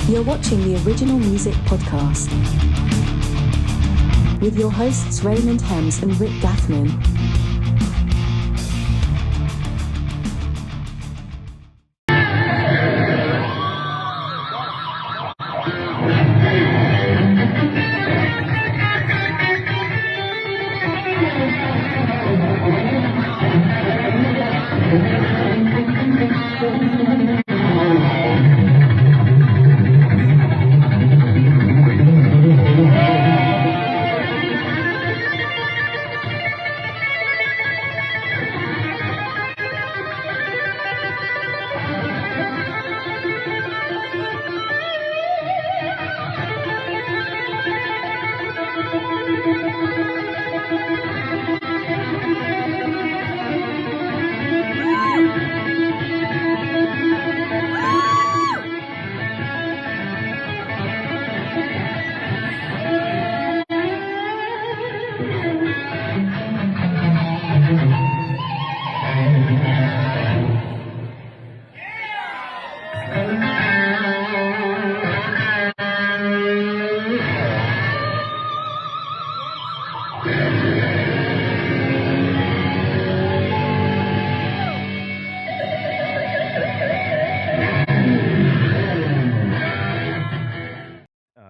You're watching the Original Music Podcast with your hosts Raymond Hems and Rick Gathman.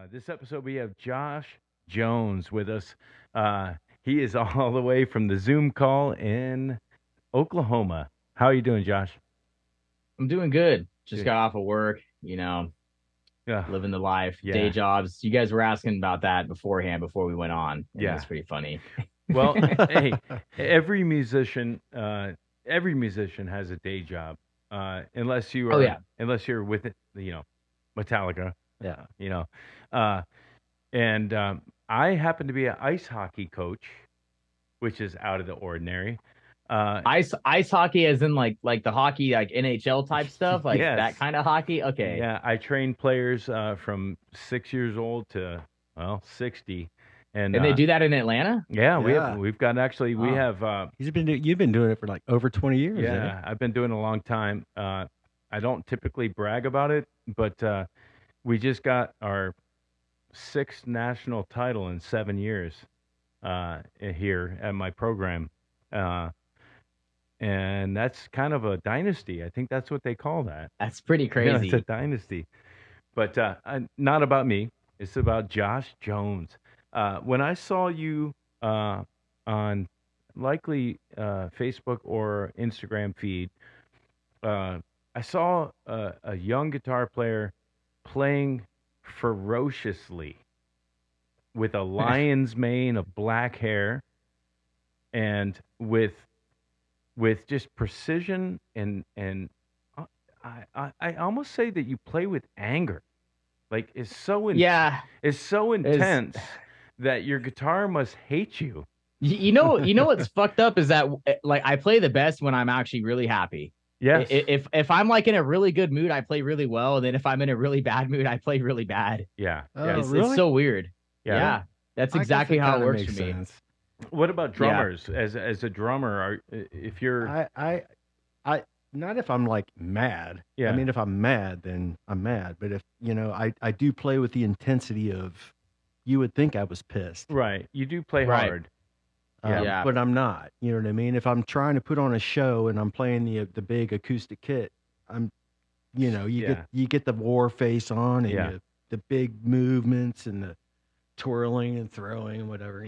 This episode, we have Josh Jones with us. He is all the way from the Zoom call in Oklahoma. How are you doing, Josh? I'm doing good. Just Good. got off of work, Yeah. living the life, Yeah. day jobs. You guys were asking about that beforehand before we went on. And Yeah. It's pretty funny. Well, hey, every musician has a day job, unless you are, unless you're with it, Metallica. Yeah. And I happen to be an ice hockey coach, which is out of the ordinary. Ice hockey as in like the hockey, like NHL type stuff, like Yes. that kind of hockey. Okay. Yeah, I train players from 6 years old to 60, and they do that in Atlanta? Yeah, Yeah. we've got actually we have You've been doing it for like over 20 years. yeah, I've been doing it a long time. I don't typically brag about it, but we just got our 6th national title in 7 years here at my program. And that's kind of a dynasty. I think that's what they call that. That's pretty Yeah, crazy. it's a dynasty. But not about me. It's about Josh Jones. When I saw you on likely Facebook or Instagram feed, I saw a young guitar player playing ferociously with a lion's mane of black hair and with just precision and I almost say that you play with anger. Like it's so it's so intense that your guitar must hate you. You know what's fucked up is that like I play the best when I'm actually really happy. Yes. If I'm like in a really good mood, I play really well, and then if I'm in a really bad mood, I play really bad. Yeah. Oh, Yeah. It's so weird. Yeah. That's I guess exactly it how it kinda works makes for me. sense. What about drummers? As a drummer, if you're I not if I'm like mad. Yeah. I mean, if I'm mad, then I'm mad. But if I do play with the intensity of, you would think I was pissed. right, you do play Right. hard. Yeah. But I'm not. You know what I mean? If I'm trying to put on a show and I'm playing the big acoustic kit, I'm, Yeah. you get the war face on and Yeah. the big movements and the twirling and throwing and whatever.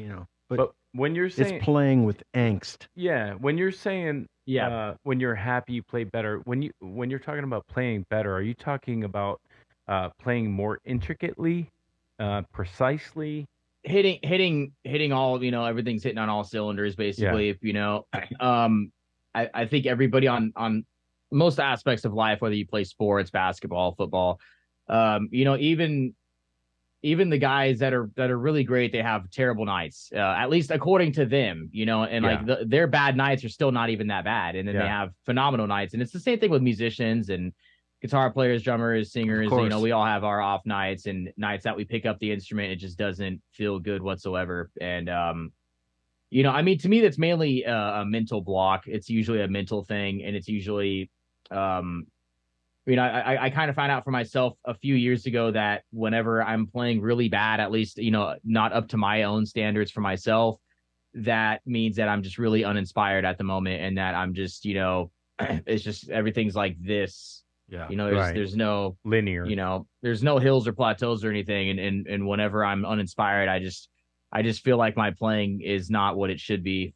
But when you're saying it's playing with angst. when you're saying when you're happy you play better, when you're talking about playing better, are you talking about playing more intricately, precisely? Hitting all, everything's hitting on all cylinders basically. I think everybody on most aspects of life, whether you play sports, basketball, football, even the guys that are really great, they have terrible nights, at least according to them, and like their bad nights are still not even that bad, and then they have phenomenal nights. And it's the same thing with musicians and guitar players, drummers, singers. We all have our off nights and nights that we pick up the instrument, it just doesn't feel good whatsoever. And to me, that's mainly a mental block. It's usually a mental thing, and it's usually I kind of found out for myself a few years ago that whenever I'm playing really bad, at least, not up to my own standards for myself, that means that I'm just really uninspired at the moment, and that I'm just, it's just everything's like this. Yeah. There's no linear. There's no hills or plateaus or anything, and whenever I'm uninspired, I just feel like my playing is not what it should be.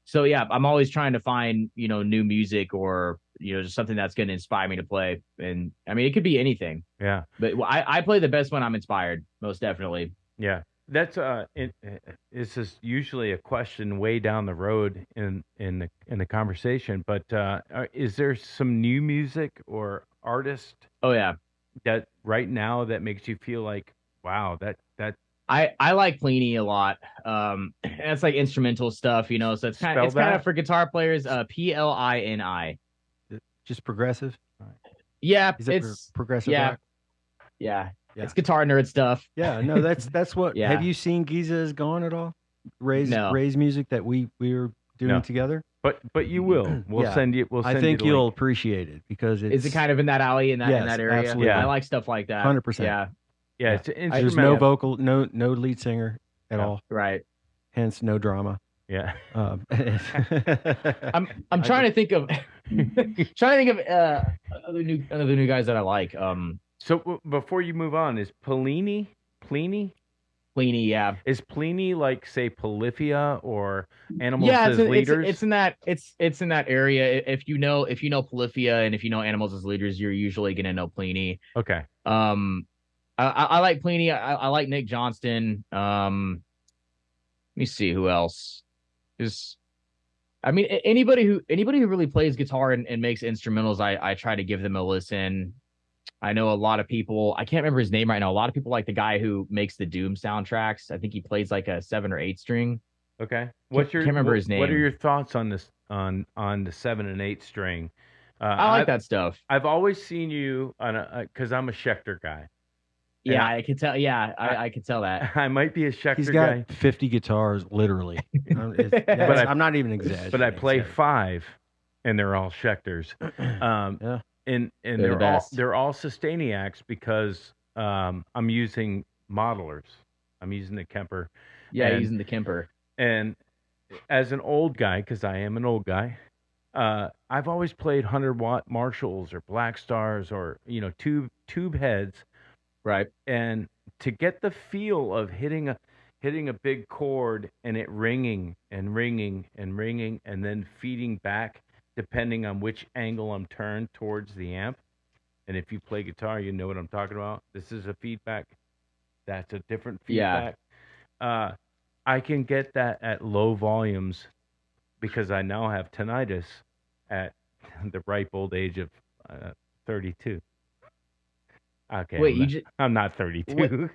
So yeah, I'm always trying to find, new music or, just something that's going to inspire me to play. And I mean, it could be anything. Yeah. But I play the best when I'm inspired, most definitely. Yeah. That's this is usually a question way down the road in the conversation, but is there some new music or artist Oh yeah. that right now that makes you feel like, wow, that I like Plini a lot. That's like instrumental stuff, so it's kind of for guitar players. Plini. Just progressive. Yeah, it's progressive rock. Yeah. It's guitar nerd stuff. Yeah, no, that's what. Yeah. Have you seen Giza Is Gone at all? Ray's music that we were doing together. But you will. We'll send you. I think you'll appreciate it because is it kind of in that alley in that area? Absolutely. Yeah, I like stuff like that. 100%. Yeah. Yeah, it's instrumental. There's no vocal, no lead singer at all. Right. Hence, no drama. Yeah. I'm trying to think of other new guys that I like. So before you move on, is Plini? Yeah. Is Plini like, say, Polyphia or Animals as Leaders? It's in that area. If you know Polyphia and if you know Animals as Leaders, you're usually gonna know Plini. Okay. I like Plini. I like Nick Johnston. Let me see who else. Anybody who really plays guitar and makes instrumentals, I try to give them a listen. I know a lot of people, I can't remember his name right now. A lot of people like the guy who makes the Doom soundtracks. I think he plays like a 7 or 8 string. Okay. Can't remember his name. What are your thoughts on this on the 7 and 8 string? I like that stuff. I've always seen you on because I'm a Schecter guy. Yeah, I could tell. Yeah, I could tell that. I might be a Schecter guy. He's got 50 guitars, literally. But I'm not even exaggerating. But I play 5, and they're all Schecters. Yeah. And they're all Sustainiacs because I'm using modelers. I'm using the Kemper. Yeah, using the Kemper. And as an old guy, because I am an old guy, I've always played 100-watt Marshalls or Black Stars or tube heads. Right. And to get the feel of hitting a big chord and it ringing and ringing and ringing and then feeding back depending on which angle I'm turned towards the amp. And if you play guitar, you know what I'm talking about. This is a feedback. That's a different feedback. Yeah. I can get that at low volumes because I now have tinnitus at the ripe old age of 32. Okay. Wait, I'm not 32.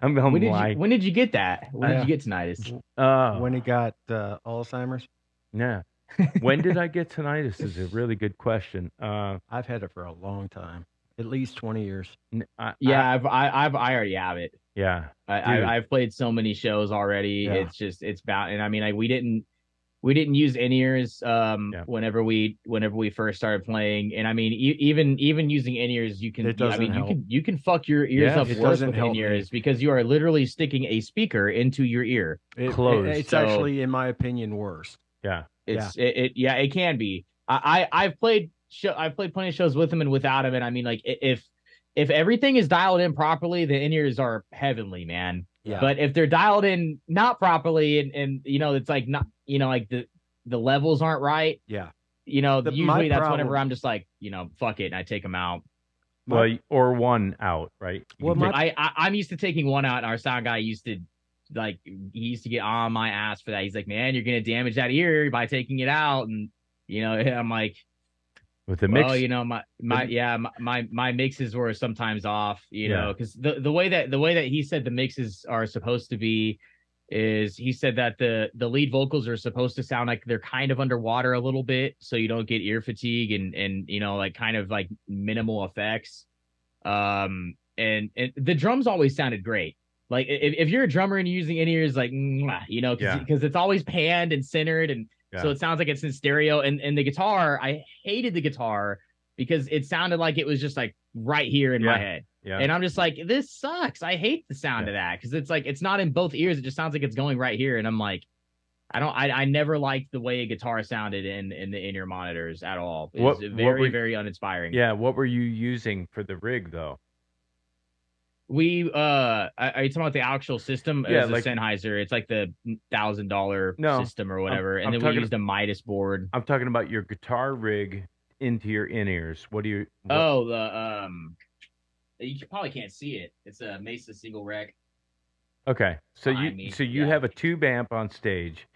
I'm lying. When did you get that? When did you get tinnitus? When he got Alzheimer's. Yeah. When did I get tinnitus is a really good question. I've had it for a long time, at least 20 years. I already have it. Yeah. I've played so many shows already. Yeah. It's about, and I mean, like we didn't use in-ears whenever we first started playing, and I mean even using in-ears you can you can fuck your ears up worse with in-ears because you are literally sticking a speaker into your ear. It's actually, in my opinion, worse. Yeah. It can be. I've played plenty of shows with him and without him, and I mean, like if everything is dialed in properly, the in-ears are heavenly, man. Yeah. But if they're dialed in not properly and it's like not, like the levels aren't right. Yeah. Usually that's whenever I'm just like, fuck it, and I take them out. Well, or one out, right? Well, I'm used to taking one out, and our sound guy used to get on my ass for that. He's like, man, you're gonna damage that ear by taking it out, and I'm like, with the mix, my mixes were sometimes off, because the way that he said the mixes are supposed to be is he said that the lead vocals are supposed to sound like they're kind of underwater a little bit, so you don't get ear fatigue and like kind of like minimal effects. And the drums always sounded great. Like if you're a drummer and you're using in-ears, like because it's always panned and centered, and so it sounds like it's in stereo. And the guitar, I hated the guitar because it sounded like it was just like right here in my head. Yeah. And I'm just like, this sucks. I hate the sound of that because it's like it's not in both ears. It just sounds like it's going right here. And I'm like, I never liked the way a guitar sounded in the in-ear monitors at all. It was very uninspiring. Yeah, what were you using for the rig though? We are you talking about the actual system? Yeah, it was a Sennheiser. It's like the $1,000 system or whatever. And then we used a Midas board. I'm talking about your guitar rig into your in-ears. What do you you probably can't see it. It's a Mesa single rec. Okay. So you have a tube amp on stage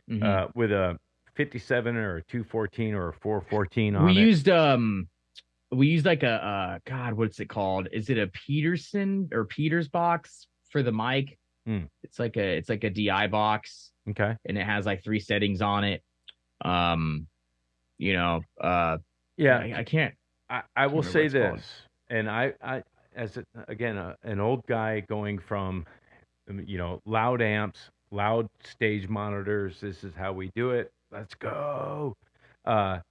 with a 57 or a 214 or a 414 on it. We used like a God, what's it called? Is it a Peterson or Peters box for the mic? It's like a DI box. Okay. And it has like 3 settings on it. I can't. I will say this, and I as an old guy going from loud amps, loud stage monitors. This is how we do it. Let's go. To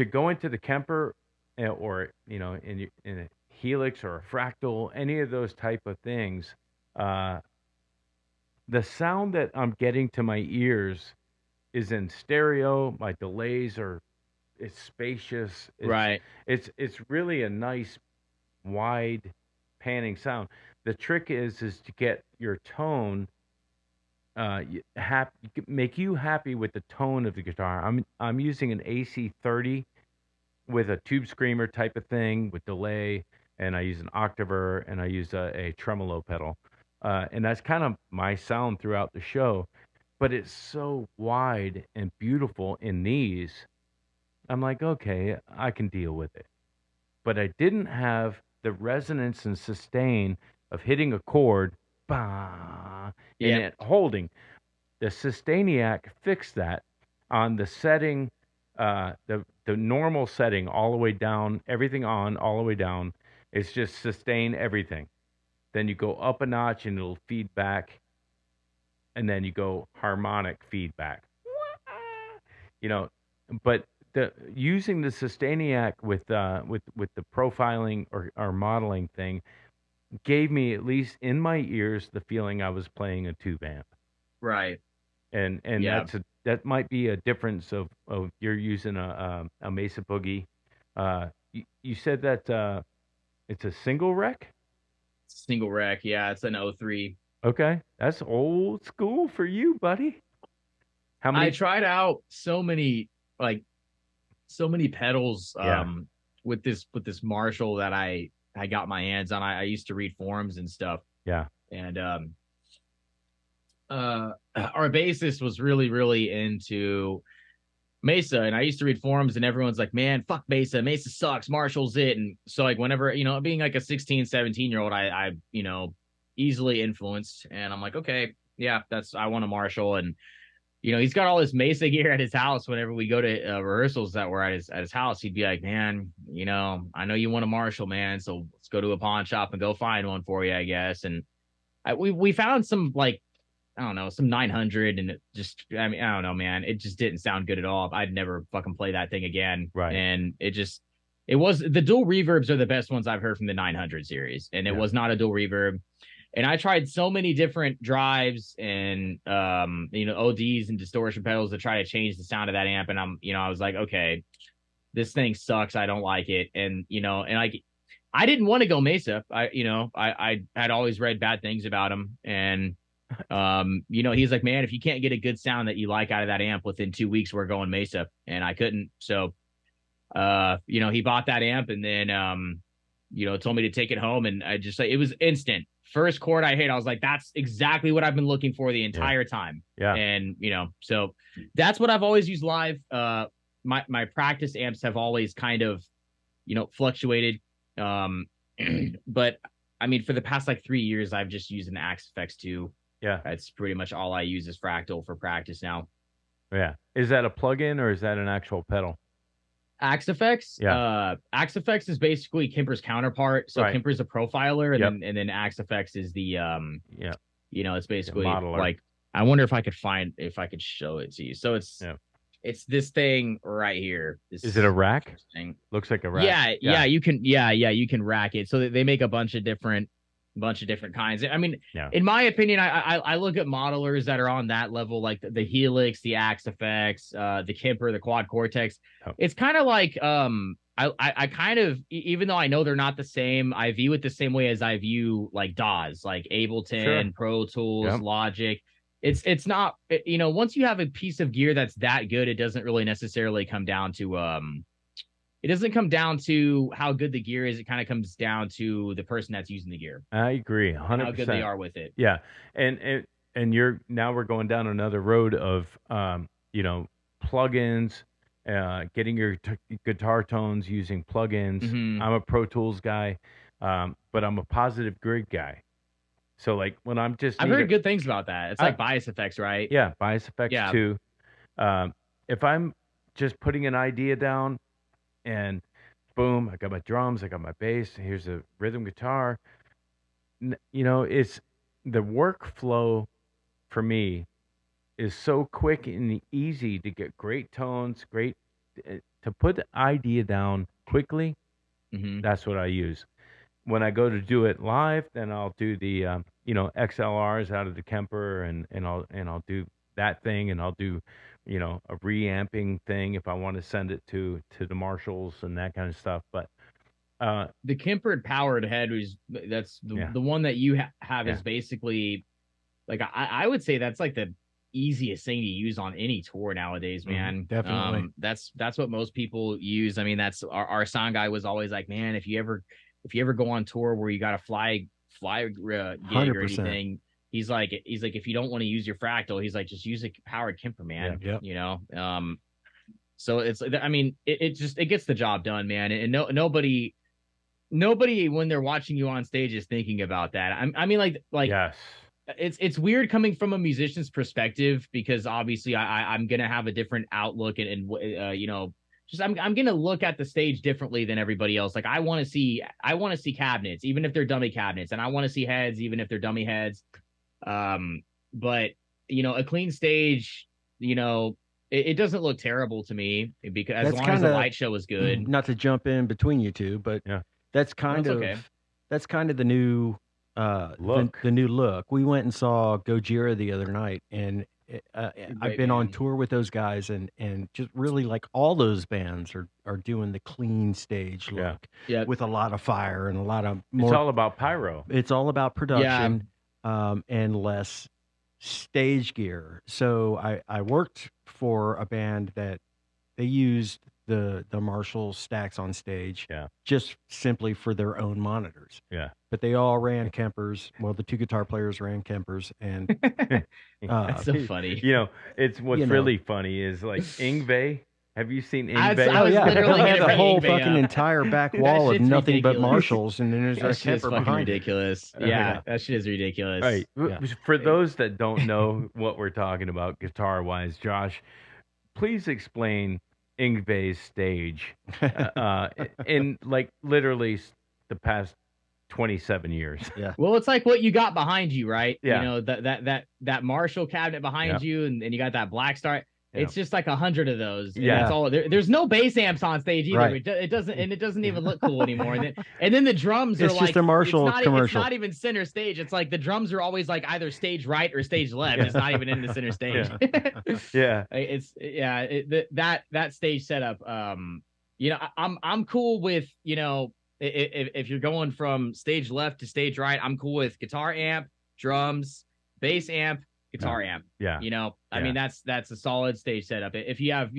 go into the Kemper or in a Helix or a Fractal, any of those type of things, the sound that I'm getting to my ears is in stereo. My delays it's spacious. It's really a nice wide panning sound. The trick is to get your tone make you happy with the tone of the guitar. I'm using an AC30 with a tube screamer type of thing with delay, and I use an octaver, and I use a tremolo pedal, and that's kind of my sound throughout the show. But it's so wide and beautiful in these. I'm like, okay, I can deal with it. But I didn't have the resonance and sustain of hitting a chord, bah, and it holding. The Sustainiac fixed that on the setting, the normal setting all the way down, everything on all the way down. It's just sustain everything. Then you go up a notch and it'll feed back, and then you go harmonic feedback. But using the Sustainiac with the profiling or modeling thing gave me, at least in my ears, the feeling I was playing a tube amp. Right. And that might be a difference of you're using a Mesa Boogie. You said that it's a single rec? Single rec, yeah. It's an 03. Okay. That's old school for you, buddy. How many? I tried out so many pedals with this Marshall that I got my hands on. I used to read forums and stuff. Yeah. And our bassist was really, really into Mesa, and I used to read forums, and everyone's like, man, fuck Mesa. Mesa sucks. Marshall's it. And so like whenever, being like a 16, 17-year-old, I easily influenced, and I'm like, okay, yeah, I want a Marshall. And he's got all this Mesa gear at his house. Whenever we go to rehearsals that were at his house, he'd be like, man, I know you want a Marshall, man, so let's go to a pawn shop and go find one for you, I guess. And we found some, like, I don't know, some 900, and I don't know, man, it just didn't sound good at all. I'd never fucking play that thing again. Right. And it was the dual reverbs are the best ones I've heard from the 900 series, and it was not a dual reverb. And I tried so many different drives and ODs and distortion pedals to try to change the sound of that amp. And I was like, okay, this thing sucks. I don't like it. And I didn't want to go Mesa. I had always read bad things about him. And he's like, man, if you can't get a good sound that you like out of that amp within 2 weeks, we're going Mesa. And I couldn't. So he bought that amp, and then told me to take it home, and I just it was instant. First chord I hit, I was like, that's exactly what I've been looking for the entire time. Yeah. And, so that's what I've always used live. My practice amps have always kind of, fluctuated. But I mean, for the past like 3 years, I've just used an Axe FX 2. Yeah. That's pretty much all I use is Fractal for practice now. Yeah. Is that a plug-in or is that an actual pedal? Axe FX, yeah. Axe FX is basically Kemper's counterpart. So right. Kemper's a profiler, and then Axe FX is the it's basically like, I wonder if I could show it to you. So it's It's this thing right here. Is it a rack? Looks like a rack. Yeah, you can rack it. So they make a bunch of different kinds. I mean, in my opinion, I look at modelers that are on that level, like the Helix, the Axe FX, the Kemper, the Quad Cortex. Oh. It's kind of like I kind of, even though I know they're not the same, I view it the same way as I view like DAWs, like Ableton, Pro Tools, Logic. It's not, once you have a piece of gear that's that good, it doesn't really necessarily come down to it doesn't come down to how good the gear is. It kind of comes down to the person that's using the gear. I agree, 100%. How good they are with it. Yeah, and now we're going down another road of plugins, getting your guitar tones using plugins. Mm-hmm. I'm a Pro Tools guy, but I'm a Positive Grid guy. So like when I've heard good things about that. It's like bias effects, right? Yeah, bias effects too. If I'm just putting an idea down and boom, I got my drums, I got my bass, here's a rhythm guitar. It's the workflow for me is so quick and easy to get great tones, to put the idea down quickly. Mm-hmm. That's what I use. When I go to do it live, then I'll do the XLRs out of the Kemper, and I'll do that thing, and I'll do a reamping thing if I want to send it to the Marshalls and that kind of stuff. But the Kemper powered head that's the one that you have is basically like I would say that's like the easiest thing to use on any tour nowadays, man. Definitely. That's what most people use. I mean, that's our sound guy was always like, man, if you ever go on tour where you got a fly gig 100%. Or anything, he's like, if you don't want to use your fractal, he's like, just use a powered Kemper, man. Yeah. So it's, I mean, it gets the job done, man. And nobody when they're watching you on stage is thinking about that. I mean, like yes. It's weird coming from a musician's perspective, because obviously I'm gonna have a different outlook and just I'm gonna look at the stage differently than everybody else. Like I want to see cabinets, even if they're dummy cabinets, and I want to see heads, even if they're dummy heads. But a clean stage, it doesn't look terrible to me, because as long as the light show is good. Not to jump in between you two, but that's kind of the new look. The new look. We went and saw Gojira the other night, and I've been on tour with those guys, and just really like all those bands are doing the clean stage look with a lot of fire and a lot of more. It's all about pyro. It's all about production and less stage gear. So I worked for a band that they used the Marshall stacks on stage just simply for their own monitors. Yeah. But they all ran Kempers. Well, the two guitar players ran Kempers, and that's so funny. It's what's really funny is like Yngwie. Have you seen Yngwie? I was literally they have the whole Yngwie fucking entire back wall of nothing but Marshalls, and then there's a Kemper behind ridiculous. it. Yeah, that shit is ridiculous. Right. Yeah. For those that don't know what we're talking about guitar-wise, Josh, please explain Yngwie's stage in like literally the past 27 years. Yeah. Well, it's like what you got behind you, right? Yeah. That Marshall cabinet behind you, and you got that Black Star. It's just like 100 of those. Yeah. That's all. There's no bass amps on stage either. Right. It doesn't even look cool anymore. And then the drums are it's just a Marshall commercial. It's not even center stage. It's like the drums are always like either stage right or stage left. It's not even in the center stage. That stage setup. I'm cool with, if you're going from stage left to stage right, I'm cool with guitar amp, drums, bass amp, guitar amp. Yeah. I mean, that's a solid stage setup. If you have,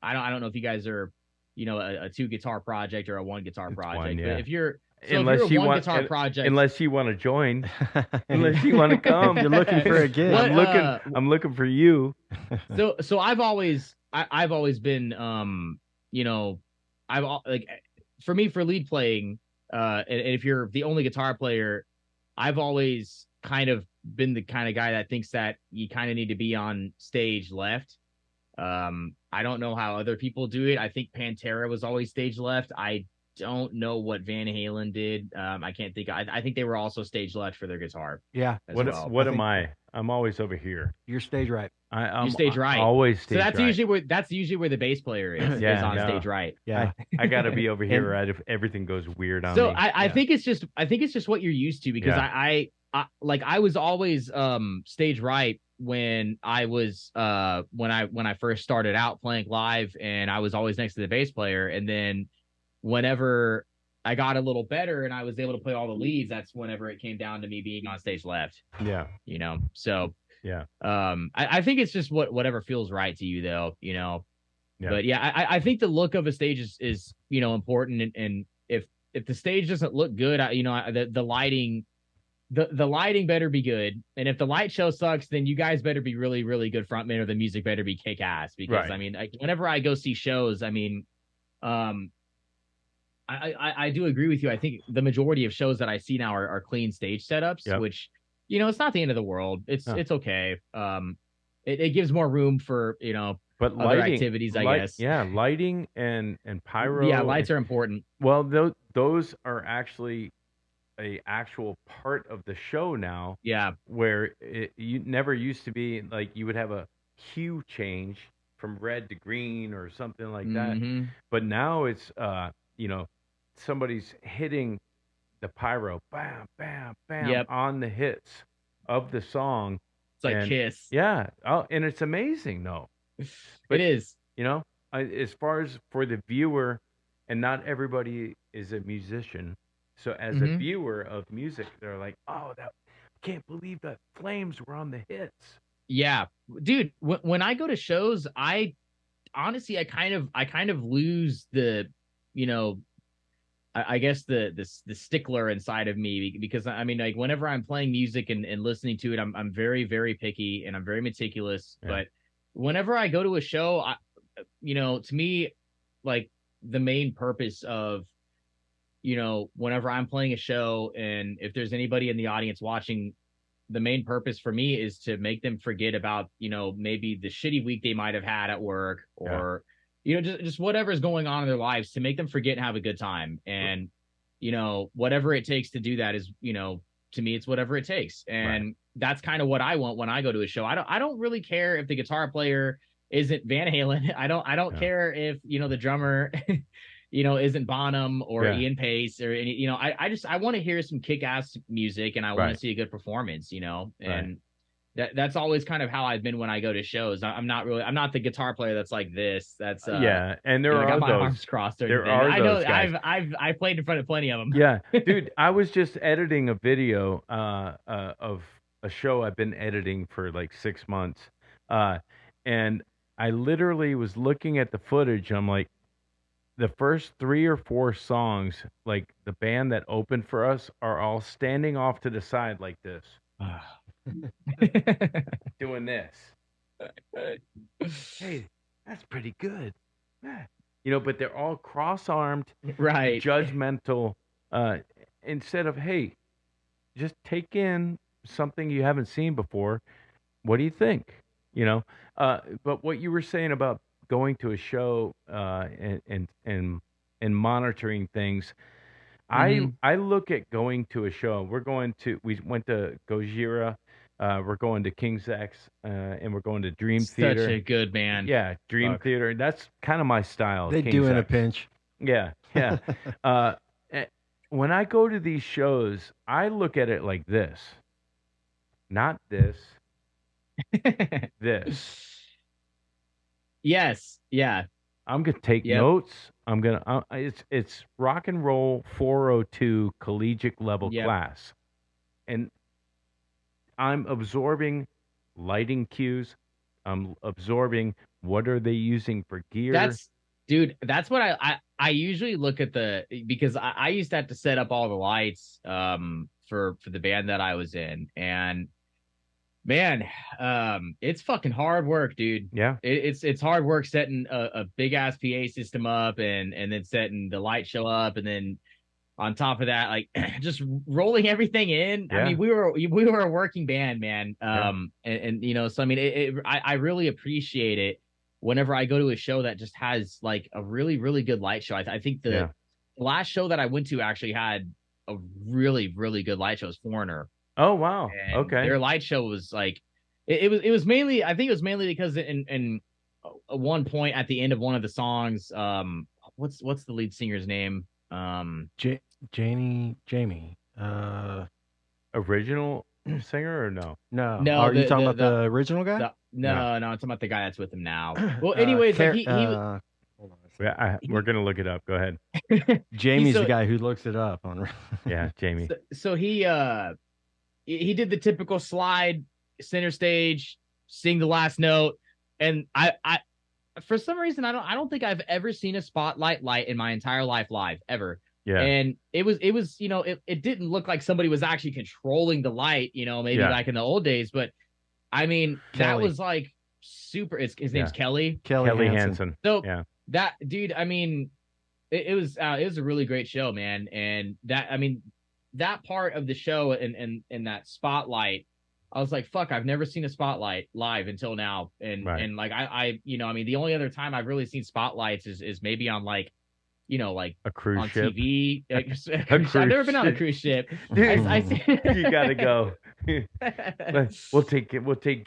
I don't know if you guys are, a 2 guitar project or a 1 guitar project, but if you're unless you want to join, unless you want to come, you're looking for a gig. I'm looking for you. So I've always been, for me, for lead playing, and if you're the only guitar player, I've always kind of been the kind of guy that thinks that you kind of need to be on stage left. I don't know how other people do it. I think Pantera was always stage left. I don't know what Van Halen did. I can't think. I think they were also stage left for their guitar. Yeah. What am I? I'm always over here. You're stage right. I'm You stage right. always stage so that's right. usually where the bass player is on stage right. Yeah. I got to be over here right if everything goes weird on so me. I think it's just what you're used to, because I was always stage right when I was when I first started out playing live, and I was always next to the bass player. And then whenever I got a little better and I was able to play all the leads, that's whenever it came down to me being on stage left. Yeah. So yeah. I think it's just whatever feels right to you, though. Yeah. But yeah, I think the look of a stage is important, and if the stage doesn't look good, the lighting. The lighting better be good, and if the light show sucks, then you guys better be really, really good frontmen, or the music better be kick ass. Because right. Whenever I go see shows, I do agree with you. I think the majority of shows that I see now are clean stage setups, which it's not the end of the world. It's okay. It gives more room for but other lighting, activities, I guess. Yeah, lighting and pyro. Yeah, lights are important. Well, those are actually a actual part of the show now. Yeah, where you never used to be, like you would have a hue change from red to green or something like that. But now it's somebody's hitting the pyro, bam, bam, bam, on the hits of the song. It's like Kiss. Yeah. Oh, and it's amazing, though. It is. As far as for the viewer, and not everybody is a musician. So as a viewer of music, they're like, oh, I can't believe that Flames were on the hits. Yeah, dude. When I go to shows, I honestly, I kind of lose the, I guess the stickler inside of me, because like whenever I'm playing music and listening to it, I'm very, very picky and I'm very meticulous. Yeah. But whenever I go to a show, to me, like the main purpose of, whenever I'm playing a show, and if there's anybody in the audience watching, the main purpose for me is to make them forget about, maybe the shitty week they might have had at work, or, just whatever's going on in their lives, to make them forget and have a good time. And, whatever it takes to do that is, to me, it's whatever it takes. And that's kind of what I want when I go to a show. I don't really care if the guitar player isn't Van Halen. I don't care if, the drummer isn't Bonham or Ian Pace or any, I want to hear some kick-ass music, and I want to see a good performance, and that's always kind of how I've been when I go to shows. I'm not the guitar player that's like this. That's and there are got my those arms crossed. There are I those know guys. I've played in front of plenty of them. Yeah, dude, I was just editing a video of a show I've been editing for like 6 months, and I literally was looking at the footage. I'm like, the first 3 or 4 songs, like the band that opened for us, are all standing off to the side like this, doing this. Hey, that's pretty good. But they're all cross-armed, judgmental, instead of, hey, just take in something you haven't seen before. What do you think? But what you were saying about going to a show and monitoring things, I look at going to a show. We went to Gojira, we're going to King's X, and we're going to Dream Theater. Such a good band. Yeah, Dream Theater. That's kind of my style. They do in a pinch. Yeah. When I go to these shows, I look at it like this, not this. This. Yes. Yeah. I'm gonna take notes. I'm gonna. It's rock and roll 402 collegiate level class, and I'm absorbing lighting cues. I'm absorbing what are they using for gear. That's what I usually look at, because I used to have to set up all the lights for the band that I was in, and man, it's fucking hard work, dude. Yeah, it's hard work setting a big ass PA system up, and then setting the light show up, and then on top of that, like just rolling everything in. Yeah. I mean, we were a working band, man. And so I mean, I really appreciate it whenever I go to a show that just has like a really, really good light show. I think the last show that I went to actually had a really, really good light show. It was Foreigner. Oh wow. And Okay. their light show was like it was mainly, I think it was mainly because in one point at the end of one of the songs, what's the lead singer's name? Jamie. Original singer or no? No. No, Are you talking about the original guy? No, I'm talking about the guy that's with him now. Well, anyways, like he was. Hold on. Yeah, we're gonna look it up. Go ahead. Jamie's the guy who looks it up on. Yeah, Jamie. So he did the typical slide center stage, sing the last note, and I for some reason I don't think I've ever seen a spotlight light in my entire life live ever. Yeah. And it was it didn't look like somebody was actually controlling the light, maybe like in the old days, but I mean that was like super. His name's Kelly Hansen. So that dude, I mean, it was a really great show, man. And that part of the show and that spotlight, I was like, fuck, I've never seen a spotlight live until now. And like I the only other time I've really seen spotlights is maybe on like a cruise on ship. TV. I've never been on a cruise ship. Dude, you gotta go. We'll take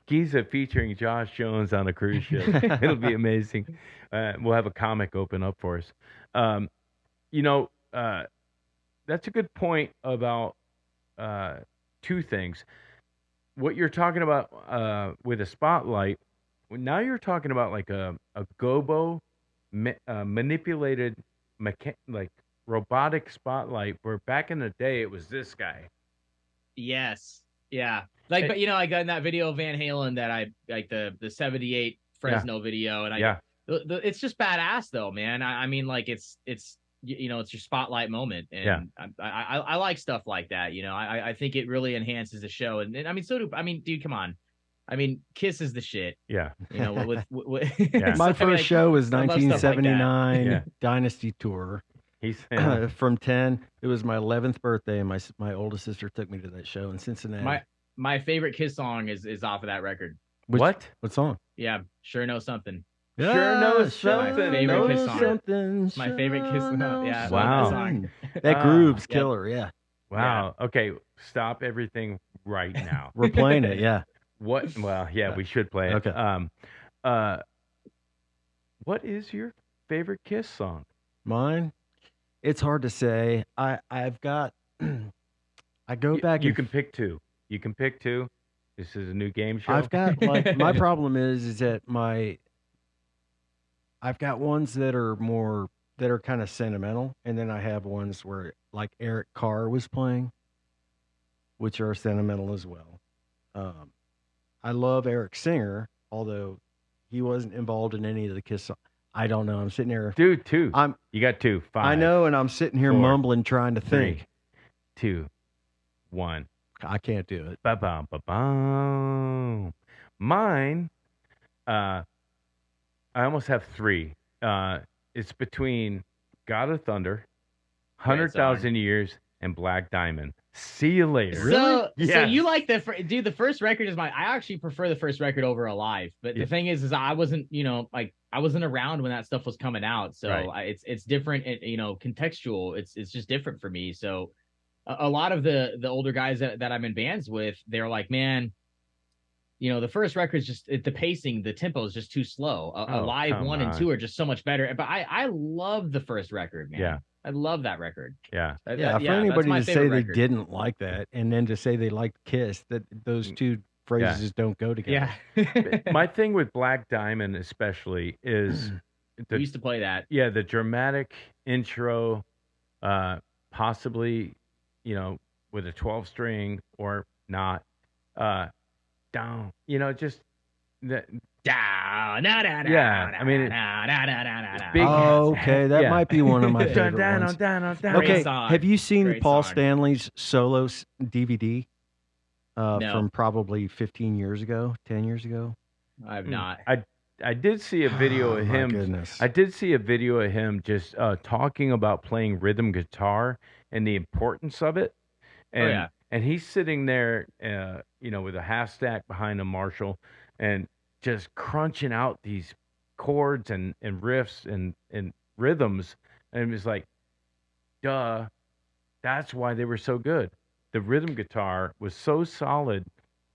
Giza featuring Josh Jones on a cruise ship. It'll be amazing. We'll have a comic open up for us. That's a good point about two things. What you're talking about with a spotlight, now you're talking about like a gobo manipulated like robotic spotlight, where back in the day it was this guy. Yes. Yeah. Like, but I got in that video of Van Halen that I like the 78 Fresno video, and it's just badass though, man. I mean, like it's it's your spotlight moment, and I like stuff like that. I think it really enhances the show, and I mean, so do dude, come on. I mean, Kiss is the shit. Yeah. My first show was 1979 Dynasty Tour. He's from 10. It was my 11th birthday, and my oldest sister took me to that show in Cincinnati. My favorite Kiss song is off of that record. What song? Yeah, Sure Know Something. Sure knows something. My favorite Kiss song. My favorite Kiss song. Yeah. Wow. That song. That groove's killer. Yeah. Wow. Yeah. Okay. Stop everything right now. We're playing it. Yeah. What? Well, yeah, we should play it. Okay. What is your favorite Kiss song? Mine? It's hard to say. I've got. I go back. You can pick two. You can pick two. This is a new game show. I've got my problem is that I've got ones that are kind of sentimental, and then I have ones where like Eric Carr was playing, which are sentimental as well. I love Eric Singer, although he wasn't involved in any of the Kiss songs. I don't know. I'm sitting there. Dude, two. You got two. 5. I know, and I'm sitting here 4, mumbling, trying to 3, think. 2, 1. I can't do it. Ba-bum, ba-bum. Mine, I almost have 3. It's between God of Thunder, 100,000 Years, and Black Diamond. See you later. So you like the first record is I actually prefer the first record over Alive. But the thing is I wasn't, I wasn't around when that stuff was coming out. So it's different, contextual. It's just different for me. So a lot of the older guys that I'm in bands with, they're like, man, the first record's just the pacing, the tempo is just too slow. Alive 1 and 2 are just so much better. But I love the first record, man. Yeah. I love that record. Yeah. For anybody to say they didn't like that and then to say they liked Kiss, that those two phrases don't go together. Yeah. My thing with Black Diamond especially is we used to play that. Yeah, the dramatic intro, possibly, with a 12-string or not, down, just that. I mean, big. Oh, okay, that might be one of my favorite ones. Okay, have you seen Paul Stanley's solo DVD from probably 15 years ago, 10 years ago? I have not. I did see a video of him. Goodness. I did see a video of him just talking about playing rhythm guitar and the importance of it. And and he's sitting there, with a half stack behind a Marshall, and just crunching out these chords and riffs and rhythms And it was like, duh, that's why they were so good. The rhythm guitar was so solid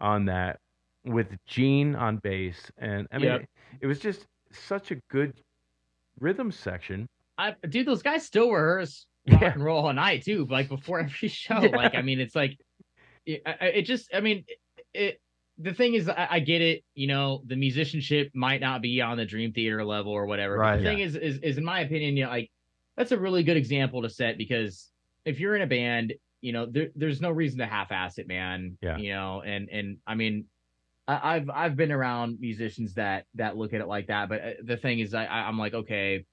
on that, with Gene on bass, and I mean, it was just such a good rhythm section. Dude, those guys still rehearse rock and roll all night too, like before every show. Like, I mean, it's like, it just, I mean, the thing is, I get it. You know, the musicianship might not be on the Dream Theater level or whatever. Right. But the thing is in my opinion, you know, like, that's a really good example to set, because if you're in a band, you know, there's no reason to half-ass it, man. Yeah. You know, and I mean, I've been around musicians that look at it like that, but the thing is, I'm like, okay,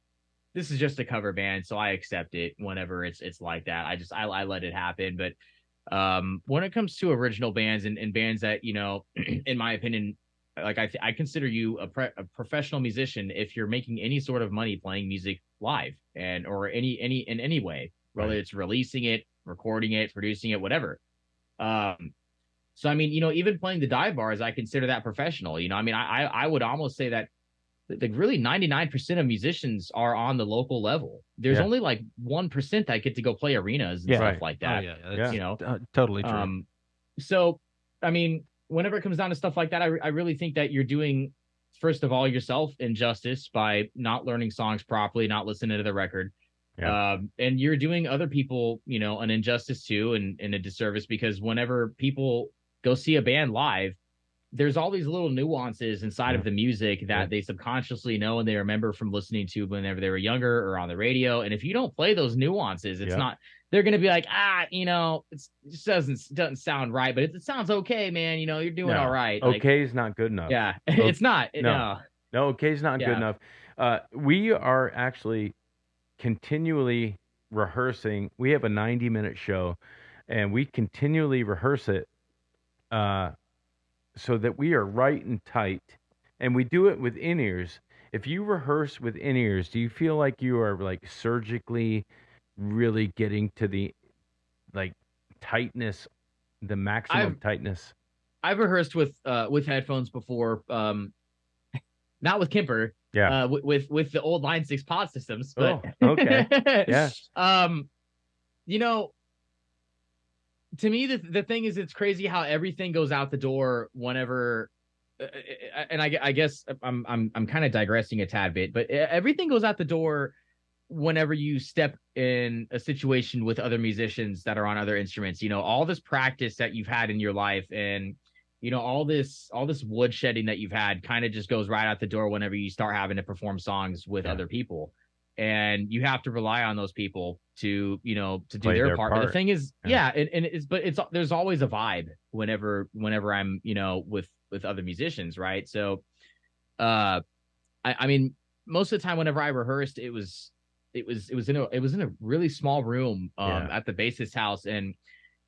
this is just a cover band, so I accept it whenever it's like that. I let it happen. But when it comes to original bands and bands that, you know, in my opinion, like I consider you a professional musician if you're making any sort of money playing music live or in any way, whether it's releasing it, recording it, producing it, whatever. So I mean, you know, even playing the dive bars, I consider that professional. You know, I mean, I would almost say that really 99% of musicians are on the local level. There's only like 1% that get to go play arenas and stuff like that. You know, totally true. So I mean, whenever it comes down to stuff like that, I really think that you're doing, first of all, yourself injustice by not learning songs properly, not listening to the record. And you're doing other people, you know, an injustice too, and a disservice, because whenever people go see a band live, there's all these little nuances inside of the music that they subconsciously know and they remember from listening to whenever they were younger or on the radio. And if you don't play those nuances, it's not, they're going to be like, you know, it just doesn't sound right, but it sounds okay, man. You know, you're doing all right. Okay is not good enough. Yeah, it's not. No, okay is not good enough. We are actually continually rehearsing. We have a 90-minute show, and we continually rehearse it so that we are right and tight, and we do it with in-ears. If you rehearse with in-ears, do you feel like you are like surgically really getting to the like tightness, the maximum tightness? I've rehearsed with headphones before, not with Kemper. Yeah. With the old Line 6 pod systems. But okay. Yeah. You know, to me, the thing is, it's crazy how everything goes out the door whenever, and I guess I'm kind of digressing a tad bit, but everything goes out the door whenever you step in a situation with other musicians that are on other instruments. You know, all this practice that you've had in your life, and you know, all this wood shedding that you've had kind of just goes right out the door whenever you start having to perform songs with other people. And you have to rely on those people to, you know, to do their part. But the thing is, there's always a vibe whenever I'm, you know, with other musicians. Right. So, I mean, most of the time whenever I rehearsed, it was in a really small room, at the bassist house. And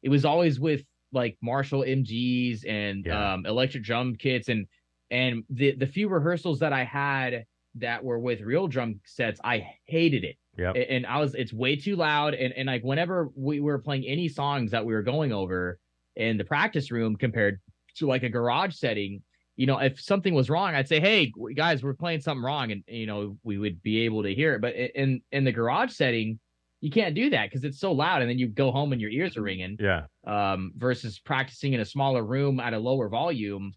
it was always with like Marshall MGs and, electric drum kits. And the few rehearsals that I had that were with real drum sets, I hated it. And it's way too loud. And like whenever we were playing any songs that we were going over in the practice room compared to like a garage setting, you know, if something was wrong, I'd say, hey guys, we're playing something wrong. And, you know, we would be able to hear it. But in the garage setting, you can't do that because it's so loud. And then you go home and your ears are ringing. Versus practicing in a smaller room at a lower volume.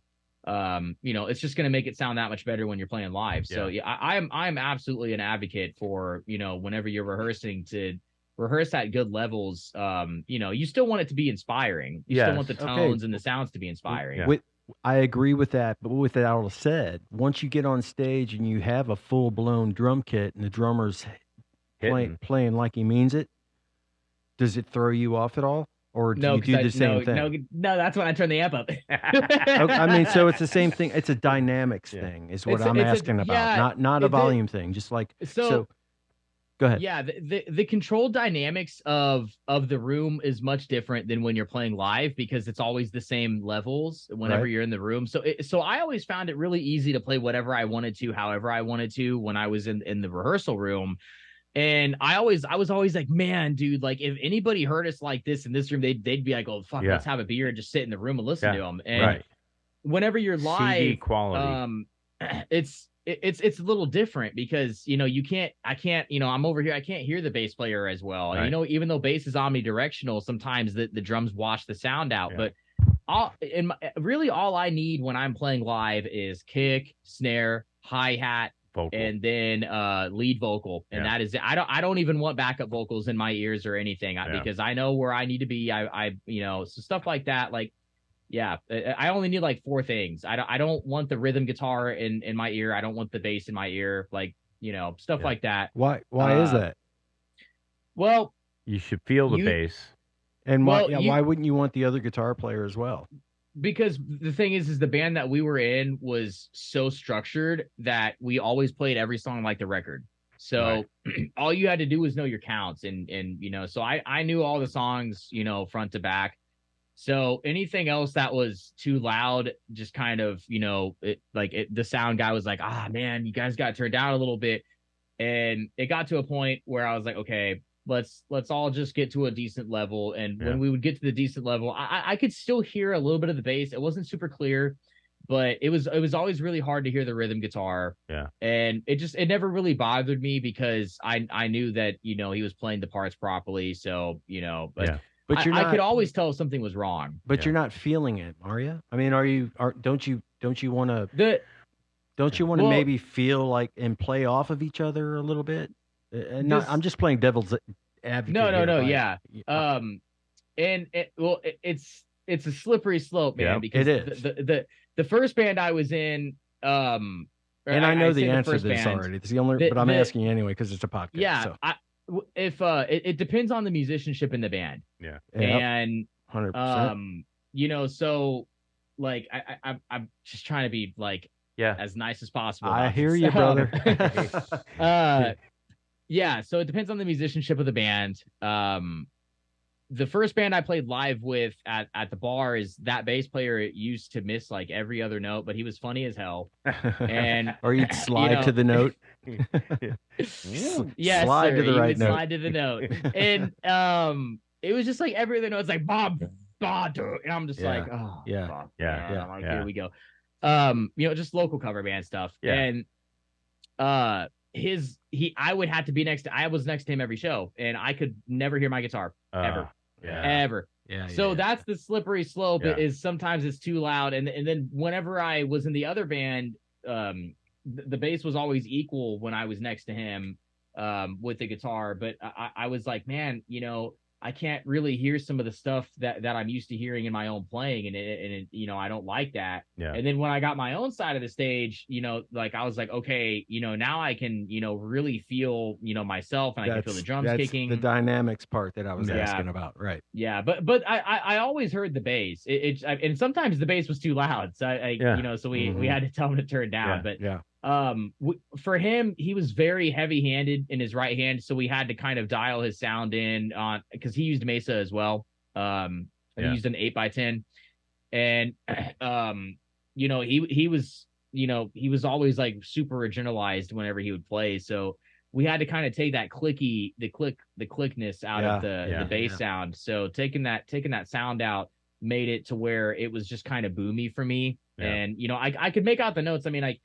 You know, it's just going to make it sound that much better when you're playing live. So I'm absolutely an advocate for, you know, whenever you're rehearsing, to rehearse at good levels. You know, you still want it to be inspiring. You still want the tones and the sounds to be inspiring. I agree with that. But with that all said, once you get on stage and you have a full blown drum kit and the drummer's playing like he means it, does it throw you off at all? Or do you do the same thing? No, that's when I turn the amp up. I mean, so it's the same thing. It's a dynamics thing is what I'm asking about. Not a volume thing. Just like, so go ahead. Yeah, the control dynamics of the room is much different than when you're playing live, because it's always the same levels whenever you're in the room. So I always found it really easy to play whatever I wanted to, however I wanted to, when I was in the rehearsal room. And I was always like, man, dude, like if anybody heard us like this in this room, they'd be like, oh, fuck, let's have a beer and just sit in the room and listen to them. And whenever you're live, CD quality. it's it's a little different because I can't I'm over here, I can't hear the bass player as well. Right. Even though bass is omnidirectional, sometimes the drums wash the sound out. But really all I need when I'm playing live is kick, snare, hi-hat, vocal, and then lead vocal, and that is it. I don't even want backup vocals in my ears or anything because I know where I need to be. I so stuff like that. Like, I only need like 4 things. I don't want the rhythm guitar in my ear. I don't want the bass in my ear. Like, stuff like that. Why is that? Well, you should feel the bass. And why wouldn't you want the other guitar player as well? Because the thing is the band that we were in was so structured that we always played every song like the record. So all you had to do was know your counts, and so I knew all the songs, front to back. So anything else that was too loud, just kind of, the sound guy was like, man, you guys got turned down a little bit. And it got to a point where I was like, okay, let's all just get to a decent level. And when we would get to the decent level, I could still hear a little bit of the bass. It wasn't super clear, but it was always really hard to hear the rhythm guitar. Yeah. And it never really bothered me because I knew that, he was playing the parts properly. So, but I could always tell if something was wrong. But you're not feeling it, are you? I mean, don't you want to maybe feel like and play off of each other a little bit? I'm just playing devil's advocate. No, yeah. And it's a slippery slope, man. Because it is. The first band I was in, and I know the answer to this already. It's the only, but I'm asking you anyway because it's a podcast. Yeah, so. If it depends on the musicianship in the band. Yeah. And 100%. So like I'm just trying to be like as nice as possible. I hear you, brother. Yeah, so it depends on the musicianship of the band. The first band I played live with at the bar is that bass player used to miss like every other note, but he was funny as hell. And or you'd slide to the note. Yes, slide to the right note. Slide to the note. And it was just like every other note. It's like Bob, and I'm just like, oh, here we go. Just local cover band stuff. Yeah. And I would have to be I was next to him every show, and I could never hear my guitar ever. Ever. So that's the slippery slope. Is sometimes it's too loud, and then whenever I was in the other band, the bass was always equal when I was next to him with the guitar. But I was like, man, I can't really hear some of the stuff that I'm used to hearing in my own playing, and it I don't like that. Yeah. And then when I got my own side of the stage, like I was like, okay, now I can really feel myself, and I can feel the drums kicking. The dynamics part that I was asking about, right? Yeah, but I always heard the bass. And sometimes the bass was too loud, so so we had to tell him to turn down. For him, he was very heavy-handed in his right hand, so we had to kind of dial his sound in on because he used Mesa as well. He used an 8x10, and he was always like super originalized whenever he would play. So we had to kind of take that clickness out of the bass sound. So taking that sound out made it to where it was just kind of boomy for me. And I could make out the notes. I mean,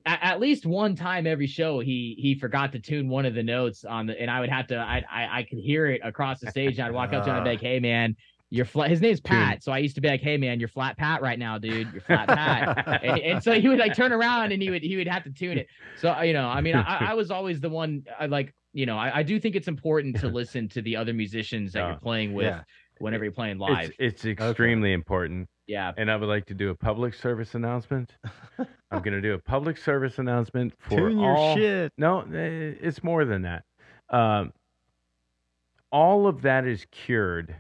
at least one time every show he forgot to tune one of the notes and I would have to I could hear it across the stage, and I'd walk up to him and be like, hey man, you're flat. His name's Pat, so I used to be like, hey man, you're flat Pat right now, dude, you're flat Pat. and so he would like turn around and he would have to tune it. So I mean I was always the one I do think it's important to listen to the other musicians that you're playing with whenever you're playing live. It's extremely important. Yeah. And I would like to do a public service announcement. I'm going to do a public service announcement for Tune your shit. No, it's more than that. All of that is cured.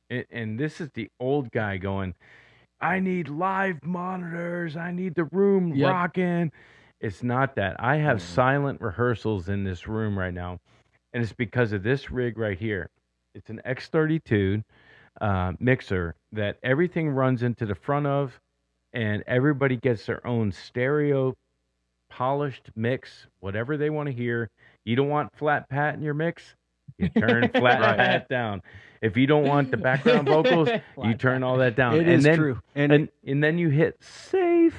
And this is the old guy going, I need live monitors. I need the room rocking. It's not that. I have silent rehearsals in this room right now. And it's because of this rig right here. It's an X32 mixer that everything runs into the front of, and everybody gets their own stereo polished mix, whatever they want to hear. You don't want flat Pat in your mix, you turn flat Pat down. If you don't want the background vocals, you turn all that down. It is true. And then you hit save,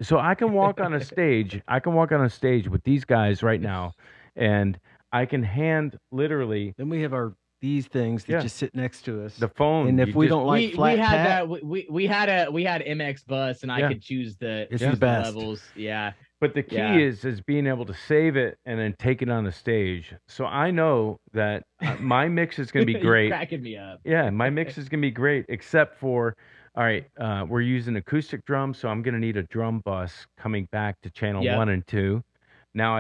So I can walk on a stage. I can walk on a stage with these guys right now, and I can hand literally Then we have these things that Yeah. just sit next to us. the phone. And if You we just- don't like we flat had pat, that we had MX bus, and I Yeah. could choose the It's choose the best. levels. Yeah. But the key Yeah. is being able to save it and then take it on the stage. So I know that my mix is going to be You're great. cracking me up. Yeah, my mix is going to be great, except for, all right, we're using acoustic drums, so I'm going to need a drum bus coming back to channel Yep. 1 and 2. Now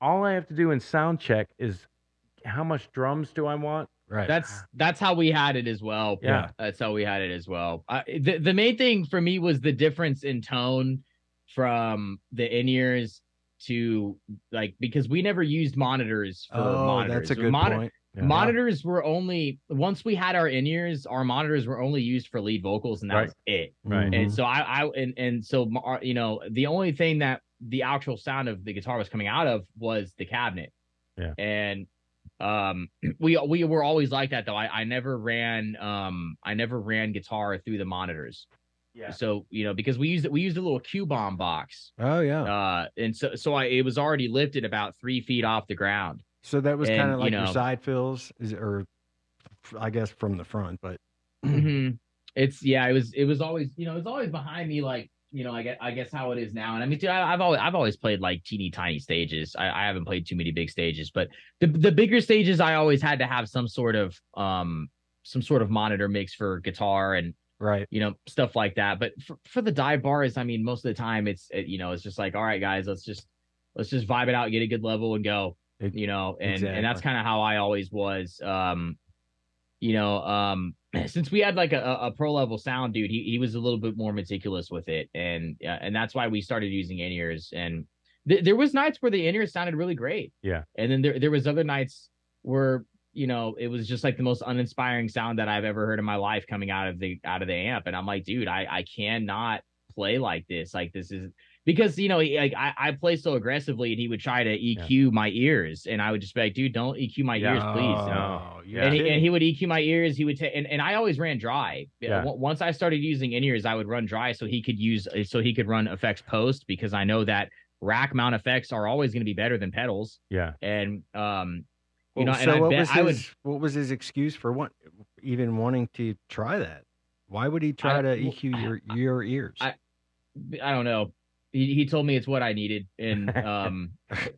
all I have to do in sound check is how much drums do I want? right? That's how we had it as well. Yeah. That's how we had it as well. The main thing for me was the difference in tone from the in-ears to like, because we never used monitors for monitors. That's a good point. Yeah. Monitors were only, once we had our in-ears, our monitors were only used for lead vocals, and that Right. was it. Right. And so you know, the only thing that the actual sound of the guitar was coming out of was the cabinet. Yeah. And we were always like that though. I never ran guitar through the monitors. Yeah. So, you know, because we used a little Q-bomb box. Oh yeah. And so it was already lifted about 3 feet off the ground. So that was and, kind of like you your know- side fills, or I guess from the front, but Mhm. It was always, you know, it was always behind me, like, you know, I guess how it is now. And I mean, dude, I've always played like teeny tiny stages. I haven't played too many big stages, but the bigger stages, I always had to have some sort of monitor mix for guitar and, right. you know, stuff like that. But for the dive bars, I mean, most of the time you know, it's just like, all right, guys, let's just vibe it out, get a good level, and go. You know, and that's kind of how I always was. You know, since we had like a pro level sound dude, he was a little bit more meticulous with it, and that's why we started using in-ears. And there was nights where the in-ears sounded really great. Yeah. And then there was other nights where, you know, it was just like the most uninspiring sound that I've ever heard in my life coming out of the amp. And I'm like, dude, I cannot play like this. Like, this is because, you know, I play so aggressively, and he would try to EQ my ears, and I would just be like, dude, don't EQ my ears, please. No. Yeah. And he would EQ my ears. He would take, and I always ran dry. Yeah. Once I started using in-ears, I would run dry so he could run effects post, because I know that rack mount effects are always going to be better than pedals. Yeah. And you Well, know, so and what was his excuse for even wanting to try that? Why would he try to EQ your ears? I don't know. He told me it's what I needed, and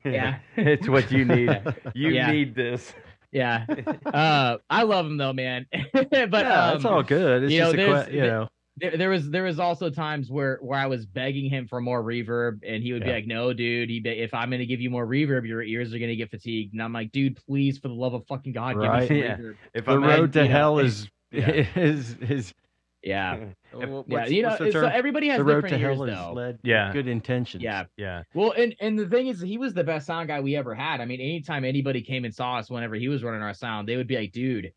yeah, It's what you need. You Yeah. need this. yeah. I love him though, man. But yeah, it's all good. It's you know, just you know. There was also times where I was begging him for more reverb, and he would be Yeah. like, "No, dude, if I'm gonna give you more reverb, your ears are gonna get fatigued." And I'm like, "Dude, please, for the love of fucking God, Right. give me Yeah. some reverb." If The I'm road to you know, hell is Yeah. is Yeah, what's you know, the so term? everybody has The road different to ears hell is though. led Yeah. with good intentions. Yeah. Yeah. Well, and the thing is, he was the best sound guy we ever had. I mean, anytime anybody came and saw us, whenever he was running our sound, they would be like, "Dude,"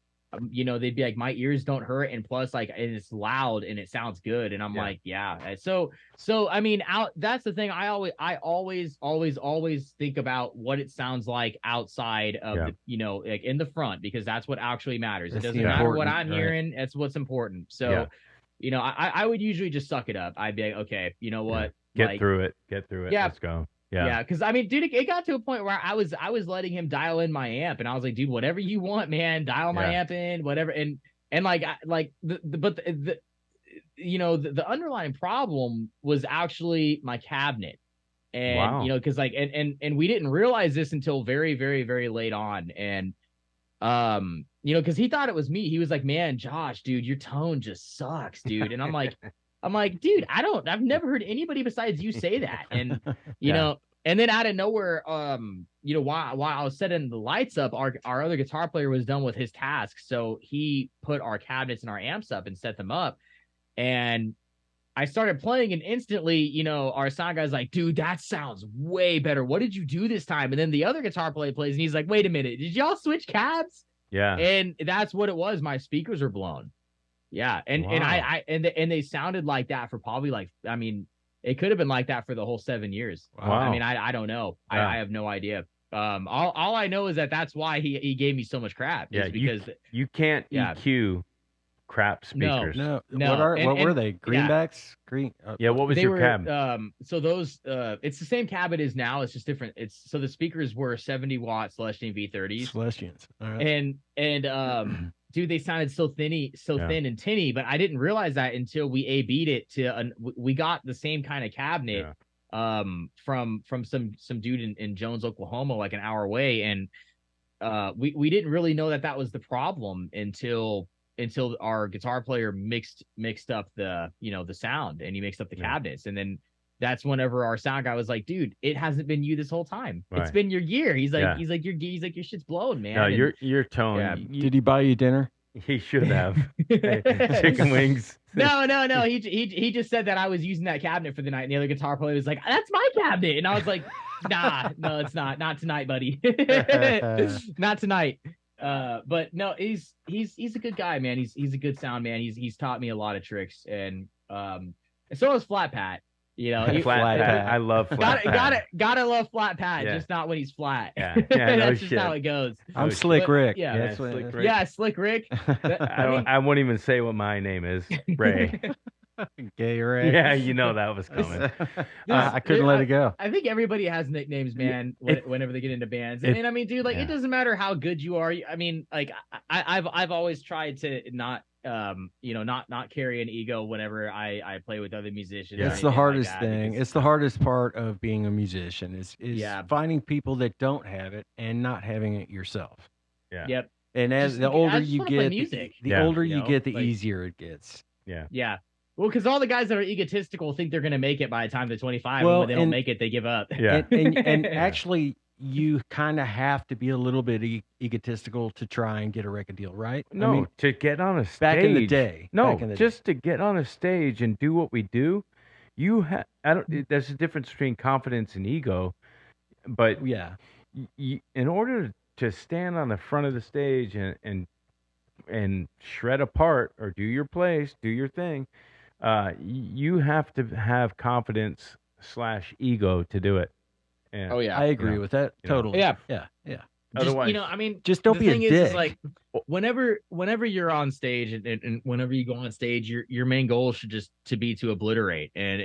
you know, they'd be like, "My ears don't hurt, and plus, like, and it's loud and it sounds good." And I'm Yeah. like, "Yeah." So I mean, that's the thing. I always think about what it sounds like outside of Yeah. the, you know, like in the front, because that's what actually matters. That's It doesn't the matter what important, I'm right. hearing. That's what's important. So. Yeah. You know, I would usually just suck it up. I'd be like, okay, you know what? Get Like, through it. Yeah. Let's go. Yeah. yeah, because I mean, dude, it got to a point where I was letting him dial in my amp, and I was like, dude, whatever you want, man, dial my Yeah. amp in, whatever. And like the you know, the underlying problem was actually my cabinet. And Wow. you know, because like and we didn't realize this until very, very, very late on. And you know, because he thought it was me. He was like, "Man, Josh, dude, your tone just sucks, dude." And I'm like, dude, I've never heard anybody besides you say that. And you Yeah. know, and then out of nowhere, you know, while I was setting the lights up, our other guitar player was done with his task, so he put our cabinets and our amps up and set them up. And I started playing, and instantly, you know, our sound guy's like, "Dude, that sounds way better. What did you do this time?" And then the other guitar player plays, and he's like, "Wait a minute, did y'all switch cabs?" Yeah. And that's what it was. My speakers are blown. Yeah, and Wow. and they sounded like that for probably, like, I mean, it could have been like that for the whole 7 years. Wow. I mean, I don't know. Yeah. I have no idea. All I know is that's why he gave me so much crap. Yeah, is because You can't Yeah. EQ crap speakers. No. No. What were they? Yeah. Greenbacks? Green. Yeah, what was They your were cab? so those it's the same cab it is now. It's just different. It's so the speakers were 70-watt Celestion V30s. Celestians. All right. And dude, they sounded so thin and tinny, but I didn't realize that until we A/B'd it to we got the same kind of cabinet from some dude in Jones, Oklahoma, like an hour away, and we didn't really know that was the problem until our guitar player mixed up the the sound, and he mixed up the cabinets, and then that's whenever our sound guy was like, dude, it hasn't been you this whole time. Right. It's been your gear. He's like your shit's blown, man. No, your tone. Yeah. Did he buy you dinner? He should have. Chicken wings. No. He just said that I was using that cabinet for the night, and the other guitar player was like, "That's my cabinet," and I was like, "Nah, no, it's not. Not tonight, buddy. Not tonight." But no, he's a good guy, man. He's a good sound man. He's taught me a lot of tricks, and so was Flat Pat. Flat Pat. I love Flat Pat. Gotta love Flat Pat, just not when he's flat. Yeah, that's just how it goes. I'm Slick Rick. Yeah, Slick Rick. Yeah, Slick Rick. I won't even say what my name is. Ray. Gay Ray. Yeah, that was coming. I couldn't let it go. I think everybody has nicknames, man. Whenever they get into bands, and I mean, dude, like it doesn't matter how good you are. I mean, like I've always tried to not carry an ego whenever I play with other musicians. It's the hardest thing. It's the hardest part of being a musician is finding people that don't have it and not having it yourself. Yeah. Yep. And as the older you get, the older you get, the like, easier it gets. Yeah. Yeah. Well, because all the guys that are egotistical think they're going to make it by the time they're 25. Well, and when they don't make it, they give up. Yeah. And actually, you kind of have to be a little bit egotistical to try and get a record deal, right? No, I mean, to get on a stage. Back in the day. Just to get on a stage and do what we do, there's a difference between confidence and ego, but in order to stand on the front of the stage and shred apart or do your place, do your thing, you have to have confidence / ego to do it. And, I agree with that totally. Yeah. Otherwise, just don't be a dick. Is like whenever you're on stage and whenever you go on stage, your main goal should just be to obliterate and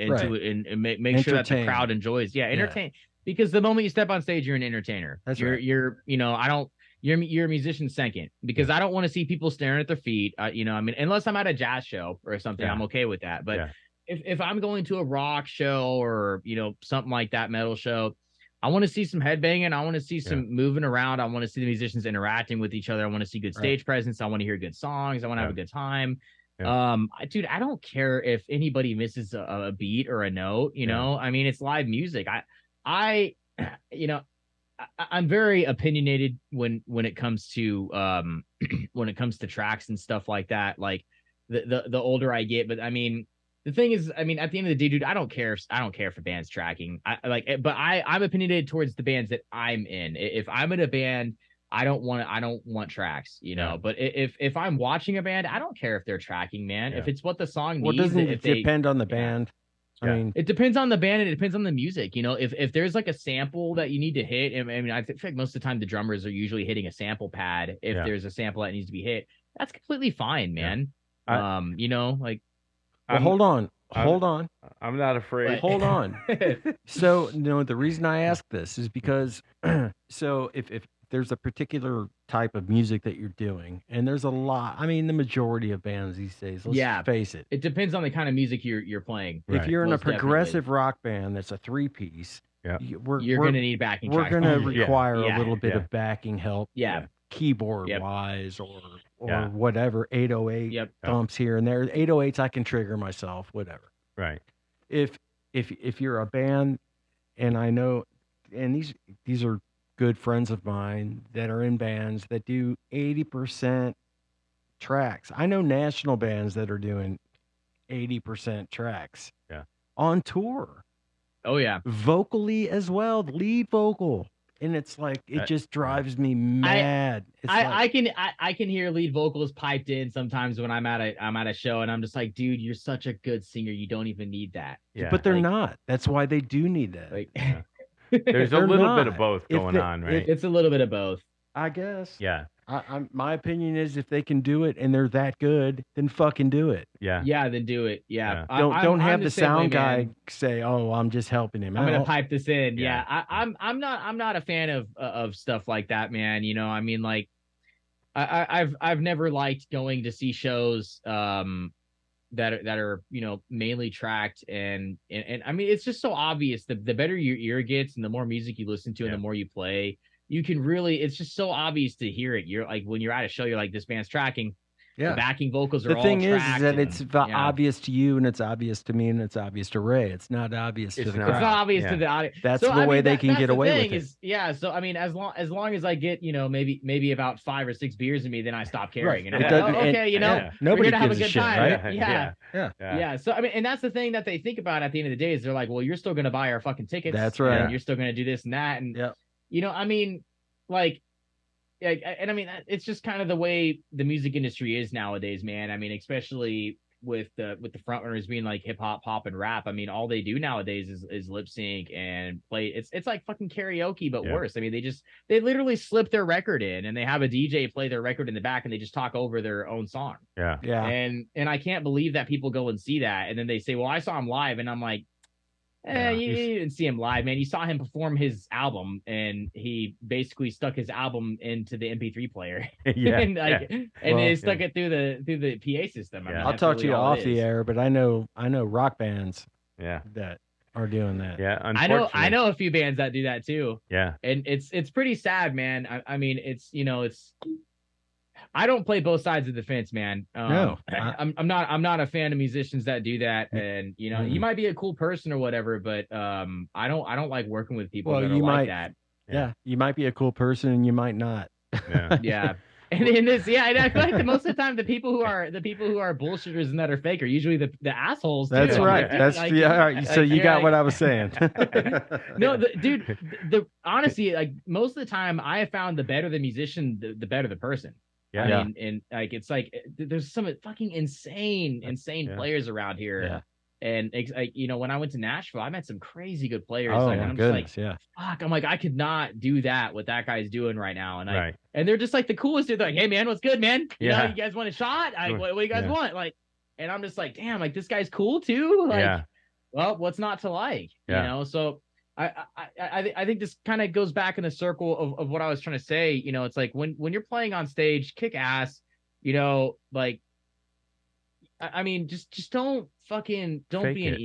make sure that the crowd enjoys. Yeah, entertain. Yeah. Because the moment you step on stage, you're an entertainer. That's right. You're a musician second, because I don't want to see people staring at their feet. Unless I'm at a jazz show or something, I'm okay with that. But if I'm going to a rock show or something like that, metal show, I want to see some headbanging. I want to see some moving around. I want to see the musicians interacting with each other. I want to see good stage presence. I want to hear good songs. I want to have a good time. Yeah. Dude, I don't care if anybody misses a beat or a note. I mean, it's live music. I'm very opinionated when it comes to tracks and stuff like that. Like the older I get, but I mean, the thing is, I mean, at the end of the day, dude, I don't care if a band's tracking. I'm opinionated towards the bands that I'm in. If I'm in a band, I don't want tracks, But if I'm watching a band, I don't care if they're tracking, man. If it's what the song needs, doesn't it depend on the band? I mean, it depends on the band and it depends on the music. If there's like a sample that you need to hit, I mean, I feel like most of the time the drummers are usually hitting a sample pad. If there's a sample that needs to be hit, that's completely fine, man. Hold on. I'm not afraid. Hold on. So, the reason I ask this is because, if there's a particular type of music that you're doing, and there's a lot, I mean, the majority of bands these days, let's face it. It depends on the kind of music you're playing. If you're in a progressive rock band that's a 3-piece, you're going to need backing tracks. We're going to require a little bit of backing help. Yeah. Keyboard-wise or whatever, 808 thumps here and there. 808s I can trigger myself, whatever. Right. If you're a band, and I know, and these are good friends of mine that are in bands that do 80% tracks. I know national bands that are doing 80% tracks on tour. Oh yeah. Vocally as well, lead vocal. And it's like it just drives me mad. I can hear lead vocals piped in sometimes when I'm at a show, and I'm just like, dude, you're such a good singer. You don't even need that. Yeah. But they're not. That's why they do need that. There's a little bit of both going on, right? It's a little bit of both. I guess. Yeah. My opinion is if they can do it and they're that good, then fucking do it. Yeah. Yeah, then do it. Yeah. Don't have I'm the same way, sound guy man. say, "Oh, I'm just helping him I'm gonna out." pipe this in. Yeah. Yeah. I'm not a fan of stuff like that, man. You know, I mean, like I've never liked going to see shows that are mainly tracked and I mean it's just so obvious. The better your ear gets and the more music you listen to and the more you play, you can really, it's just so obvious to hear it. You're like, when you're at a show, you're like, this band's tracking. The backing vocals are all tracked. The thing is that it's obvious to you and it's obvious to me and it's obvious to Ray. It's not obvious to the crowd. It's not obvious to the audience. That's the way they can get away with it. Yeah. So I mean, as long as I get maybe about 5 or 6 beers in me, then I stop caring. Right. And I'm like, okay, nobody we're gonna have gives a good shit, time. right? Yeah. So I mean, and that's the thing that they think about at the end of the day is they're like, well, you're still gonna buy our fucking tickets. That's right. And you're still gonna do this and that, and I mean, like. And I mean, it's just kind of the way the music industry is nowadays, man. I mean, especially with the front runners being like hip hop, pop, and rap. I mean, all they do nowadays is lip sync and play. It's like fucking karaoke, but worse. I mean, they literally slip their record in and they have a DJ play their record in the back and they just talk over their own song. Yeah. And I can't believe that people go and see that and then they say, well, I saw him live, and I'm like, you didn't see him live, man. You saw him perform his album, and he basically stuck his album into the MP3 player. And they stuck it through the PA system. I mean, I'll talk to you off the air, but I know rock bands that are doing that. Yeah, I know a few bands that do that too. Yeah, and it's pretty sad, man. I mean, it's I don't play both sides of the fence, man. No, I'm not a fan of musicians that do that. And you might be a cool person or whatever, but I don't like working with people that are like that. Yeah, you might be a cool person and you might not. Yeah. And in this, and I feel like most of the time the people who are bullshitters and that are fake are usually the assholes. That's too. right. That's all right. So you got what I was saying. No, dude. Honestly, like most of the time, I have found the better the musician, the better the person. Yeah. I mean, and like it's like there's some fucking insane players around here. Yeah. And it's like, when I went to Nashville, I met some crazy good players. Oh, like, my I'm goodness, just like, fuck, I'm like, I could not do that what that guy's doing right now. And and they're just like the coolest dude. They're like, hey man, what's good, man? You know, you guys want a shot? What do you guys want? Like, and I'm just like, damn, like this guy's cool too. Like, well, what's not to like? You know, so I think this kind of goes back in the circle of what I was trying to say. It's like when you're playing on stage, kick ass. Like, I mean, just don't be an Yngwie. Don't be an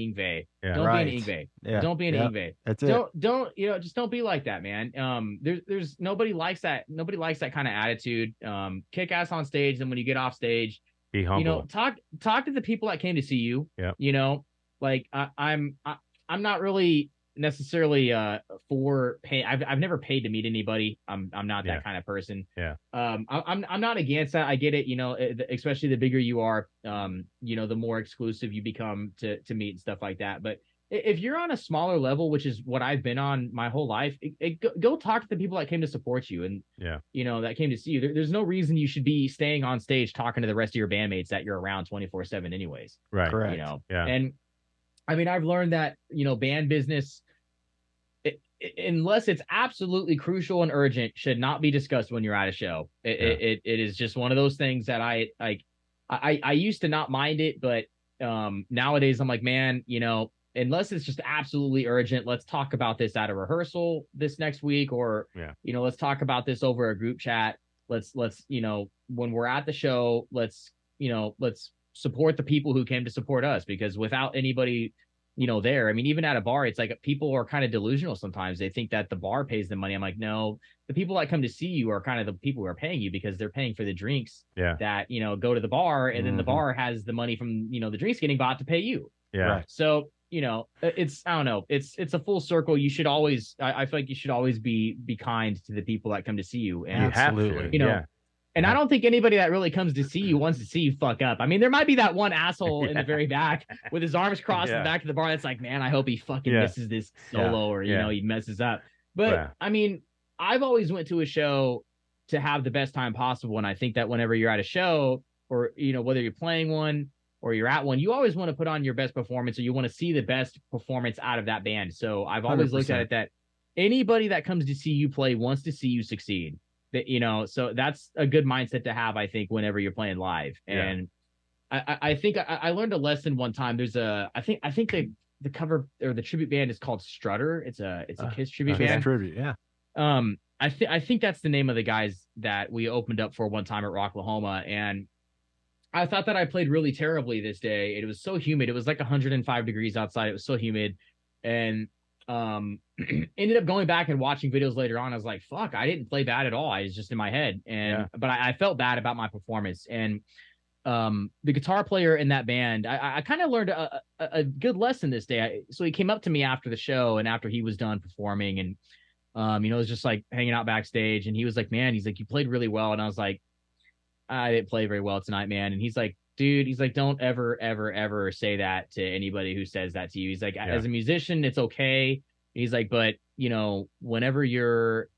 Yngwie. Don't be an Yngwie. That's it. Don't just don't be like that, man. There's nobody likes that. Nobody likes that kind of attitude. Kick ass on stage, and when you get off stage, be humble. Talk to the people that came to see you. Yeah. Like I'm not really necessarily for pay. I've never paid to meet anybody. I'm not that kind of person. I'm not against that. I get it. Especially the bigger you are, the more exclusive you become to meet and stuff like that. But if you're on a smaller level, which is what I've been on my whole life, go talk to the people that came to support you and that came to see you. There's no reason you should be staying on stage talking to the rest of your bandmates that you're around 24/7 anyways. Right. Correct. And I mean, I've learned that band business, unless it's absolutely crucial and urgent, should not be discussed when you're at a show. It is just one of those things that I used to not mind it, but nowadays I'm like, man, unless it's just absolutely urgent, let's talk about this at a rehearsal this next week, or let's talk about this over a group chat. Let's when we're at the show, let's support the people who came to support us, because without anybody there. I mean, even at a bar, it's like people are kind of delusional sometimes. They think that the bar pays them money. I'm like, no, the people that come to see you are kind of the people who are paying you, because they're paying for the drinks that, go to the bar, and then the bar has the money from, the drinks getting bought to pay you. Yeah. Right. So, it's, I don't know, it's a full circle. You should always, I feel like you should always be kind to the people that come to see you. And Absolutely. And I don't think anybody that really comes to see you wants to see you fuck up. I mean, there might be that one asshole in the very back with his arms crossed in the back of the bar that's like, man, I hope he fucking misses this solo or, he messes up. But, I mean, I've always went to a show to have the best time possible. And I think that whenever you're at a show, or, whether you're playing one or you're at one, you always want to put on your best performance, or you want to see the best performance out of that band. So I've always 100%. looked at it that anybody that comes to see you play wants to see you succeed. that, so that's a good mindset to have, I think, whenever you're playing live. And I think I learned a lesson one time. There's I think the cover or the tribute band is called Strutter. It's a Kiss tribute band. Tribute, yeah. I think that's the name of the guys that we opened up for one time at Oklahoma, and I thought that I played really terribly this day. It was so humid. It was like 105 degrees outside. It was so humid, and ended up going back and watching videos later on. I was like, fuck, I didn't play bad at all. I was just in my head, but I felt bad about my performance. And the guitar player in that band, I kind of learned a good lesson this day. So he came up to me after the show and after he was done performing, and it was just like hanging out backstage, and he was like, man, he's like, you played really well. And I was like, I didn't play very well tonight, man. And he's like, dude, he's like, don't ever, ever, ever say that to anybody who says that to you. He's like, as a musician, it's okay. He's like, but whenever your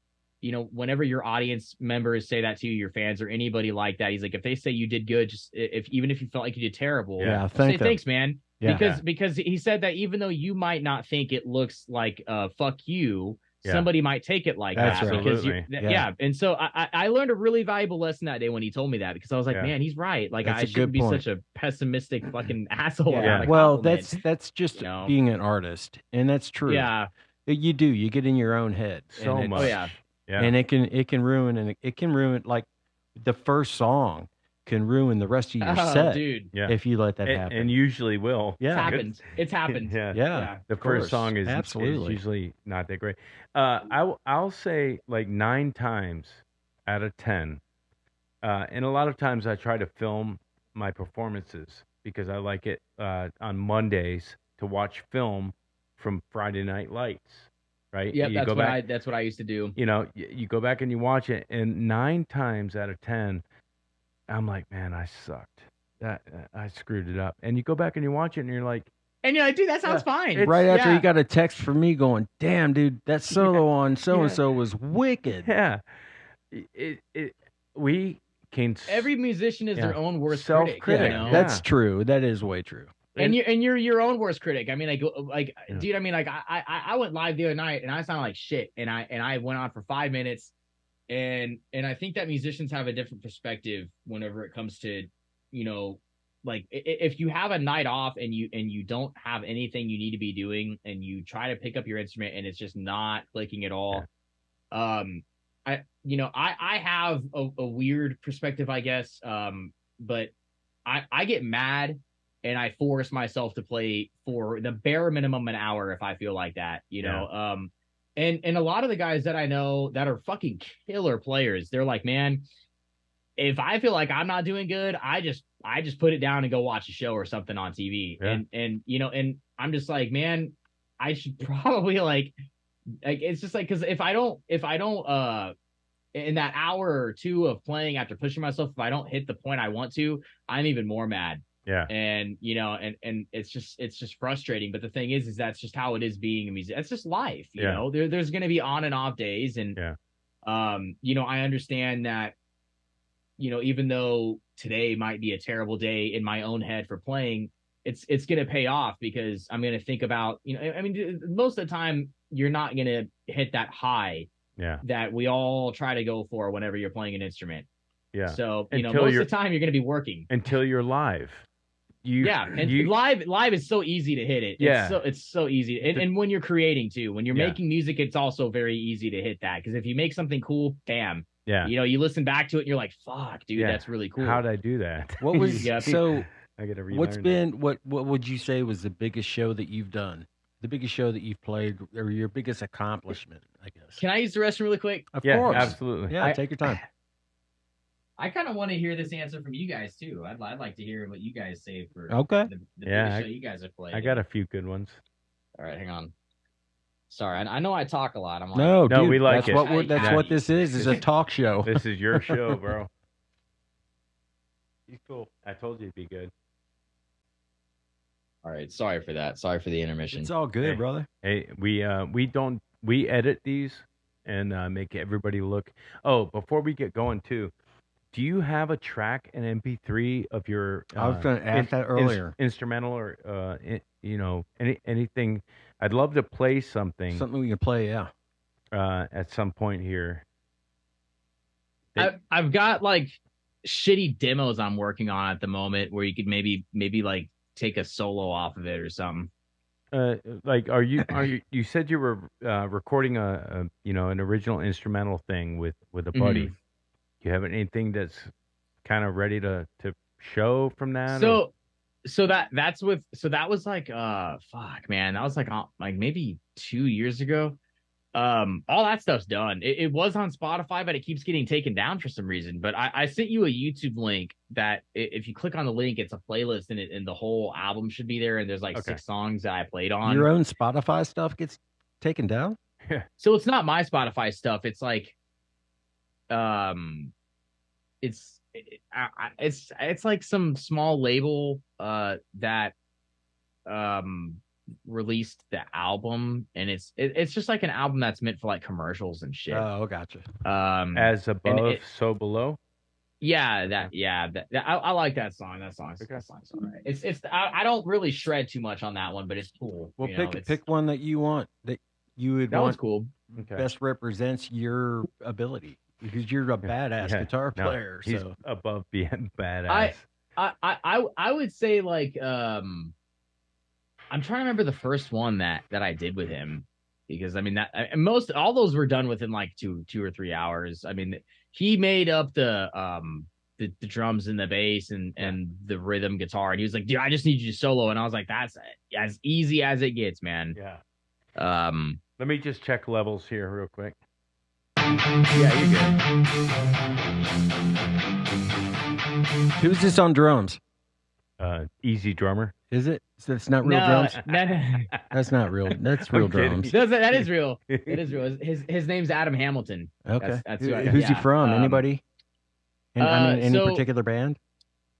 audience members say that to you, your fans or anybody like that, he's like, if they say you did good, just even if you felt like you did terrible, say thanks, man. Yeah. Because he said that even though you might not think it looks like fuck you, somebody might take it like that. Absolutely. Because and so I learned a really valuable lesson that day when he told me that, because I was like, man, he's right. Like, I shouldn't be such a pessimistic fucking asshole. Well, that's just being an artist, and that's true. Yeah, you do. You get in your own head so much. Oh yeah. And it can ruin, like the first song can ruin the rest of your set, dude. If you let that happen. And usually will. Yeah, it's happened. Yeah. The first song is usually not that great. I'll say like 9 times out of 10, and a lot of times I try to film my performances because I like it on Mondays to watch film from Friday Night Lights. Right? Yeah, that's what I used to do. You go back and you watch it, and 9 times out of 10, I'm like, man, I sucked. I screwed it up. And you go back and you watch it, and you're like, dude, that sounds fine. Right after you got a text from me going, damn, dude, that solo on so and so was wicked. Yeah, we can. Every musician is their own worst self-critic. That's true. That is way true. And you're your own worst critic. I mean, dude. I mean, like, I went live the other night and I sounded like shit. And I went on for 5 minutes, and I think that musicians have a different perspective whenever it comes to, like, if you have a night off and you don't have anything you need to be doing, and you try to pick up your instrument and it's just not clicking at all. I have a weird perspective, I guess. But I get mad. And I force myself to play for the bare minimum an hour if I feel like that, And a lot of the guys that I know that are fucking killer players, they're like, man, if I feel like I'm not doing good, I just put it down and go watch a show or something on TV. Yeah. And I'm just like, man, I should probably like it's just like, because if I don't in that hour or two of playing after pushing myself, if I don't hit the point I want to, I'm even more mad. Yeah. And and it's just frustrating. But the thing is that's just how it is being a musician. It's just life, you know. There's gonna be on and off days, and I understand that, even though today might be a terrible day in my own head for playing, it's gonna pay off, because I'm gonna think about, I mean, most of the time you're not gonna hit that high that we all try to go for whenever you're playing an instrument. Yeah. So most of the time you're gonna be working until you're live. Live is so easy to hit it. It's so easy. And when you're creating too, when you're making music, it's also very easy to hit that, because if you make something cool, bam. Yeah. You listen back to it and you're like, fuck, dude, that's really cool. How'd I do that? What was so I gotta relearn what's been what would you say was the biggest show that you've done? The biggest show that you've played, or your biggest accomplishment, I guess. Can I use the restroom really quick? Of course. Absolutely. Yeah, take your time. I kind of want to hear this answer from you guys too. I'd like to hear what you guys say for the biggest show you guys have played. I got a few good ones. All right, hang on. Sorry, I know I talk a lot. I'm like, no, dude, we like it. That's what this is a talk show. This is your show, bro. He's cool. I told you it'd be good. All right, sorry for that. Sorry for the intermission. It's all good, brother. Hey, we edit these and make everybody look. Oh, before we get going too, do you have a track, an MP3 of your? I was going to ask that earlier. Instrumental or anything? I'd love to play something. Something we can play, at some point here. I've got like shitty demos I'm working on at the moment where you could maybe like take a solo off of it or something. Like, are you said you were recording an original instrumental thing with a buddy. Mhm. Do you have anything that's kind of ready to show from that? That was like fuck man, that was like maybe 2 years ago. All that stuff's done. It was on Spotify, but it keeps getting taken down for some reason. But I sent you a YouTube link that if you click on the link, it's a playlist and the whole album should be there. And there's like 6 songs that I played on. Your own Spotify stuff gets taken down? Yeah. So it's not my Spotify stuff. It's like, it's like some small label that released the album, and it's just like an album that's meant for like commercials and shit. Oh, gotcha. As above, so below. Yeah, I like that song. That song's all right. It's I don't really shred too much on that one, but it's cool. Well, pick one that you want that you would that want one's cool. best represents your ability because you're a badass guitar player. He's so above being badass. I would say like I'm trying to remember the first one that I did with him, because I mean all those were done within like 2 or 3 hours. I mean, he made up the drums and the bass and the rhythm guitar, and he was like, "Dude, I just need you to solo," and I was like, "That's as easy as it gets, man." Yeah. Let me just check levels here real quick. Yeah, you're good. Who's this on drums? Easy Drummer. Is it? So it's not real drums? No. That's not real. That's real drums. That is real. It is real. His name's Adam Hamilton. Okay. That's who's he from? Anybody? Any particular band?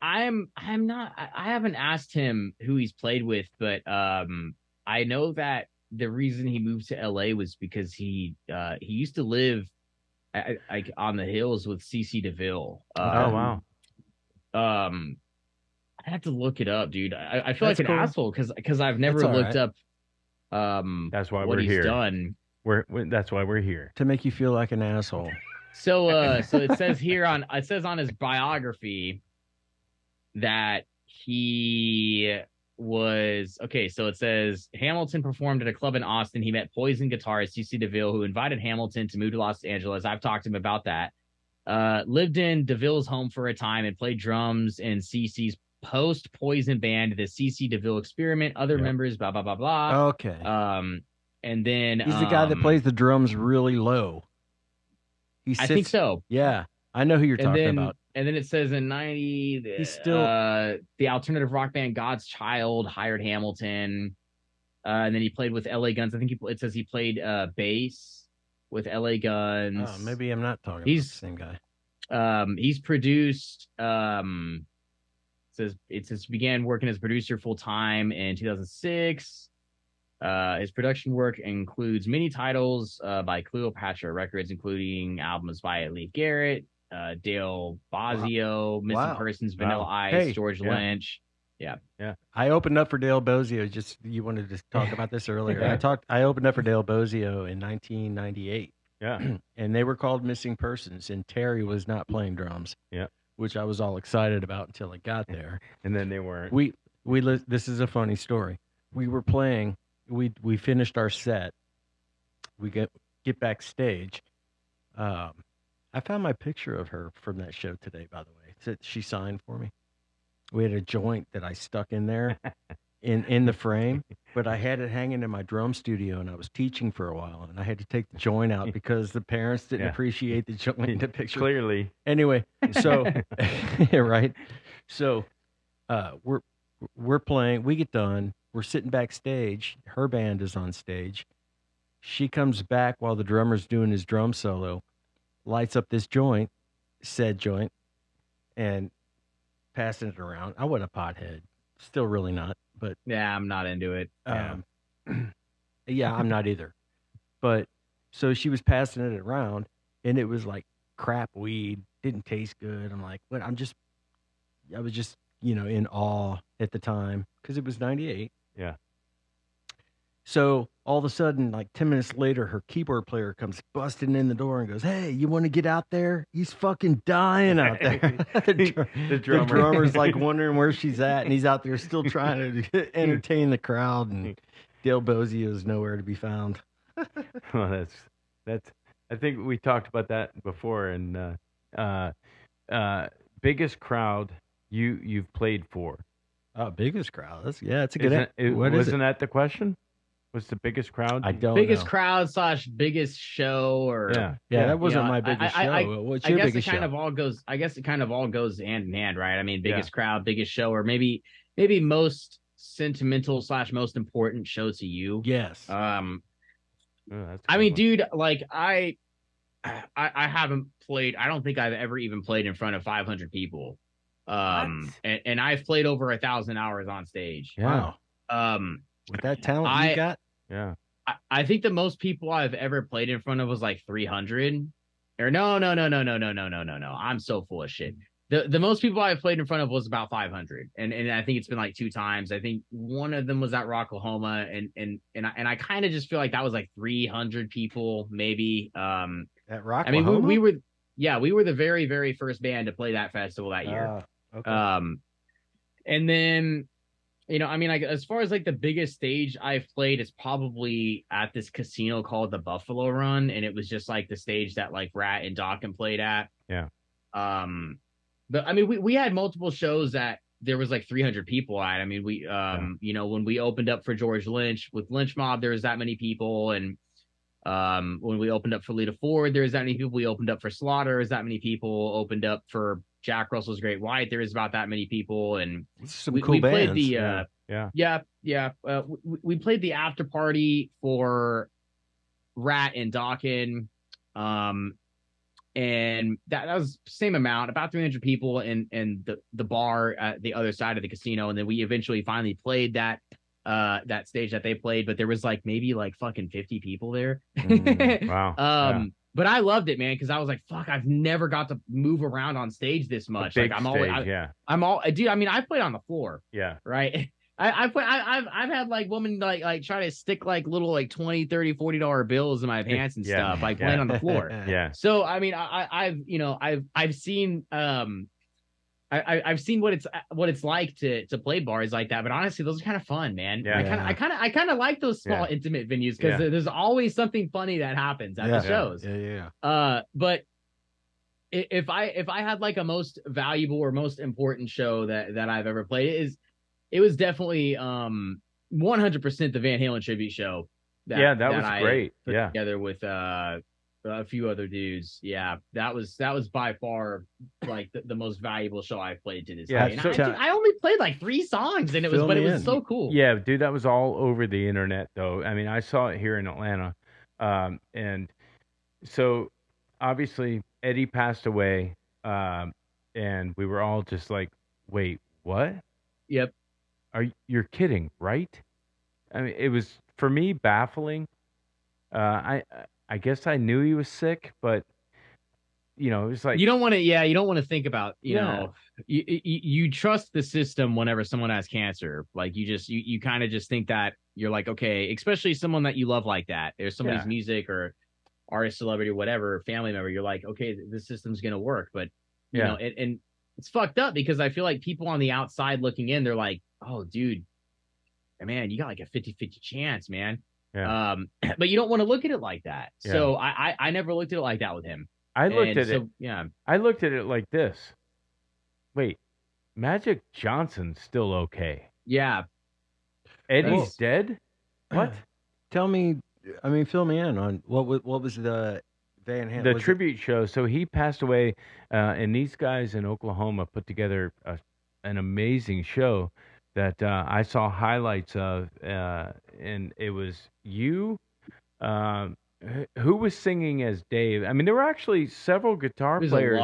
I'm not. I haven't asked him who he's played with, but I know that the reason he moved to LA was because he used to live like on the hills with CC DeVille. Oh wow. I have to look it up, dude. I feel like an asshole because I've never looked up. That's why what we're he's here. Done. That's why we're here. To make you feel like an asshole. So it says here on his biography that he was okay. So it says Hamilton performed at a club in Austin. He met Poison guitarist CC DeVille, who invited Hamilton to move to Los Angeles. I've talked to him about that. Lived in DeVille's home for a time and played drums in CC's post-Poison band, the CC DeVille Experiment. Other members, blah blah blah blah. Okay. And then he's the guy that plays the drums really low. I think so. Yeah, I know who you're talking about. And then it says in '90, he's still the alternative rock band God's Child hired Hamilton, and then he played with LA Guns. I think it says he played bass with LA Guns. Oh, maybe I'm not talking about the same guy. He's produced. It says began working as producer full time in 2006. His production work includes many titles by Cleopatra Records, including albums by Leif Garrett, Dale Bozio, Missing Persons, Vanilla Ice, George Lynch. Yeah. I opened up for Dale Bozio. You wanted to talk about this earlier. I opened up for Dale Bozio in 1998. Yeah. And they were called Missing Persons, and Terry was not playing drums. Yeah. Which I was all excited about until I got there. And then they weren't. This is a funny story. We were playing. We finished our set. We get backstage. I found my picture of her from that show today, by the way. She signed for me. We had a joint that I stuck in there in the frame, but I had it hanging in my drum studio, and I was teaching for a while, and I had to take the joint out because the parents didn't appreciate the joint in the picture. Clearly. Anyway, so right. So we're playing, we get done, we're sitting backstage, her band is on stage. She comes back while the drummer's doing his drum solo, lights up this joint, and passing it around. I wasn't a pothead. Still really not, but yeah, I'm not into it. Yeah, I'm not either. But so she was passing it around, and it was like crap weed, didn't taste good. I'm like, what? I was just, in awe at the time because it was 98. Yeah. So all of a sudden, like 10 minutes later, her keyboard player comes busting in the door and goes, "Hey, you want to get out there? He's fucking dying out there." The drummer. The drummer's like wondering where she's at, and he's out there still trying to entertain the crowd. And Dale Bozio is nowhere to be found. Well, that's. I think we talked about that before. And biggest crowd you've played for? Oh, biggest crowd. It's a good. Wasn't that the question? Was the biggest crowd? I don't biggest know. crowd / biggest show, or yeah, that wasn't my biggest show. What's your biggest show? I guess it kind of all goes hand in hand, right? I mean, biggest crowd, biggest show, or maybe most sentimental / most important show to you. Yes. I mean, dude, like I haven't played. I don't think I've ever even played in front of 500 people. And I've played over 1,000 hours on stage. Yeah. Wow. With that talent you got? Yeah. I think the most people I've ever played in front of was like 300. Or no. I'm so full of shit. The most people I've played in front of was about 500. And I think it's been like 2 times. I think one of them was at Oklahoma, and I kind of just feel like that was like 300 people, maybe. At Oklahoma? I mean, we were the very, very first band to play that festival that year. Okay. And then, you know, I mean, like as far as like the biggest stage I've played is probably at this casino called the Buffalo Run, and it was just like the stage that like Rat and Dawkins played at. Yeah. But I mean, we had multiple shows that there was like 300 people at. I mean, you know, when we opened up for George Lynch with Lynch Mob, there was that many people, and when we opened up for Lita Ford, there was that many people. We opened up for Slaughter, there was that many people. Opened up for Jack Russell's Great White, there is about that many people. And some cool bands. Played we played the after party for Rat and Dawkins, and that was same amount, about 300 people in the bar at the other side of the casino. And then we eventually finally played that stage that they played, but there was like maybe like fucking 50 people there. Wow. But I loved it, man, because I was like, fuck, I've never got to move around on stage this much. Like I'm dude, I mean, I played on the floor. Yeah. Right. I've had like women like try to stick like little like $20, $30, $40 bills in my pants and stuff, like playing on the floor. Yeah. So I mean, I've seen I've seen what it's like to play bars like that, but honestly, those are kind of fun, man. Yeah, I kind of like those small intimate venues because there's always something funny that happens at the shows. But if I had like a most valuable or most important show that I've ever played, it was definitely 100% the Van Halen tribute show. That was great. Put together with a few other dudes. Yeah, that was by far like the most valuable show I've played to this day. And I only played like 3 songs, and it was so cool. Yeah, dude, that was all over the internet though. I mean, I saw it here in Atlanta, and so obviously Eddie passed away, and we were all just like, "Wait, what?" Yep. You're kidding, right? I mean, it was for me baffling. I guess I knew he was sick, but you know, it was like you don't want to think about, you know, you trust the system whenever someone has cancer. Like you kind of just think that you're like, okay, especially someone that you love like that. There's somebody's music or artist, celebrity, whatever, family member. You're like, okay, the system's gonna work, but you know, and it's fucked up because I feel like people on the outside looking in, they're like, oh, dude, man, you got like a 50-50 chance, man. Yeah. But you don't want to look at it like that. Yeah. So I never looked at it like that with him. I looked at it like this. Wait, Magic Johnson's still okay. Yeah. Eddie's dead? What? Fill me in on what was the Van Halen? The tribute show. So he passed away, and these guys in Oklahoma put together an amazing show that I saw highlights of, and it was you. Who was singing as Dave? I mean, there were actually several guitar players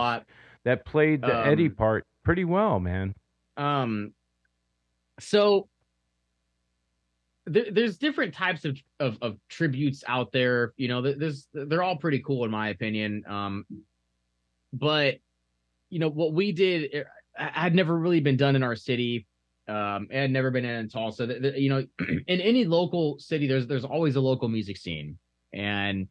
that played the Eddie part pretty well, man. So there's different types of tributes out there. You know, they're all pretty cool in my opinion. But you know what we did had never really been done in our city. and never been in Tulsa. You know, in any local city, there's always a local music scene, and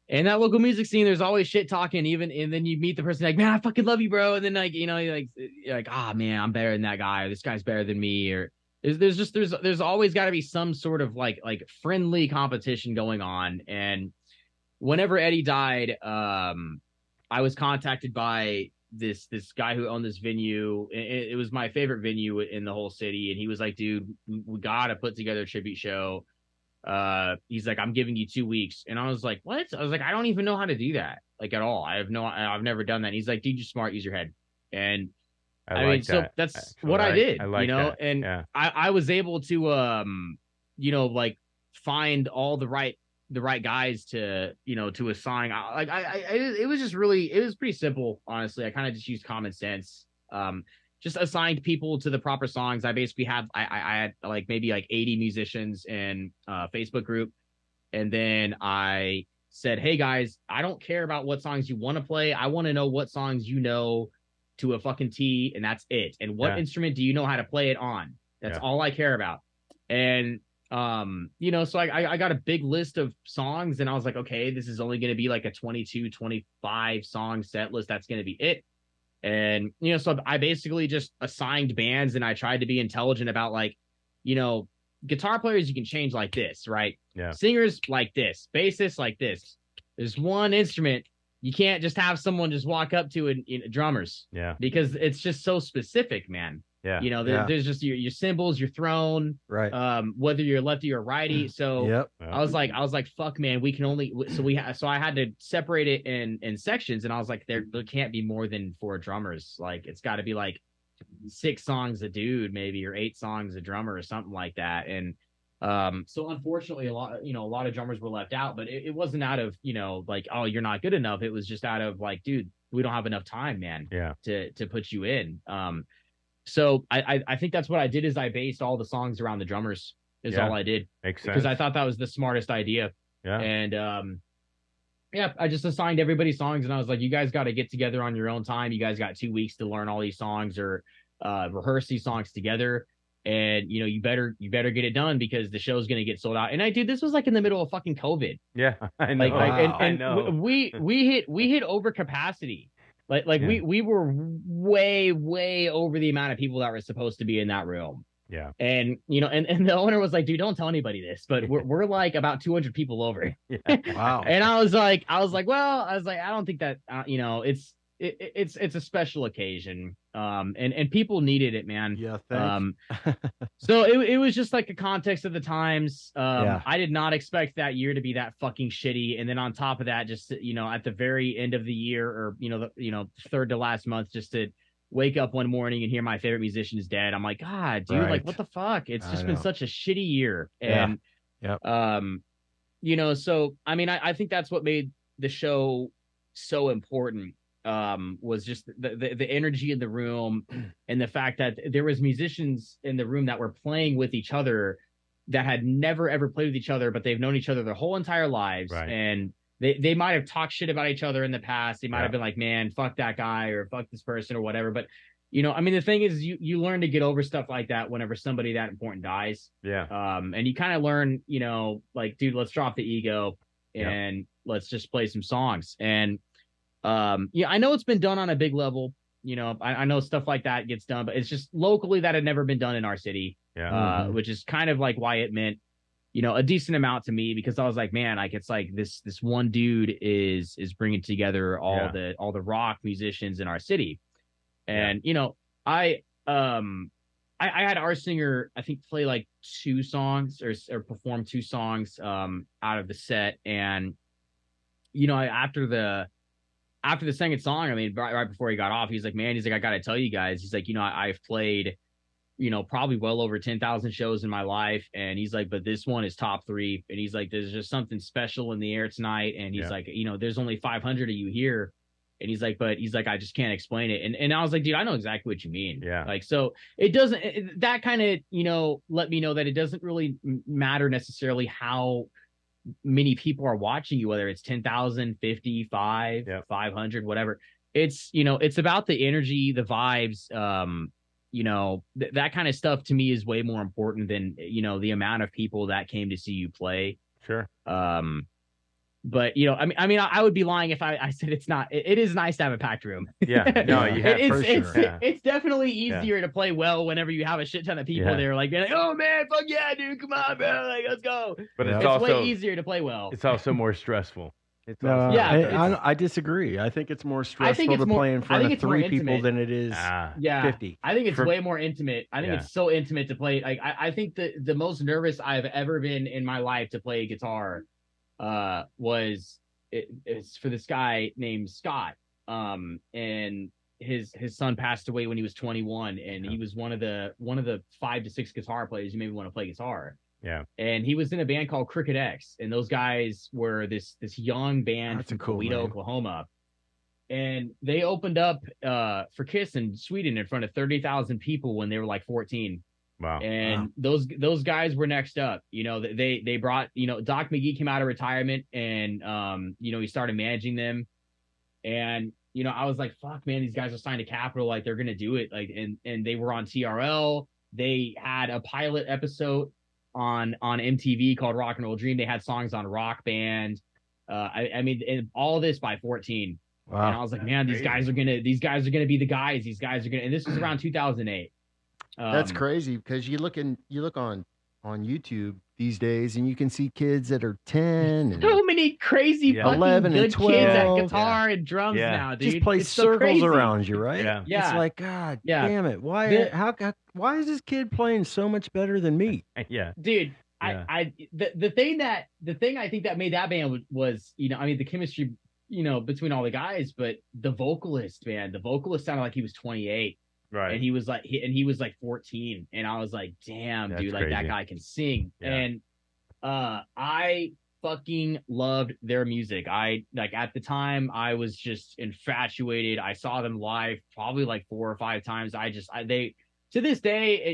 in that local music scene, there's always shit talking. And then you meet the person like, man, I fucking love you, bro. And then like, you know, you're like, ah, man, I'm better than that guy. Or this guy's better than me. Or there's always got to be some sort of like friendly competition going on. And whenever Eddie died, I was contacted by this guy who owned this venue. It was my favorite venue in the whole city, and he was like, dude, we gotta put together a tribute show. He's like, I'm giving you 2 weeks. And I was like, what? I was like, I don't even know how to do that, like, at all. I've never done that. And he's like, dude, you're smart, use your head. And I mean, so that's what I did, you know, that. And yeah. I was able to, you know, like find all the right guys to, you know, to assign. It was just really, it was pretty simple, honestly. I kind of just used common sense. Just assigned people to the proper songs. I basically have, I had like maybe like 80 musicians in a Facebook group. And then I said, hey guys, I don't care about what songs you want to play. I want to know what songs you know to a fucking T, and that's it. And what instrument do you know how to play it on? That's all I care about. And you know, so I got a big list of songs, and I was like, okay, this is only going to be like a 22, 25 song set list. That's going to be it. And, you know, so I basically just assigned bands, and I tried to be intelligent about, like, you know, guitar players, you can change like this, right? Yeah. Singers like this, bassists like this. There's one instrument you can't just have someone just walk up to it, drummers. Yeah. Because it's just so specific, man. Yeah. You know, there's just your cymbals, your throne, right. Whether you're lefty or righty. So I was like, fuck, man, we can only, so I had to separate it in sections. And I was like, there can't be more than 4 drummers. Like, it's got to be like 6 songs a dude, maybe, or 8 songs a drummer or something like that. And so unfortunately, a lot of drummers were left out, but it wasn't out of, you know, like, oh, you're not good enough. It was just out of like, dude, we don't have enough time, man, to put you in. So I think that's what I did, is I based all the songs around the drummers is all I did. Makes sense. Because I thought that was the smartest idea. Yeah. And I just assigned everybody songs, and I was like, you guys got to get together on your own time. You guys got 2 weeks to learn all these songs or rehearse these songs together. And, you know, you better get it done, because the show's going to get sold out. And this was like in the middle of fucking COVID. Yeah, I know. I know. We hit over capacity. We were way over the amount of people that were supposed to be in that room. Yeah. And, you know, and the owner was like, dude, don't tell anybody this, but we're like about 200 people over. Yeah. Wow. And I was like, I don't think that, you know, it's a special occasion. And people needed it, man. Yeah. Thanks. So it was just like a context of the times. I did not expect that year to be that fucking shitty. And then on top of that, just, you know, at the very end of the year, or, you know, third to last month, just to wake up one morning and hear my favorite musician is dead. I'm like, God, dude, like, what the fuck? It's just been such a shitty year. And, you know, so, I mean, I think that's what made the show so important. Was just the energy in the room, and the fact that there was musicians in the room that were playing with each other that had never ever played with each other, but they've known each other their whole entire lives. Right. And they might have talked shit about each other in the past. They might have been like, man, fuck that guy, or fuck this person, or whatever. But, you know, I mean, the thing is, you learn to get over stuff like that whenever somebody that important dies. Yeah. And you kind of learn, you know, like, dude, let's drop the ego and let's just play some songs. And I know it's been done on a big level. You know, I know stuff like that gets done, but it's just locally that had never been done in our city. Yeah. Which is kind of like why it meant, you know, a decent amount to me, because I was like, man, like, it's like this one dude is bringing together all the rock musicians in our city. And, you know, I had our singer, I think, play like 2 songs or perform 2 songs out of the set. And, you know, after the second song, I mean, right before he got off, he's like, man, I got to tell you guys, he's like, you know, I've played, you know, probably well over 10,000 shows in my life. And he's like, but this one is top 3. And he's like, there's just something special in the air tonight. And he's like, you know, there's only 500 of you here. And he's like, I just can't explain it. And I was like, dude, I know exactly what you mean. Yeah. Like, so it doesn't, that kind of, you know, let me know that it doesn't really matter necessarily how many people are watching you, whether it's 10,000, 55, 500, whatever. It's, you know, it's about the energy, the vibes, that kind of stuff to me is way more important than, the amount of people that came to see you play. Sure. But I would be lying if I said it's not. It is nice to have a packed room. Yeah, no, you have for sure. It's definitely easier to play well whenever you have a shit ton of people there. Like, oh man, fuck yeah, dude, come on, bro, like, let's go. But it's also way easier to play well. It's also more stressful. I disagree. I think it's more stressful to play in front of 3 people than it is 50. I think it's way more intimate. I think it's so intimate to play. Like, I think the most nervous I've ever been in my life to play guitar it's for this guy named Scott. And his son passed away when he was 21, and he was one of the 5 to 6 guitar players who made me want to play guitar. Yeah. And he was in a band called Cricket X, and those guys were this young band from Tulsa, Oklahoma. And they opened up for Kiss in Sweden in front of 30,000 people when they were like 14. Wow. And those guys were next up. They brought, Doc McGee came out of retirement, and he started managing them. And I was like, fuck, man, these guys are signed to Capitol, like they're gonna do it. Like, and they were on TRL. They had a pilot episode on MTV called Rock and Roll Dream. They had songs on Rock Band. And all this by 14. Wow. And I was like, man, these guys are gonna be the guys. These guys are gonna. And this was around 2008. That's crazy, because you look on YouTube these days, and you can see kids that are 10 and so many crazy 11 good and 12 kids at guitar and drums now, dude. Just play circles around you, right? Yeah. It's like, God damn it. Why is this kid playing so much better than me? Yeah. Dude, the thing I think that made that band was, the chemistry, between all the guys, but the vocalist sounded like he was 28. Right. And he was like 14. And I was like, damn, dude, like that guy can sing. Yeah. And I fucking loved their music. At the time I was just infatuated. I saw them live probably like 4 or 5 times. They to this day,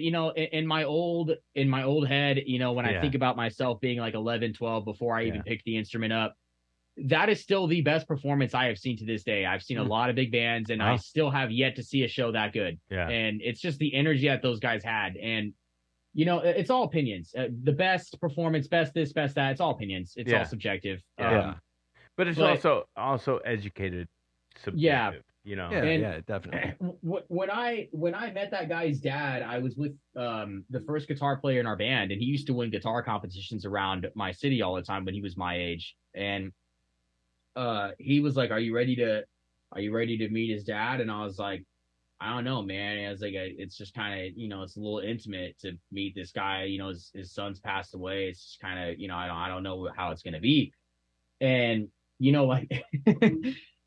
in my old head, when I think about myself being like 11, 12 before I even picked the instrument up, that is still the best performance I have seen to this day. I've seen a lot of big bands, and I still have yet to see a show that good. Yeah. And it's just the energy that those guys had. And, it's all opinions. The best performance, best this, best that, it's all opinions. It's all subjective. Yeah. But it's also educated subjective. Yeah, definitely. When I met that guy's dad, I was with the first guitar player in our band, and he used to win guitar competitions around my city all the time when he was my age. And he was like, are you ready to meet his dad? And I was like, I don't know, man. And I was like, it's just kind of, it's a little intimate to meet this guy. His son's passed away. It's just kind of, I don't know how it's going to be. And,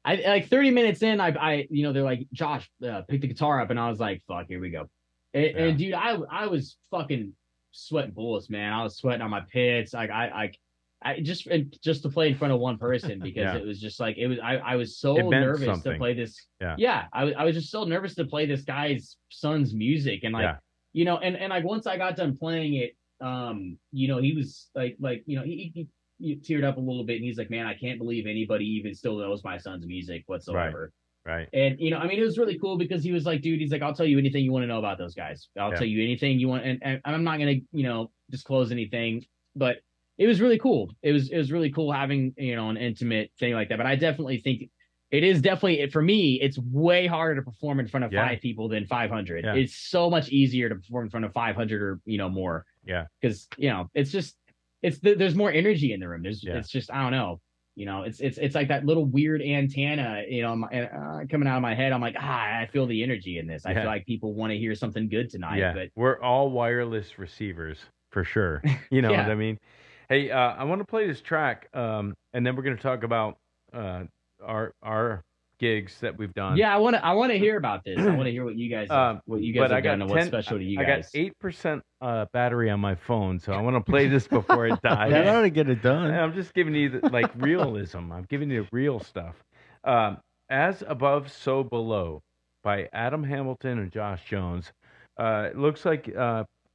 I like 30 minutes in, they're like, Josh, pick the guitar up. And I was like, fuck, here we go. And dude, I was fucking sweating bullets, man. I was sweating on my pits. I just to play in front of one person, because it was just like, I was so nervous to play this. I was just so nervous to play this guy's son's music. And like, and like, once I got done playing it, he was he teared up a little bit, and he's like, man, I can't believe anybody even still knows my son's music whatsoever. Right. And, it was really cool, because he was like, dude, he's like, I'll tell you anything you want to know about those guys. I'll tell you anything you want. And I'm not going to, disclose anything, but it was really cool. It was really cool having, an intimate thing like that. But I definitely think it is for me, it's way harder to perform in front of 5 people than 500. Yeah. It's so much easier to perform in front of 500 or, more. Yeah. Because, it's just, there's more energy in the room. It's just, I don't know. It's like that little weird antenna, coming out of my head. I'm like, I feel the energy in this. I feel like people want to hear something good tonight. Yeah. But we're all wireless receivers for sure. You know what I mean? Hey, I want to play this track, and then we're going to talk about our gigs that we've done. Yeah, I want to hear about this. I want to hear what you guys have done and what's special to you guys. I got 8% battery on my phone, so I want to play this before it dies. That ought to get it done. I'm just giving you realism. I'm giving you real stuff. As Above, So Below by Adam Hamilton and Josh Jones. It looks like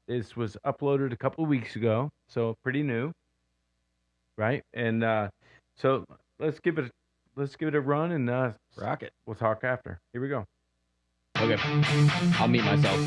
this was uploaded a couple of weeks ago, so pretty new, right? And so let's give it a run and rock it. We'll talk after. Here we go. Okay. I'll mute myself.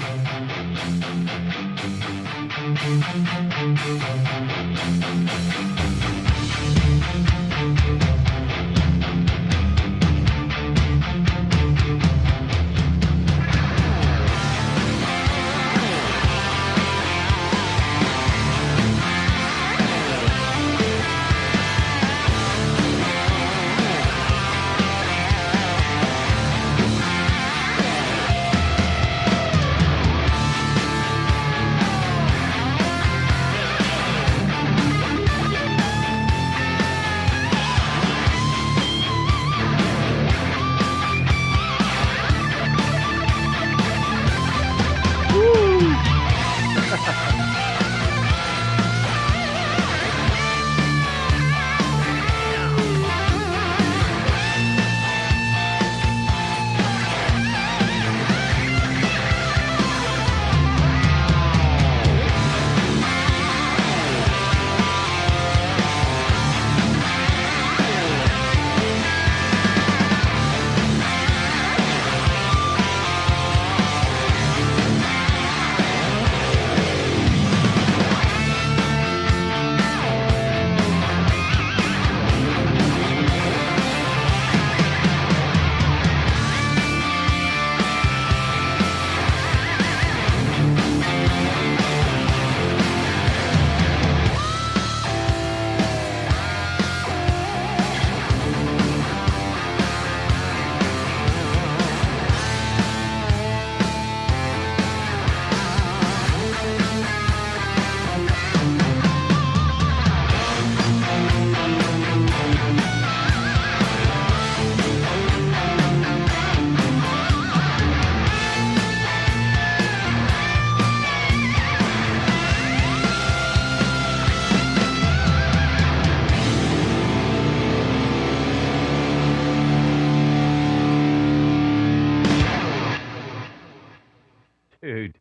Dude,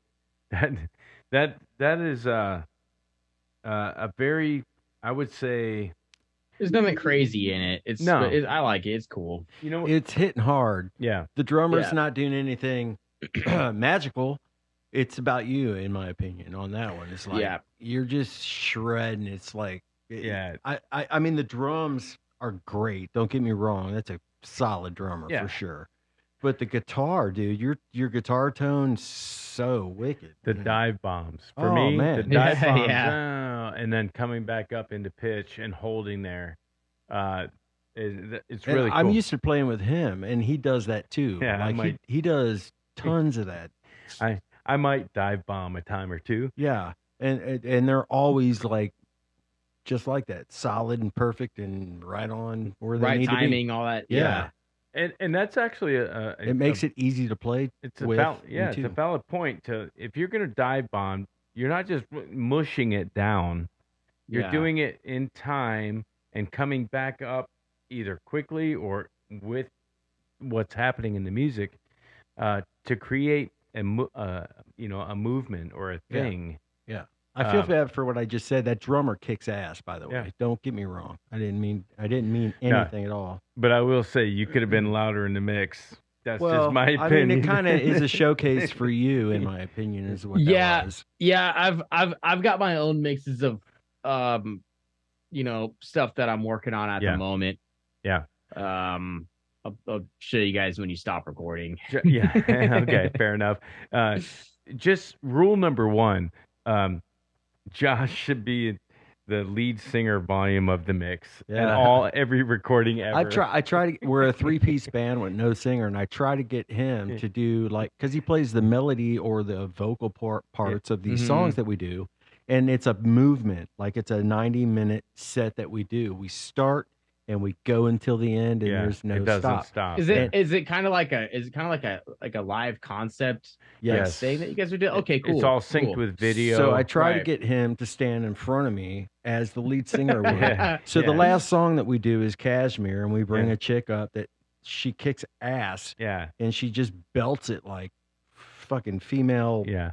that is a very, I would say, There's nothing crazy in it. No. I like it. It's cool. you know, It's hitting hard. yeah, The drummer's Yeah. not doing anything magical. It's about you, in my opinion, on that one. It's like Yeah. you're just shredding. It's like Yeah. I mean the drums are great. Don't get me wrong. That's a solid drummer Yeah. for sure. But the guitar, dude, your guitar tone's so wicked. the you know? dive bombs for Oh, me. man. The dive Yeah, bombs, yeah. and then coming back up into pitch and holding there. It's And really cool. I'm used to playing with him, and he does that too. Yeah, I like might- he does tons of that. I might dive bomb a time or two. Yeah, and they're always like just like that, solid and perfect and right on where they Right need timing, to all that. be. Yeah, And that's actually it makes it easy to play. it's a with it's a too. valid point to, if you're gonna dive bomb, you're not just mushing it down. You're Yeah. doing it in time and coming back up either quickly or with what's happening in the music to create a movement or a Yeah. thing. I feel bad for what I just said. That drummer kicks ass, by the way. Yeah. Don't get me wrong. I didn't mean anything at all. But I will say you could have been louder in the mix. That's Well, just my I opinion. mean, it kind of is a showcase for you, in my opinion, is what Yeah. that was. Yeah, I've got my own mixes of stuff that I'm working on at Yeah. the moment. Yeah. I'll show you guys when you stop recording. Yeah. Okay. Fair enough. Just rule number one: Josh should be the lead singer volume of the mix and Yeah. every recording ever. I try to. We're a 3-piece band with no singer, and I try to get him to do because he plays the melody or the vocal parts of these Mhm. songs that we do, and it's a movement. Like it's a 90-minute set that we do. We start and we go until the end, and there's no it doesn't stop. Is it kind of like a live concept Yes. thing that you guys are doing? Okay, cool. It's all synced cool. with video. So I try to Right. get him to stand in front of me as the lead singer would. Yeah. So the Yeah. last song that we do is Cashmere, and we bring Yeah. a chick up that she kicks ass, Yeah. and she just belts it like fucking female Yeah.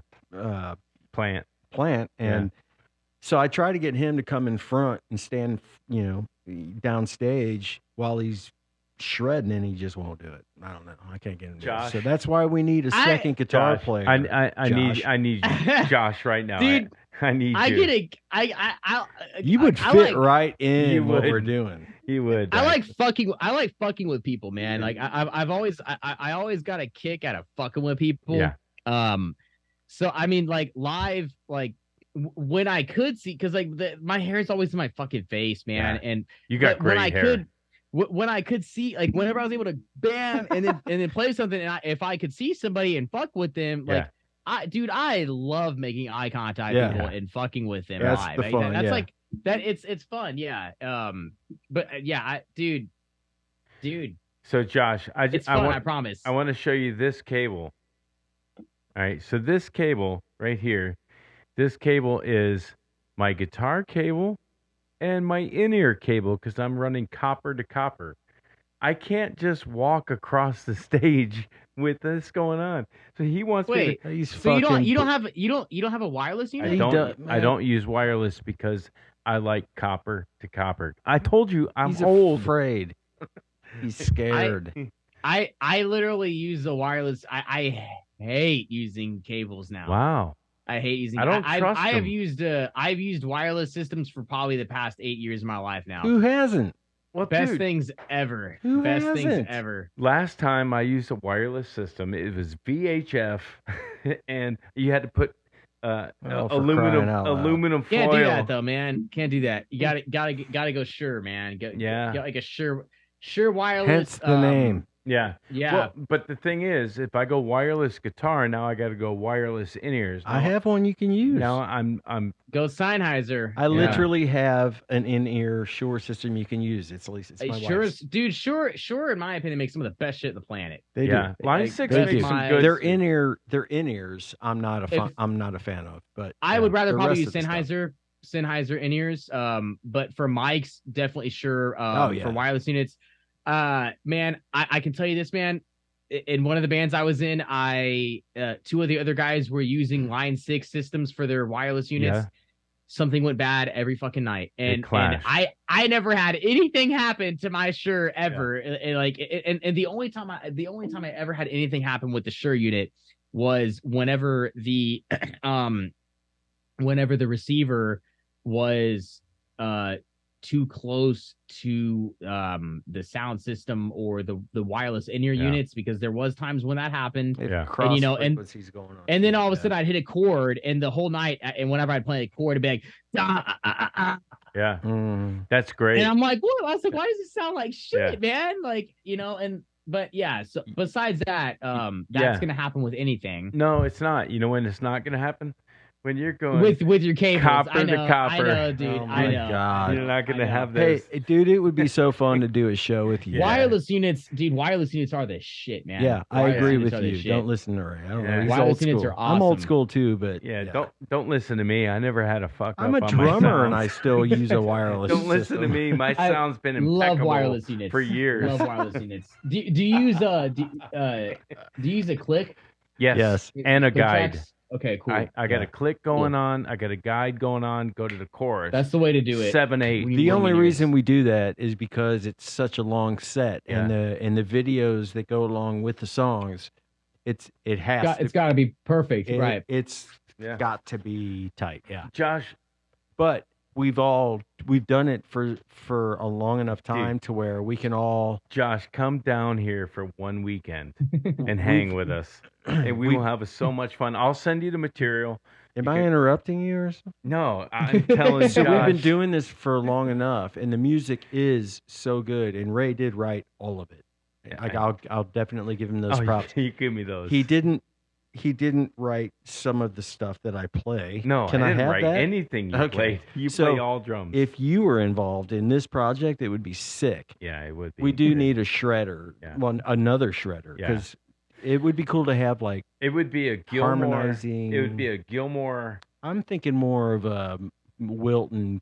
Plant. plant. And so I try to get him to come in front and stand, downstage while he's shredding, and he just won't do it. I don't know. I can't get him to do it. Josh. So that's why we need a second guitar Josh, player. I need you, Josh, right now. Dude, I need you. I get it. You would fit right in You what we're would. doing. You would. I like fucking with people, man. Like I've always got a kick out of fucking with people. Yeah. So I mean, like live, like when I could see, because like my hair is always in my fucking face, man. Yeah. And You got great hair. When I could see, like whenever I was able to bam and then play something, and if I could see somebody and fuck with them, like I love making eye contact with people and fucking with them That's live. the fun, That's like that. It's fun, yeah. But yeah, dude. So Josh, I promise. I want to show you this cable. All right, so this cable right here, this cable is my guitar cable and my in-ear cable because I'm running copper to copper. I can't just walk across the stage with this going on. So he wants me to. So you don't have a wireless unit? I don't use wireless because I like copper to copper. I told you He's old. afraid. He's scared. I literally use the wireless. I hate using cables now. Wow. I hate using. I don't trust I have them. I've used wireless systems for probably the past 8 years of my life now. Who hasn't? Well, Best dude, things ever. Who Best things hasn't? ever. last time I used a wireless system, it was VHF, and you had to put for crying out loud. aluminum foil. Can't do that though, man. Can't do that. You gotta go sure, man. Get like a sure wireless. Hence the name. Yeah. Yeah. Well, but the thing is, if I go wireless guitar, now I got to go wireless in-ears. I have one you can use. Now I'm Go Sennheiser. I literally have an in-ear Shure system you can use. It's at least it's my Sure, wife's. dude. Sure. In my opinion, makes some of the best shit on the planet. They yeah. do. Line Like, 6 They makes do. some good. Their in-ears. I'm not a fan of. But I would rather the probably rest use of the stuff. Sennheiser in-ears. But for mics, definitely Sure. For wireless units, man, I can tell you this, man. In one of the bands I was in, two of the other guys were using Line 6 systems for their wireless units. Yeah. Something went bad every fucking night, and clash. I never had anything happen to my Shure ever. And the only time I ever had anything happen with the Shure unit was whenever the receiver was too close to the sound system or the wireless in-ear units, because there was times when that happened. And you know, frequencies going on. And then all of a sudden I'd hit a chord, and the whole night, and whenever I'd play a chord, it'd be like, Yeah. That's great. and I'm like, what? I was like, why does it sound like shit, man? Like, you know, but yeah. So besides that, that's gonna happen with anything. No, it's not. You know when it's not going to happen? When you're going with your cables, copper I know, to copper. I know, dude. Oh I my know. God. You're not going to have Hey, this. dude, it would be so fun to do a show with you. Wireless units, dude. Wireless units are the shit, man. Yeah, I Wireless agree units with are the you. shit. Don't listen to Ray. I don't Yeah. know. He's Wireless old units school. are I'm old awesome. school too, but Don't listen to me. I never had a fuck I'm up a on my drummer and I sounds. still use a wireless Don't listen to system. me. My I sound's been Love impeccable wireless units for years. Love wireless units. Do you use do you use a click? Yes. And a Click guide. tracks? Okay, cool. I got a click going on. I got a guide going on. Go to the chorus. That's the way to do it. 7, 8. The only reason we do that is because it's such a long set, and the videos that go along with the songs, it's got to be perfect, it, right? It's got to be tight, Josh, but we've done it for a long enough time to where we can all. Josh, come down here for one weekend and hang with us, and we will have so much fun. I'll send you the material. Am I interrupting you or something? No, I'm telling So Josh. we've been doing this for long enough, and the music is so good. And Ray did write all of it. I'll definitely give him those props. You give me those. He didn't write some of the stuff that I play. No, Can I I didn't have write that? anything you Okay. played. You So, play all drums. If you were involved in this project, it would be sick. Yeah, it would be. We do need a shredder, another shredder, Yeah. because it would be cool to have like It would be a Gilmore. harmonizing. It would be a Gilmore. I'm thinking more of a Wilton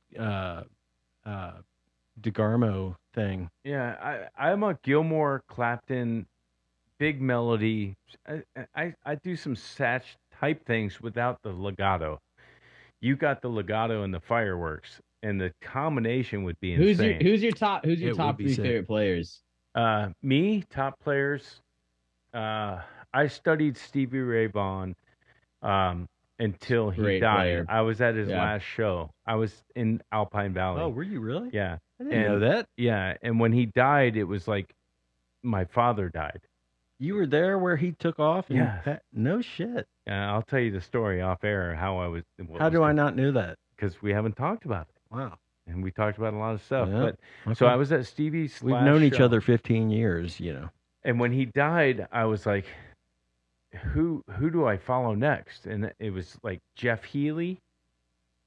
DeGarmo thing. Yeah, I'm a Gilmore Clapton, big melody. I do some Satch type things without the legato. You got the legato and the fireworks, and the combination would be insane. Who's your top It would top be three sick. favorite players? Me, top players. I studied Stevie Ray Vaughan until he Great died. player. I was at his Yeah. last show. I was in Alpine Valley. Oh, were you really? Yeah. I didn't know that. Yeah, and when he died, it was like my father died. You were there where he took off? And Yeah. No shit. I'll tell you the story off air how I was. How do I not know that? Because we haven't talked about it, Wow. and we talked about a lot of stuff. Yeah. But so Okay. I was at Stevie's. We've last known each show, other 15 years, you know. and when he died, I was like, who do I follow next? And it was like Jeff Healey.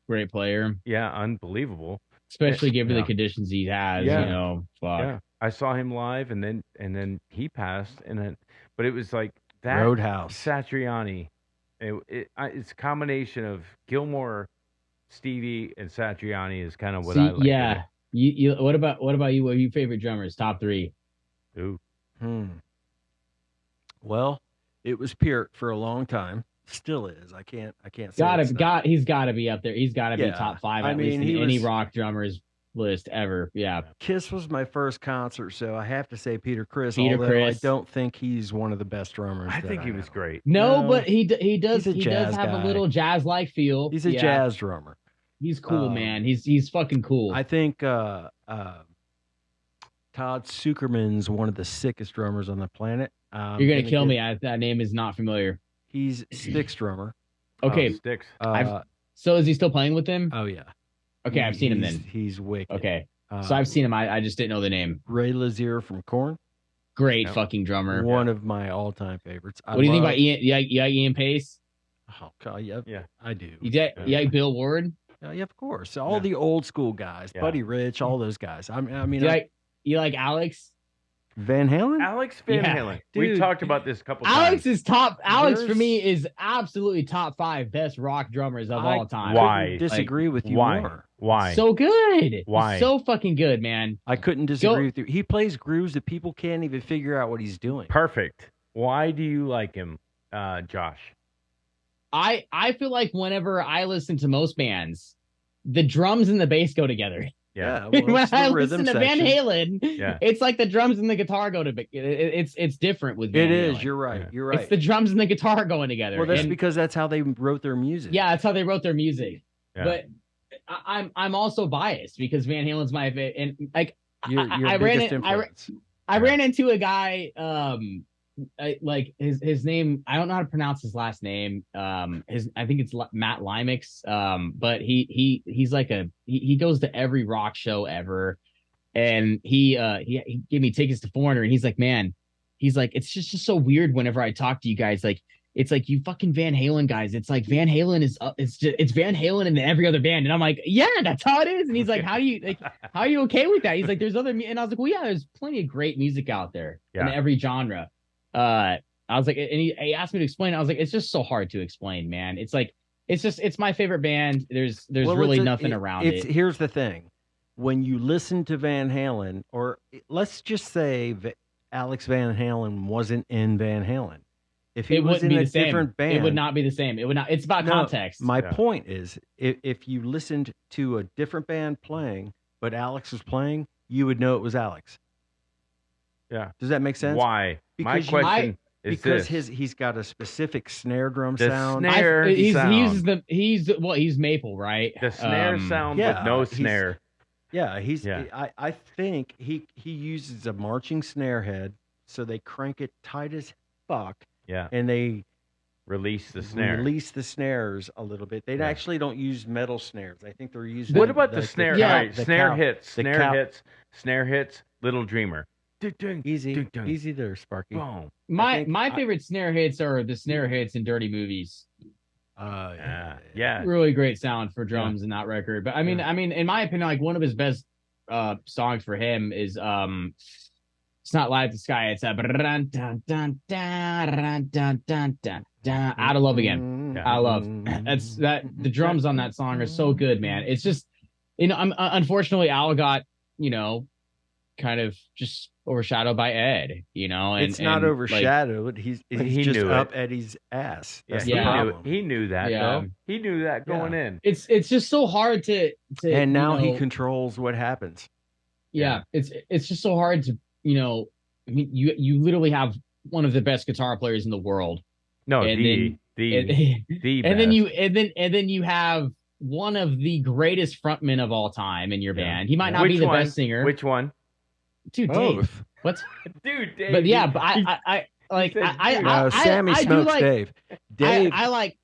Great player, Yeah, unbelievable. especially given Yeah. the conditions he has. Yeah. You know, fuck. Yeah, I saw him live, and then he passed, but it was like that Roadhouse. Satriani. It's a combination of Gilmore, Stevie, and Satriani is kind of what I like. Yeah. You. What about you? What are your favorite drummers? Top 3. Ooh. Well, it was Peart for a long time. Still is. I can't say it's not. He's got to be up there. He's got to be Yeah. top 5 I at mean, least he in any was- rock drummers list ever. Yeah. Kiss was my first concert, so I have to say Peter Criss. Peter although Criss. I don't think he's one of the best drummers. I that think he was know. great. No, No, but he does he's a jazz have guy. a little jazz like feel. He's a Yeah. jazz drummer. He's cool, man. He's fucking cool. I think Todd Sucherman's one of the sickest drummers on the planet. You're gonna kill me. That name is not familiar. He's Styx drummer. Okay. Sticks. So is he still playing with him? Oh yeah. Okay, I've seen him then. He's wicked. Okay. So I've seen him. I just didn't know the name. Ray Lazier from Korn. Great Yeah. fucking drummer. One of my all-time favorites. What do you think about Ian? You like Ian Pace? Oh God, yeah, Yeah. I do. You like Bill Ward? Yeah, of course. All Yeah. the old school guys, Yeah. Buddy Rich, all those guys. I mean, You like Alex? Van Halen. Alex Van Yeah, Halen. We dude. talked about this a couple Alex times. is top. Alex for There's- me is absolutely top 5 best rock drummers of all time. Why? Couldn't disagree with you Why? more. Why? So good. Why? He's so fucking good, man. I couldn't disagree with you. He plays grooves that people can't even figure out what he's doing. Perfect. Why do you like him, Josh? I feel like whenever I listen to most bands, the drums and the bass go together. Yeah. well, When it's the I rhythm listen to Van section. Halen, Yeah. it's like the drums and the guitar go to. It's different with Van It is. Halen. You're right. Yeah. You're right. It's the drums and the guitar going together. well, that's And- because that's how they wrote their music. yeah, that's how they wrote their music. Yeah. But I'm also biased because Van Halen's my favorite. And like Your I ran biggest it. influence. I ran into a guy. Like his name. I don't know how to pronounce his last name. I think it's Matt Limix. But he's like he goes to every rock show ever, and he gave me tickets to Foreigner, and he's like, man, he's like, it's just so weird whenever I talk to you guys, like. It's like you fucking Van Halen guys. It's like Van Halen is it's Van Halen and every other band. And I'm like, yeah, that's how it is. And he's like, how are you okay with that? He's like, there's other, and I was like, well, yeah, there's plenty of great music out there in every genre. I was like, and he asked me to explain. I was like, it's just so hard to explain, man. It's like, it's my favorite band. There's Well, really nothing around it. Here's the thing: when you listen to Van Halen, or let's just say Alex Van Halen wasn't in Van Halen. If he It was wouldn't in be a the same. different band, It would not be the same. It would not. It's about No, context. My Yeah. point is, if you listened to a different band playing, but Alex was playing, you would know it was Alex. Yeah. Does that make sense? Why? My Because question is Because this. he's got a specific snare drum The sound. snare He sound. uses he's maple, right? The snare sound yeah, with no he's- snare. Yeah, Yeah. I think he uses a marching snare head, so they crank it tight as fuck, Yeah. and they Release the snare. release the snares a little bit. They Yeah. actually don't use metal snares. I think they're using. What about the snare? Yeah. All right, the snare cow- hits. the Snare cow- hits. Snare hits. Little Dreamer. Ding, ding, Easy, ding, ding. easy there, Sparky. Boom. My think favorite snare hits are the snare hits in Dirty Movies. Yeah. Really great sound for drums in that record. But I mean, in my opinion, like one of his best songs for him is it's not Light Up the Sky. It's Out of Love Again. Yeah. Out of Love. That's that. The drums on that song are so good, man. It's just, unfortunately, Al got, kind of just overshadowed by Ed, and It's not and, overshadowed. He's he just knew up it. Eddie's ass. Yeah, That's he the Yeah. problem. knew. He knew that. Yeah. Though. He knew that going in. It's just so hard to And now he controls what happens. it's just so hard to I mean, you literally have one of the best guitar players in the world. No, and the and then best. then you have one of the greatest frontmen of all time in your band. He might not Which be the one? best singer. Which one? Dude, Dave. Both. What? Dude, Dave. But yeah, but Sammy smokes Dave. Dave. I like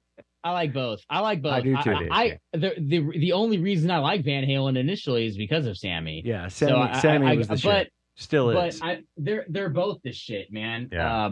both. I like both. I do too. The only reason I like Van Halen initially is because of Sammy. Yeah, Sammy was the shit. Still is. But they're both the shit, man. Yeah.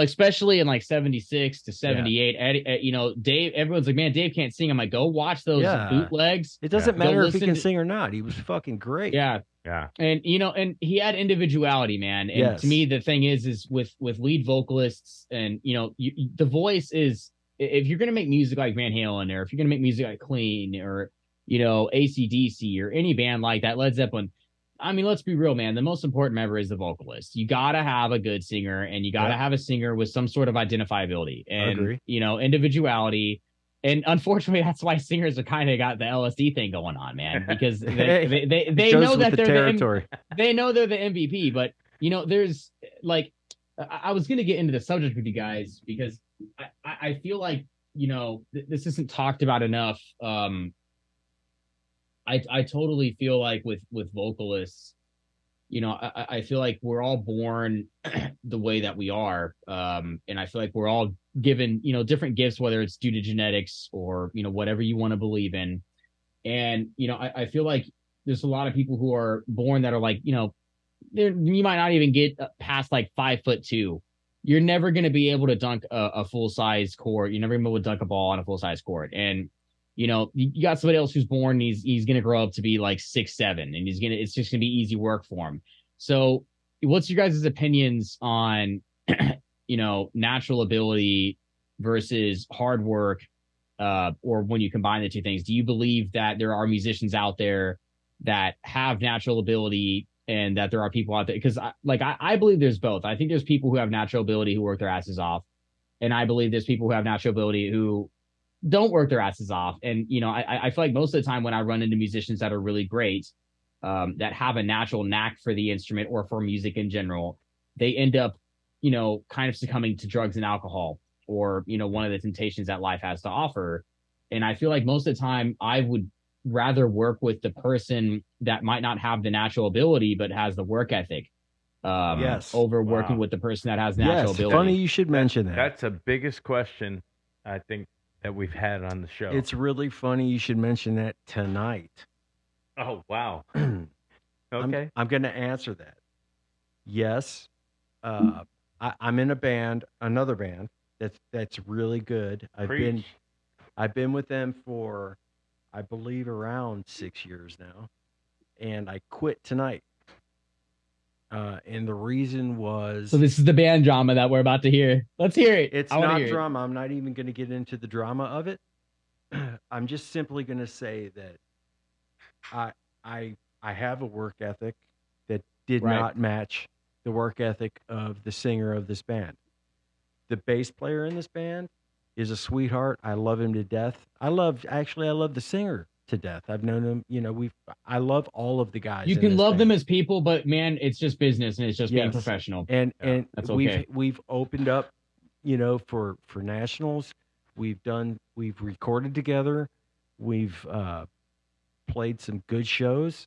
Especially in like 76 to 78. Eddie, Dave, everyone's like, man, Dave can't sing. I'm like, go watch those bootlegs. It doesn't matter if he can sing or not. He was fucking great. Yeah. Yeah. And and he had individuality, man. And to me, the thing is with lead vocalists and the voice is, if you're gonna make music like Van Halen, or if you're gonna make music like Clean, or AC/DC, or any band like that, Led Zeppelin. I mean, let's be real, man. The most important member is the vocalist. You gotta have a good singer, and you gotta have a singer with some sort of identifiability and individuality. And unfortunately, that's why singers are kind of got the LSD thing going on, man, because they know that they know they're the MVP. But there's like, I was gonna get into the subject with you guys because I feel like this isn't talked about enough. I totally feel like with vocalists, I feel like we're all born the way that we are. And I feel like we're all given, different gifts, whether it's due to genetics or, whatever you want to believe in. And, I feel like there's a lot of people who are born that are like, you might not even get past like 5'2". You're never going to be able to dunk a full size court. You're never going to be able to dunk a ball on a full size court. And, you got somebody else who's born, he's going to grow up to be like 6'7", and it's just going to be easy work for him. So what's your guys' opinions on, natural ability versus hard work, or when you combine the two things? Do you believe that there are musicians out there that have natural ability and that there are people out there? Because I believe there's both. I think there's people who have natural ability who work their asses off. And I believe there's people who have natural ability who don't work their asses off. And, I feel like most of the time when I run into musicians that are really great, that have a natural knack for the instrument or for music in general, they end up, kind of succumbing to drugs and alcohol, or, one of the temptations that life has to offer. And I feel like most of the time I would rather work with the person that might not have the natural ability, but has the work ethic. Over working with the person that has natural ability. Funny you should mention that. That's the biggest question, I think, that we've had on the show. It's really funny you should mention that tonight. Oh, wow. Okay. I'm going to answer that. Yes. I'm in another band that's really good. I've been with them for, I believe, around 6 years now, and I quit tonight. And the reason was... So this is the band drama that we're about to hear. Let's hear it. It's not drama. I'm not even going to get into the drama of it. I'm just simply going to say that I have a work ethic that did not match the work ethic of the singer of this band. The bass player in this band is a sweetheart. I love him to death. I love the singer to death. I've known him, I love all of the guys. You can love them as people, but man, it's just business and it's just being professional. And that's okay. We've opened up, for nationals. We've recorded together. We've played some good shows.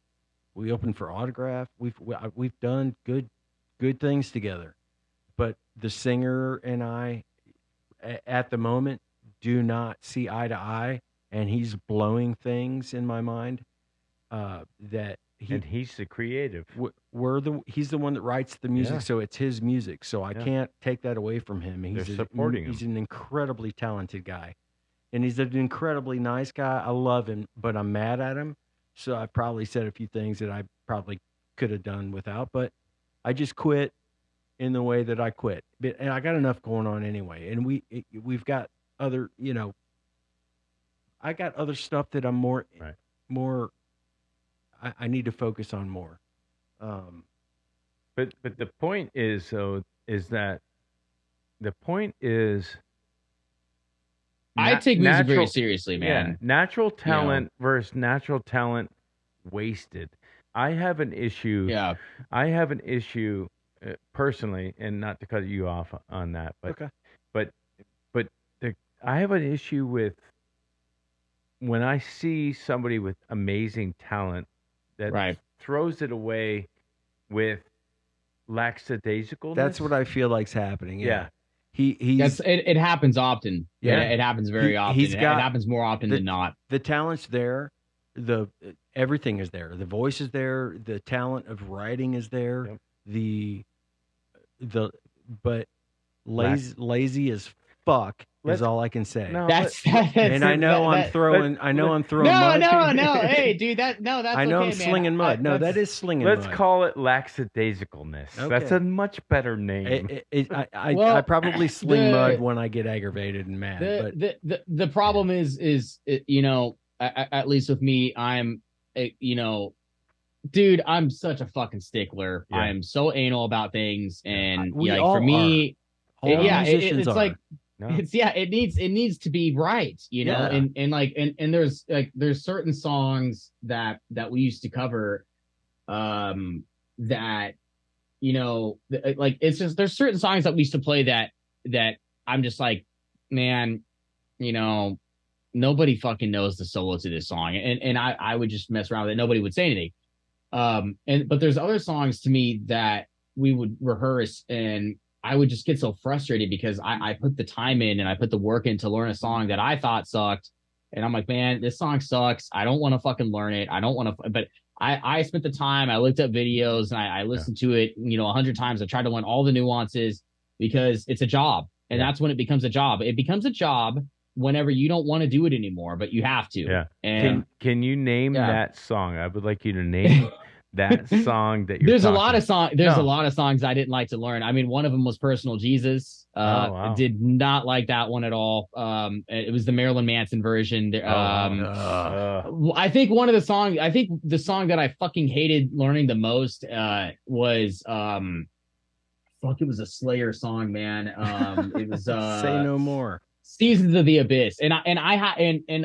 We opened for Autograph. We've done good things together. But the singer and I, at the moment, do not see eye to eye. And he's blowing things in my mind that he's the creative. He's the one that writes the music, so it's his music. So I can't take that away from him. They're supporting him. He's an incredibly talented guy, and he's an incredibly nice guy. I love him, but I'm mad at him. So I probably said a few things that I probably could have done without. But I just quit in the way that I quit. And I got enough going on anyway. And we've got other, I got other stuff that I'm more, I need to focus on more. But the point is, though, I take music very seriously, man. Yeah, natural talent versus natural talent wasted. I have an issue. Yeah. I have an issue personally, and not to cut you off on that, but Okay. but I have an issue with when I see somebody with amazing talent that Right. throws it away with lackadaisicalness. That's what I feel like's happening. Yeah. He's it happens often. Yeah. It happens very often. he's It got happens more often than not. the talent's there, the everything is there. The voice is there, the talent of writing is there. Yep. The but lazy as fuck is all I can say. No, That's and I know I'm throwing no, mud. no. Hey, dude, that's I know okay, I'm slinging mud. No, that is slinging let's mud. call it lackadaisicalness. That's Okay. a much better name. I probably sling the- mud when I get aggravated and mad. But The problem is you know, at least with me, I'm you know, dude, I'm such a fucking stickler. Yeah. I am so anal about things, and We like all for me, all musicians it's are. like No. it needs to be right, you know, Yeah. and there's certain songs that we used to cover, that, you know, like it's just there's certain songs that we used to play that I'm just like, man, you know, nobody fucking knows the solo to this song, and I would just mess around with it. Nobody would say anything. But there's other songs to me that we would rehearse, and I would just get so frustrated because I put the time in and I put the work in to learn a song that I thought sucked, and I'm like, man, this song sucks. I don't want to fucking learn it. I don't want to, but I spent the time. I looked up videos and I listened to it, you know, 100 times. I tried to learn all the nuances because it's a job, and that's when it becomes a job. It becomes a job whenever you don't want to do it anymore, but you have to. Yeah. And Can you name that song? I would like you to name that song that you're there's talking. a lot of there's No. a lot of songs I didn't like to learn. I mean, one of them was Personal Jesus. Wow. Did not like that one at all. It was the Marilyn Manson version. I think the song that I fucking hated learning the most was it was a Slayer song, man. It was Say No More. Seasons of the Abyss, and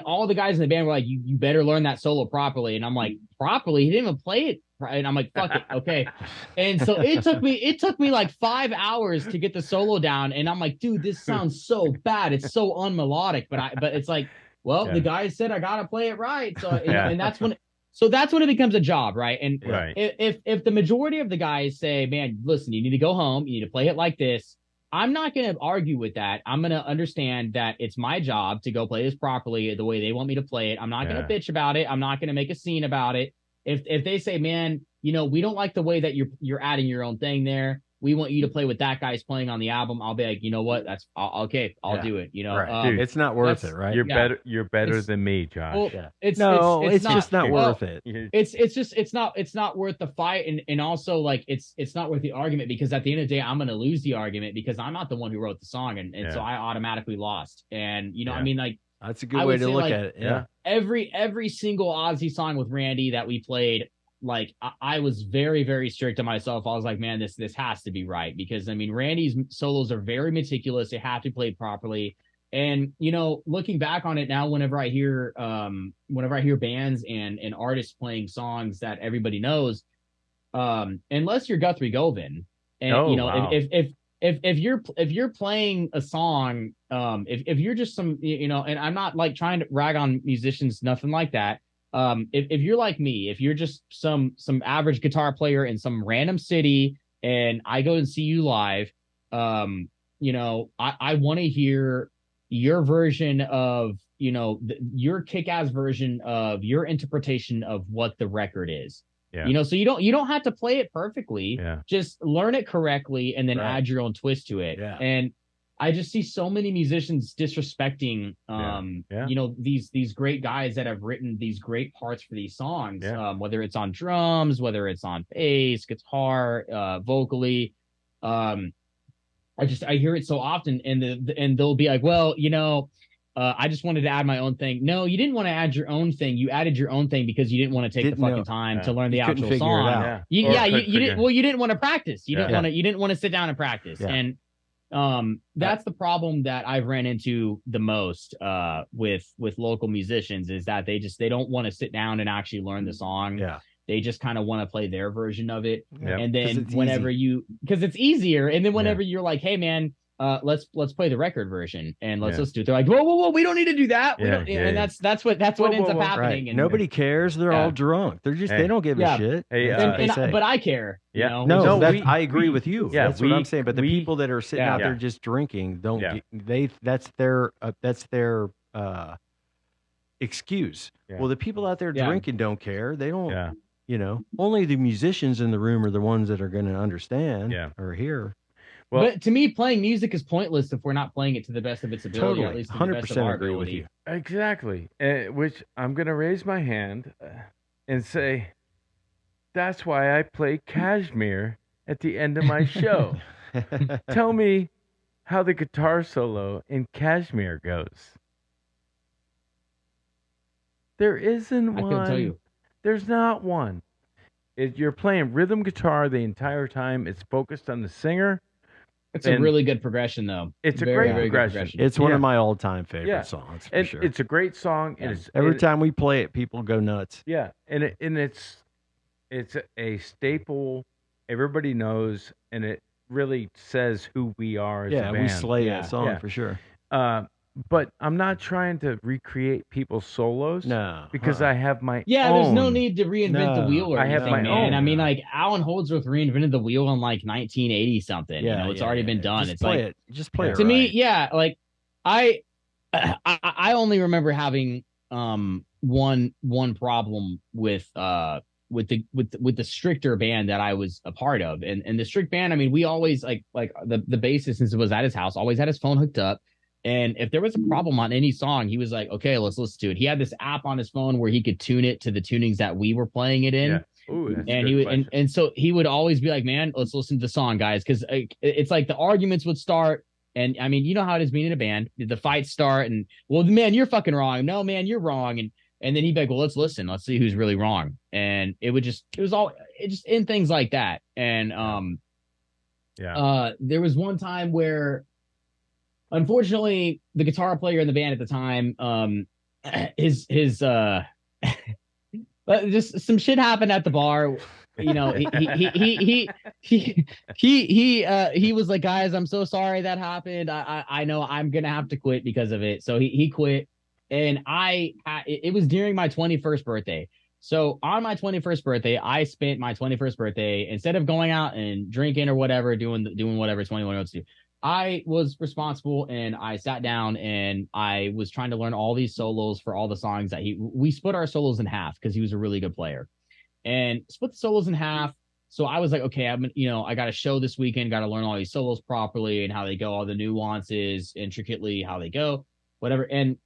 all the guys in the band were like, you better learn that solo properly, and I'm like, properly? He didn't even play it, and I'm like, fuck it, okay. And so it took me like 5 hours to get the solo down, and I'm like, dude, this sounds so bad, it's so unmelodic, but it's like, well, the guy said I gotta play it right, so and that's when it becomes a job, right? And Right. if the majority of the guys say, man, listen, you need to go home, you need to play it like this, I'm not going to argue with that. I'm going to understand that it's my job to go play this properly the way they want me to play it. I'm not going to bitch about it. I'm not going to make a scene about it. If they say, man, you know, we don't like the way that you're adding your own thing there, we want you to play what that guy's playing on the album, I'll be like, you know what? I'll do it. You know, Right. Dude, it's not worth it, right? You're better than me, Josh. Well, it's just not worth it. It's not worth the fight, and also like it's not worth the argument, because at the end of the day, I'm going to lose the argument because I'm not the one who wrote the song, and so I automatically lost. And you know, I mean, like, that's a good way to look at it. Yeah. Every single Ozzy song with Randy that we played, like I was very, very strict on myself. I was like, man, this has to be right, because I mean, Randy's solos are very meticulous. They have to be played properly. And you know, looking back on it now, whenever I hear bands and artists playing songs that everybody knows, unless you're Guthrie Govan, and you know, wow. if you're playing a song, if you're just some, you know, and I'm not like trying to rag on musicians, nothing like that. If you're like me, if you're just some average guitar player in some random city, and I go and see you live, you know, I want to hear your version of, you know, your kick-ass version of your interpretation of what the record is. Yeah. You know, so you don't have to play it perfectly. Yeah. Just learn it correctly and then add your own twist to it. Yeah. And I just see so many musicians disrespecting, you know, these great guys that have written these great parts for these songs, whether it's on drums, whether it's on bass, guitar, vocally. I hear it so often, and they'll be like, well, you know, I just wanted to add my own thing. No, you didn't want to add your own thing. You added your own thing because you didn't want to take the fucking time to learn the actual song. You didn't want to practice. You didn't want to sit down and practice. Yeah. And that's the problem that I've ran into the most with local musicians, is that they don't want to sit down and actually learn the song. Yeah. They just kind of want to play their version of it. Yep. And then whenever because it's easier. And then whenever you're like, hey man, let's play the record version and let's do it. They're like, whoa, we don't need to do that. And that's what ends up happening. Right. And nobody cares. They're all drunk. They're just they don't give a shit. Hey, but I care. Yeah. You know? No, I agree with you. Yeah, that's what I'm saying. But the people that are sitting out there just drinking don't. That's their excuse. Yeah. Well, the people out there drinking don't care. They don't. Yeah. You know, only the musicians in the room are the ones that are going to understand or hear. Well, but to me, playing music is pointless if we're not playing it to the best of its ability. Totally, at least 100% agree with you. Exactly. Which I'm going to raise my hand and say, that's why I play Kashmir at the end of my show. Tell me how the guitar solo in Kashmir goes. There isn't one. I couldn't tell you. There's not one. You're playing rhythm guitar the entire time. It's focused on the singer. It's a really good progression, though. It's a great progression. It's one of my all-time favorite songs, for sure. It's a great song. Yeah. Every time we play it, people go nuts. Yeah, and it's a staple. Everybody knows, and it really says who we are as a band. We slay that song for sure. But I'm not trying to recreate people's solos. No. Because I have my own. There's no need to reinvent the wheel or anything, I have my own. I mean, like, Alan Holdsworth reinvented the wheel in, like, 1980 something. Yeah, it's already been done. Just play it. Just play it to me, like, I only remember having one problem with the stricter band that I was a part of. And the strict band, I mean, we always, like the bassist, since it was at his house, always had his phone hooked up. And if there was a problem on any song, he was like, okay, let's listen to it. He had this app on his phone where he could tune it to the tunings that we were playing it in. Yeah. Ooh, and he would, and so he would always be like, man, let's listen to the song, guys. Cause it's like the arguments would start. And I mean, you know how it is being in a band, the fights start and, well, man, you're fucking wrong. No, man, you're wrong. And then he'd be like, well, let's listen. Let's see who's really wrong. And it just in things like that. And, there was one time where, unfortunately, the guitar player in the band at the time, just some shit happened at the bar. You know, he was like, guys, I'm so sorry that happened. I know I'm gonna have to quit because of it. So he quit, and it was during my 21st birthday. So on my 21st birthday, I spent my 21st birthday, instead of going out and drinking or whatever, doing whatever 21-year-olds do, I was responsible, and I sat down and I was trying to learn all these solos for all the songs that we split our solos in half because he was a really good player, and split the solos in half. So I was like, okay, I got a show this weekend, got to learn all these solos properly and how they go, all the nuances, intricately, how they go, whatever. And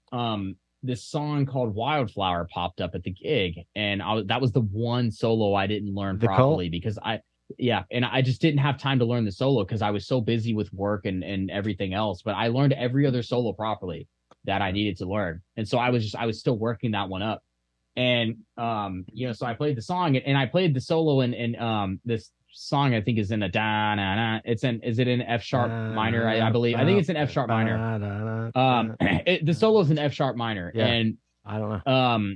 this song called Wildflower popped up at the gig, and that was the one solo I didn't learn properly because and I just didn't have time to learn the solo because I was so busy with work and everything else. But I learned every other solo properly that I needed to learn. And so I was still working that one up. And, so I played the song, and I played the solo in this song, I think is in a da-na-na. Is it in F sharp minor? I believe. I think it's in F sharp minor. The solo is in F sharp minor. Yeah. And I don't know.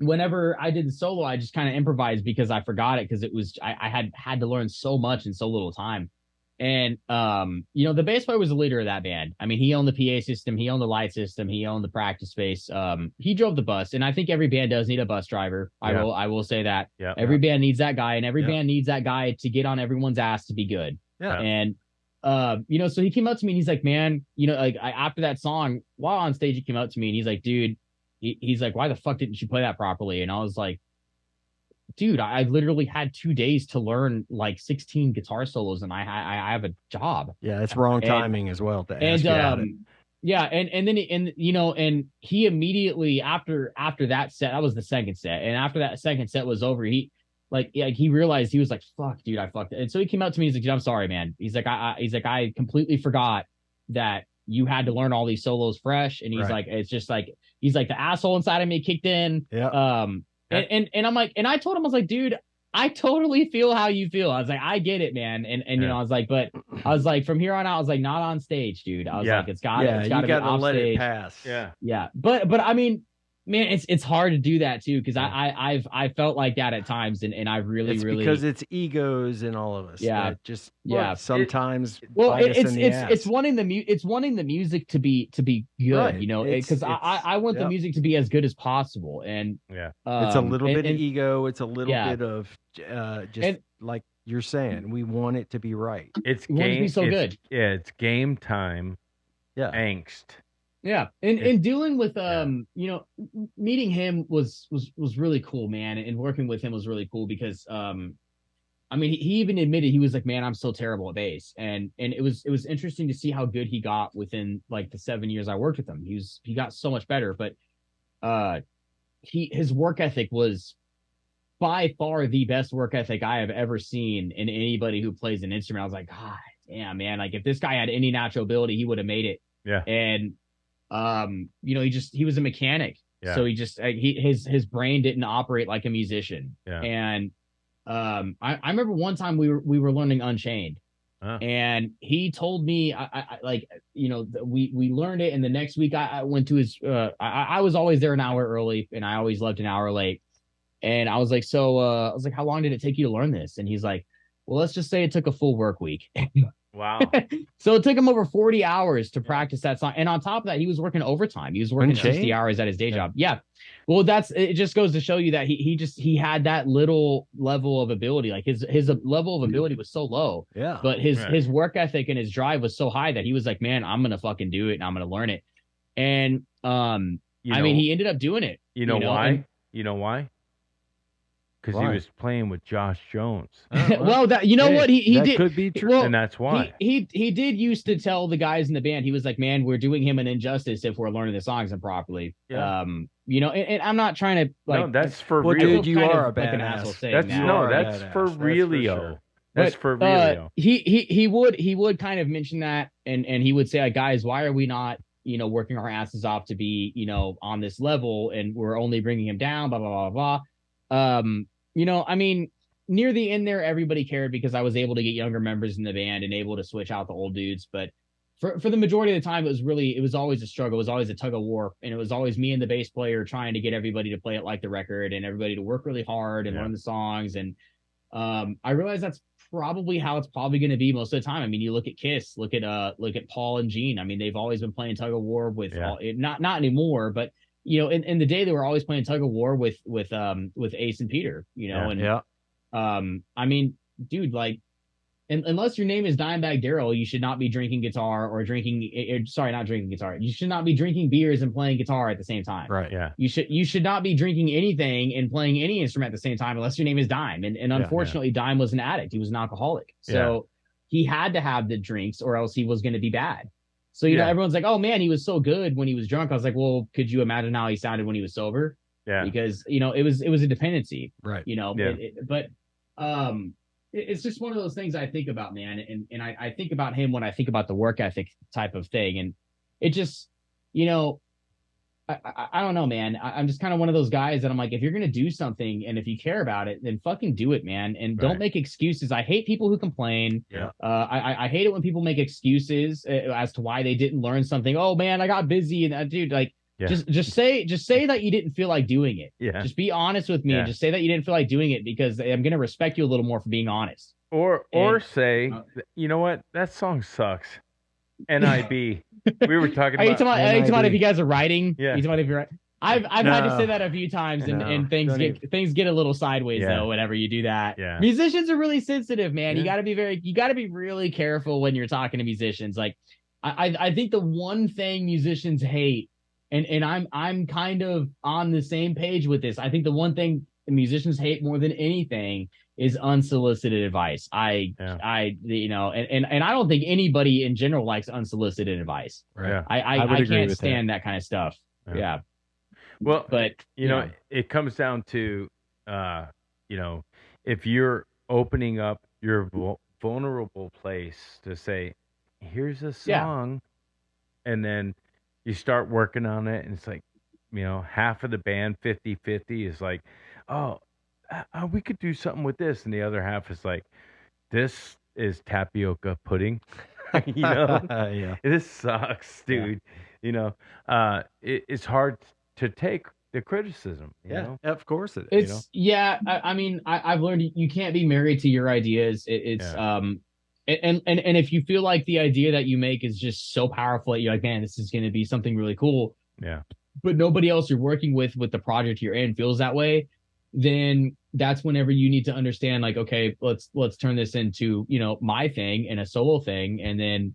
Whenever I did the solo, I just kind of improvised because I forgot it because it was I had to learn so much in so little time. And the bass player was the leader of that band. I mean, he owned the PA system, he owned the light system, he owned the practice space. He drove the bus, and I think every band does need a bus driver. Yeah. I will say that. Yeah. Every band needs that guy, and every band needs that guy to get on everyone's ass to be good. Yeah. And so he came up to me and he's like, man, after that song, while on stage, he came up to me and he's like, dude. He's like, why the fuck didn't you play that properly? And I was like, dude, I literally had 2 days to learn like 16 guitar solos, and I have a job. Yeah, it's wrong timing as well. To ask and he immediately after that set, that was the second set, and after that second set was over, he realized, he was like, fuck, dude, I fucked it. And so he came out to me, he's like, dude, I'm sorry, man. He's like, I completely forgot that you had to learn all these solos fresh. And he's like, it's just like, he's like, the asshole inside of me kicked in. Yeah. And I'm like, and I told him, I was like, dude, I totally feel how you feel. I was like, I get it, man. And I was like, but I was like, from here on out, I was like, not on stage, dude. I was like, it's got to be off let stage. it pass. Yeah. Yeah. But I mean, Man, it's hard to do that too, because I've felt like that at times, and I've really because it's egos in all of us that just sometimes well, bite us in the ass. it's wanting the music to be good, Right. you know, because I want the music to be as good as possible, and it's a little bit of ego, it's a little bit of like you're saying, we want it to be right. We want it to be so good. Yeah, it's game time. Yeah, angst. Yeah, and dealing with you know, meeting him was really cool, man, and working with him was really cool because I mean, he even admitted, he was like, man, I'm still terrible at bass, and it was interesting to see how good he got within like the 7 years I worked with him. He got so much better, but his work ethic was by far the best work ethic I have ever seen in anybody who plays an instrument. I was like, God damn, man, like if this guy had any natural ability, he would have made it. Yeah. And you know, he was a mechanic. Yeah. So his brain didn't operate like a musician. Yeah. And I remember one time we were learning Unchained. And he told me, I like, you know, we learned it, and the next week I went to his I was always there an hour early, and I always left an hour late. And I was like, how long did it take you to learn this? And he's like, well, let's just say it took a full work week. Wow. So it took him over 40 hours to practice that song. And on top of that, he was working overtime. He was working 60 hours at his day job. Yeah. Well, it just goes to show you that he had that little level of ability. Like his level of ability was so low. Yeah. But his work ethic and his drive was so high that he was like, man, I'm going to fucking do it, and I'm going to learn it. And I mean, he ended up doing it. You know why? You know why? Because he was playing with Josh Jones. Well, what he that did could be true, well, and that's why he did used to tell the guys in the band, he was like, man, we're doing him an injustice if we're learning the songs improperly. Yeah. You know, and I'm not trying to like. No, that's for well, real. Dude, you are a like an badass. asshole saying that's that. that's for realio. That's for realio. He would kind of mention that, and he would say, like, guys, why are we not, you know, working our asses off to be, you know, on this level, and we're only bringing him down, blah blah blah blah. You know, I mean, near the end there, everybody cared because I was able to get younger members in the band and able to switch out the old dudes. But for the majority of the time, it was always a struggle. It was always a tug of war. And it was always me and the bass player trying to get everybody to play it like the record, and everybody to work really hard and learn the songs. And I realized that's probably how it's probably going to be most of the time. I mean, you look at Kiss, look at Paul and Gene. I mean, they've always been playing tug of war with not anymore, but you know, in the day they were always playing tug of war with Ace and Peter, you know, I mean, dude, like, unless your name is Dimebag Darrell, you should not be drinking guitar or not drinking guitar. You should not be drinking beers and playing guitar at the same time. Right. Yeah. You should not be drinking anything and playing any instrument at the same time unless your name is Dime. And unfortunately, Dime was an addict. He was an alcoholic. So he had to have the drinks or else he was going to be bad. So, you know, everyone's like, oh, man, he was so good when he was drunk. I was like, well, could you imagine how he sounded when he was sober? Yeah. Because, you know, it was a dependency. Right. You know, it's just one of those things I think about, man. And I think about him when I think about the work ethic type of thing. And it just, you know, I don't know, man. I'm just kind of one of those guys that I'm like, if you're going to do something and if you care about it, then fucking do it, man. And don't make excuses. I hate people who complain. Yeah. I hate it when people make excuses as to why they didn't learn something. Oh man, I got busy. And dude, like, just say that you didn't feel like doing it. Yeah. Just be honest with me and just say that you didn't feel like doing it, because I'm going to respect you a little more for being honest. Or say, you know what? That song sucks. NIB. We were talking about. Are you talking about if you guys are writing? Yeah. You talking about if you're writing? I've had to say that a few times, and things get a little sideways though whenever you do that. Yeah. Musicians are really sensitive, man. You got to be really careful when you're talking to musicians. Like I think the one thing musicians hate, and I'm kind of on the same page with this. I think the one thing musicians hate more than anything is unsolicited advice. You know, and I don't think anybody in general likes unsolicited advice. Right. I can't stand that kind of stuff. Yeah. Well, but you know, it comes down to, you know, if you're opening up your vulnerable place to say, here's a song, and then you start working on it, and it's like, you know, half of the band, 50-50, is like, oh, we could do something with this, and the other half is like, this is tapioca pudding. You know, this sucks, dude. You know, it's hard to take the criticism. You know? Of course it is. It's I mean, I've learned you can't be married to your ideas. It's and if you feel like the idea that you make is just so powerful that you're like, man, this is going to be something really cool. Yeah. But nobody else you're working with the project you're in feels that way, then that's whenever you need to understand, like, okay, let's turn this into, my thing and a solo thing. And then,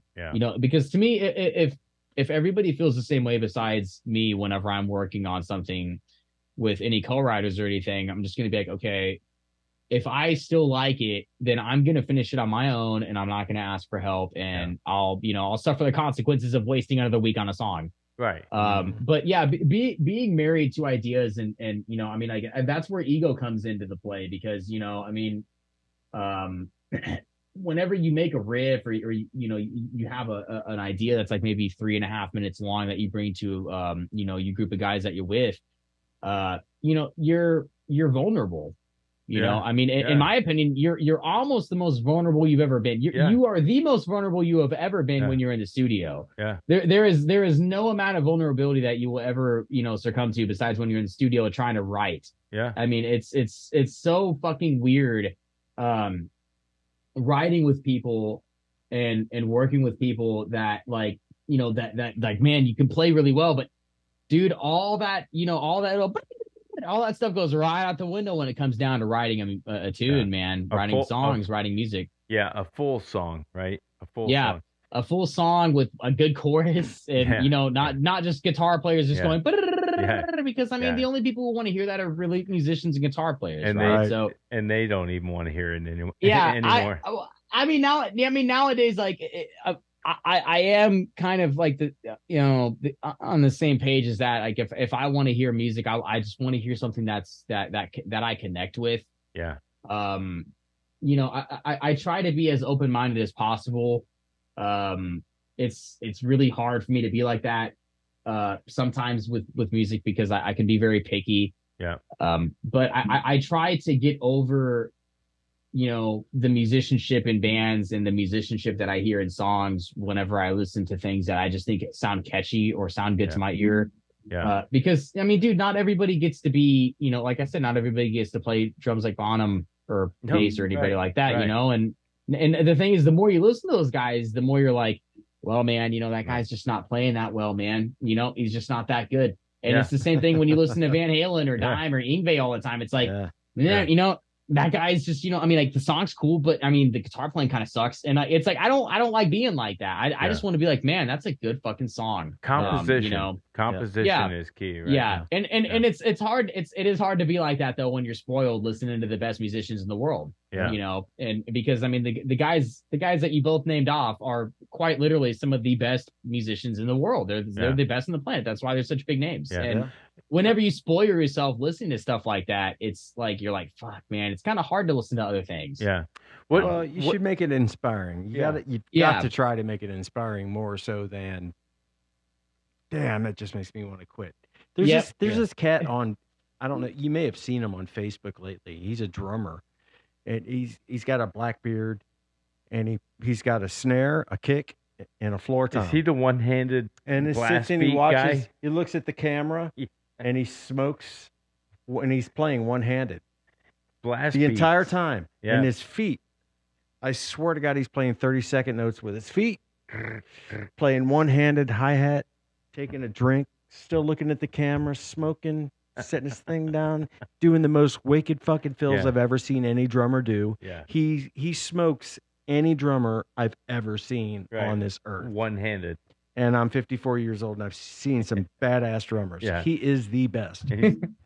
because to me, if everybody feels the same way besides me, whenever I'm working on something with any co-writers or anything, I'm just going to be like, okay, if I still like it, then I'm going to finish it on my own and I'm not going to ask for help. And I'll suffer the consequences of wasting another week on a song. Right. But yeah, being married to ideas and I mean, like, that's where ego comes into the play, because, I mean, whenever you make a riff or you have an idea that's like maybe 3.5 minutes long that you bring to, your group of guys that you're with, you're vulnerable. I mean, in my opinion, you're almost the most vulnerable you've ever been. You are the most vulnerable you have ever been when you're in the studio. Yeah. There is no amount of vulnerability that you will ever, succumb to besides when you're in the studio trying to write. Yeah. I mean, it's so fucking weird, writing with people and working with people that, like, that like, man, you can play really well, but dude, all that stuff goes right out the window when it comes down to writing a tune, man. Writing songs, writing music. Yeah, a full song, right? A full song. A full song with a good chorus and not just guitar players just going because I mean the only people who want to hear that are really musicians and guitar players, and right? And they don't even want to hear it anymore. I mean nowadays, like, I am kind of like on the same page as that. Like, if I want to hear music, I just want to hear something that I connect with. Yeah. I try to be as open-minded as possible. It's really hard for me to be like that sometimes with music, because I can be very picky. Yeah. But I try to get over the musicianship in bands and the musicianship that I hear in songs whenever I listen to things that I just think sound catchy or sound good to my ear. Yeah. Because I mean, dude, not everybody gets to be, like I said, not everybody gets to play drums like Bonham or bass or anybody like that, and the thing is, the more you listen to those guys, the more you're like, well, man, that guy's just not playing that well, man. He's just not that good. And it's the same thing when you listen to Van Halen or Dime or Yngwie all the time. It's like, that guy's just, I mean, like, the song's cool, but I mean, the guitar playing kind of sucks. And it's like, I don't like being like that. I just want to be like, man, that's a good fucking song. Composition. Composition is key, right? Yeah. And it's hard. It is hard to be like that though, when you're spoiled listening to the best musicians in the world. Yeah. And because I mean, the guys that you both named off are quite literally some of the best musicians in the world. They're the best on the planet. That's why they're such big names. Yeah. And whenever you spoil yourself listening to stuff like that, it's like, you're like, fuck, man, it's kind of hard to listen to other things. Yeah. You should make it inspiring. You got to try to make it inspiring more so than, damn, that just makes me want to quit. There's this cat on, I don't know, you may have seen him on Facebook lately. He's a drummer, and he's got a black beard, and he's got a snare, a kick, and a floor tom. Is he the one-handed and blast sits and he beat watches, guy? He looks at the camera, and he smokes, and he's playing one-handed. Blast the beats. Entire time. Yeah. And his feet, I swear to God, he's playing 30-second notes with his feet, playing one-handed hi-hat, taking a drink, still looking at the camera, smoking, setting his thing down, doing the most wicked fucking fills I've ever seen any drummer do. Yeah. He smokes any drummer I've ever seen on this earth. One-handed. And I'm 54 years old, and I've seen some badass drummers. Yeah. He is the best.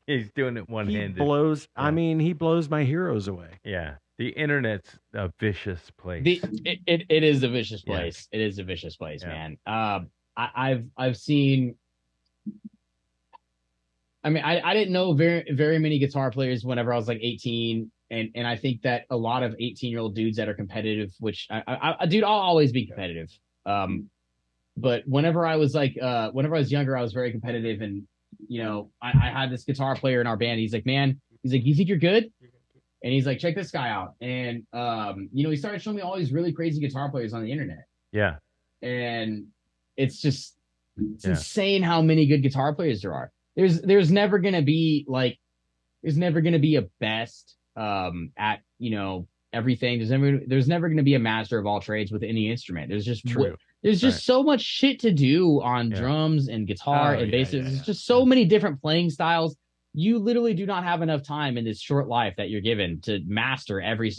He's doing it one-handed. He blows. Yeah. I mean, he blows my heroes away. Yeah. The internet's a vicious place. It is a vicious place. It is a vicious place, man. I've seen. I mean, I didn't know very many guitar players whenever I was like 18, and I think that a lot of 18-year-old dudes that are competitive, which dude, I'll always be competitive. But whenever I was younger, I was very competitive, and I had this guitar player in our band. He's like, man, you think you're good? And he's like, check this guy out. And he started showing me all these really crazy guitar players on the internet. Yeah. And it's insane how many good guitar players there are. there's never gonna be a best at everything. There's never gonna be a master of all trades with any instrument. There's just True. there's just so much shit to do on Yeah. drums and guitar and bass. yeah, There's just so many different playing styles. You literally do not have enough time in this short life that you're given to master every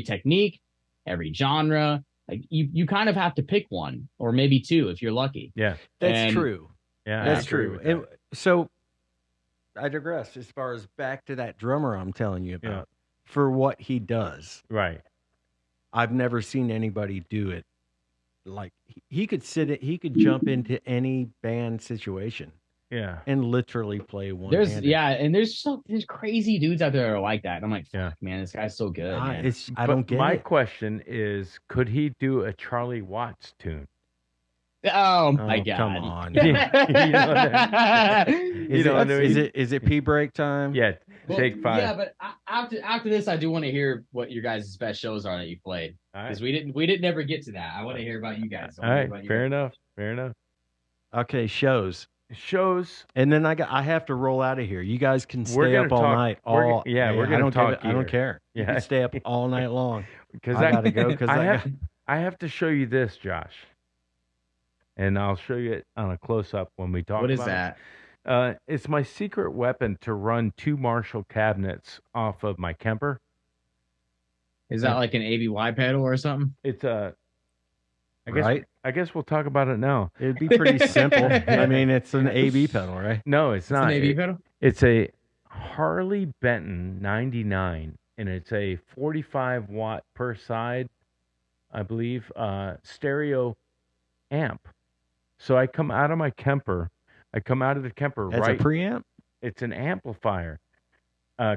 technique, every genre. Like you kind of have to pick one or maybe two if you're lucky. Yeah. That's true. Yeah. That's I agree true. with And that. so I digress as far as back to that drummer I'm telling you about. Yeah. For what he does, Right. I've never seen anybody do it. Like he could jump into any band situation Yeah. and literally play one. And there's crazy dudes out there that are like that. And I'm like, fuck, Yeah. man, this guy's so good. Man. I don't get my it. question is, could he do a Charlie Watts tune? Oh my god! Come on. You know what I mean? Is it pee break time? Yeah. Take 5. Yeah, but after this, I do want to hear what your guys' best shows are that you played, because we didn't ever get to that. I want to hear about you guys. All right. Fair enough. Okay, shows. And then I have to roll out of here. You guys can stay up all night. We're gonna talk. I don't care. Yeah. You can stay up all night long. Because I gotta go. Because I have to show you this, Josh. And I'll show you it on a close-up when we talk. What is about that? it. It's my secret weapon to run 2 Marshall cabinets off of my Kemper. Is that like an ABY pedal or something? It's Right? I guess we'll talk about it now. It'd be pretty simple. I mean, it's an AB pedal, right? No, it's not. An AB pedal? It's a Harley Benton 99, and it's a 45 watt per side, I believe, stereo amp. So I come out of the Kemper That's a preamp? It's an amplifier,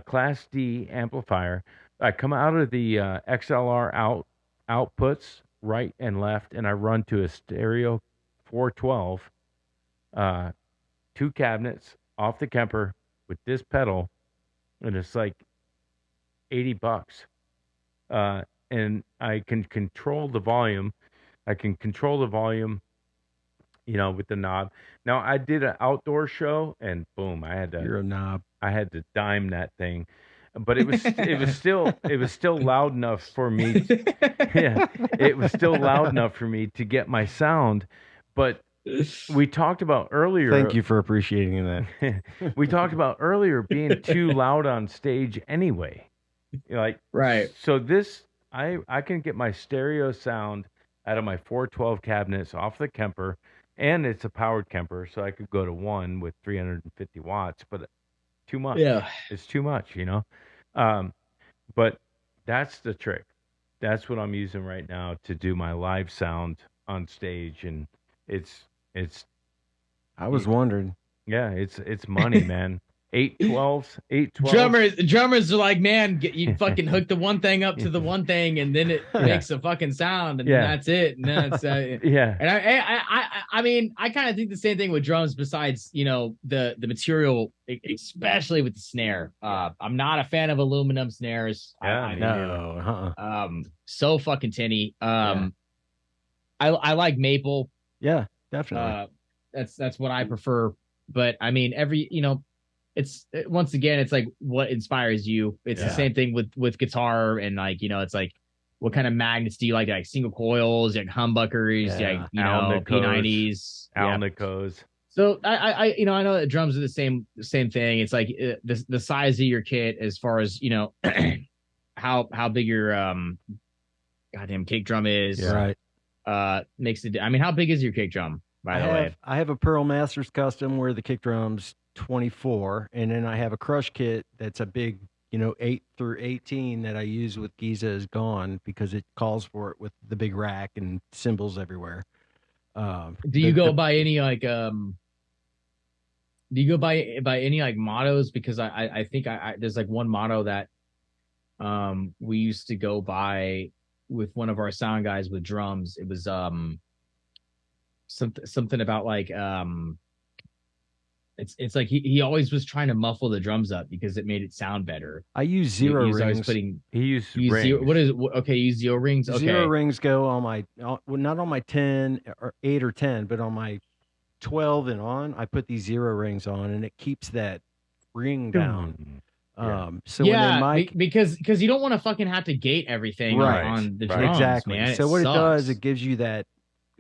Class D amplifier. I come out of the XLR outputs right and left, and I run to a stereo 412, 2 cabinets off the Kemper with this pedal, and it's like $80. And I can control the volume. With the knob. Now I did an outdoor show, and boom, You're a knob. I had to dime that thing, but it was still loud enough for me. Yeah, it was still loud enough for me to get my sound. But we talked about earlier. Thank you for appreciating that. We talked about earlier being too loud on stage anyway. Right. So this, I can get my stereo sound out of my 412 cabinets off the Kemper, and it's a powered Kemper, so I could go to 1 with 350 watts, but too much. Yeah. It's too much, But that's the trick. That's what I'm using right now to do my live sound on stage, and it's I was wondering. Yeah, it's money, man. 812s. Drummers are like, man, you fucking hook the one thing up to the one thing, and then it makes a fucking sound, and then that's it. And then it's yeah. And I mean, I kind of think the same thing with drums. Besides, the material, especially with the snare. I'm not a fan of aluminum snares. So fucking tinny. I like maple. Yeah, definitely. That's what I prefer. But I mean, once again, it's like what inspires you. It's the same thing with guitar, and it's like, what kind of magnets do you like? Like single coils, like humbuckers, P90s, Alnicos. So I know that drums are the same thing. It's like the size of your kit, as far as how big your goddamn kick drum is. Right. Makes it. I mean, how big is your kick drum? By the way, I have a Pearl Masters custom where the kick drum's 24, and then I have a crush kit that's a big 8 through 18 that I use with Giza is gone, because it calls for it with the big rack and cymbals everywhere. Do you go by any like mottos? Because I think there's like one motto that we used to go by with one of our sound guys with drums. It was something about like it's like he always was trying to muffle the drums up because it made it sound better. I use zero rings. He used rings. Use zero rings. Okay. Zero rings go on my not on my 10 or 8 or 10, but on my 12 and on, I put these zero rings on, and it keeps that ring down. So when they mic, because you don't want to fucking have to gate everything on the drums, exactly. man. So what it does, it gives you that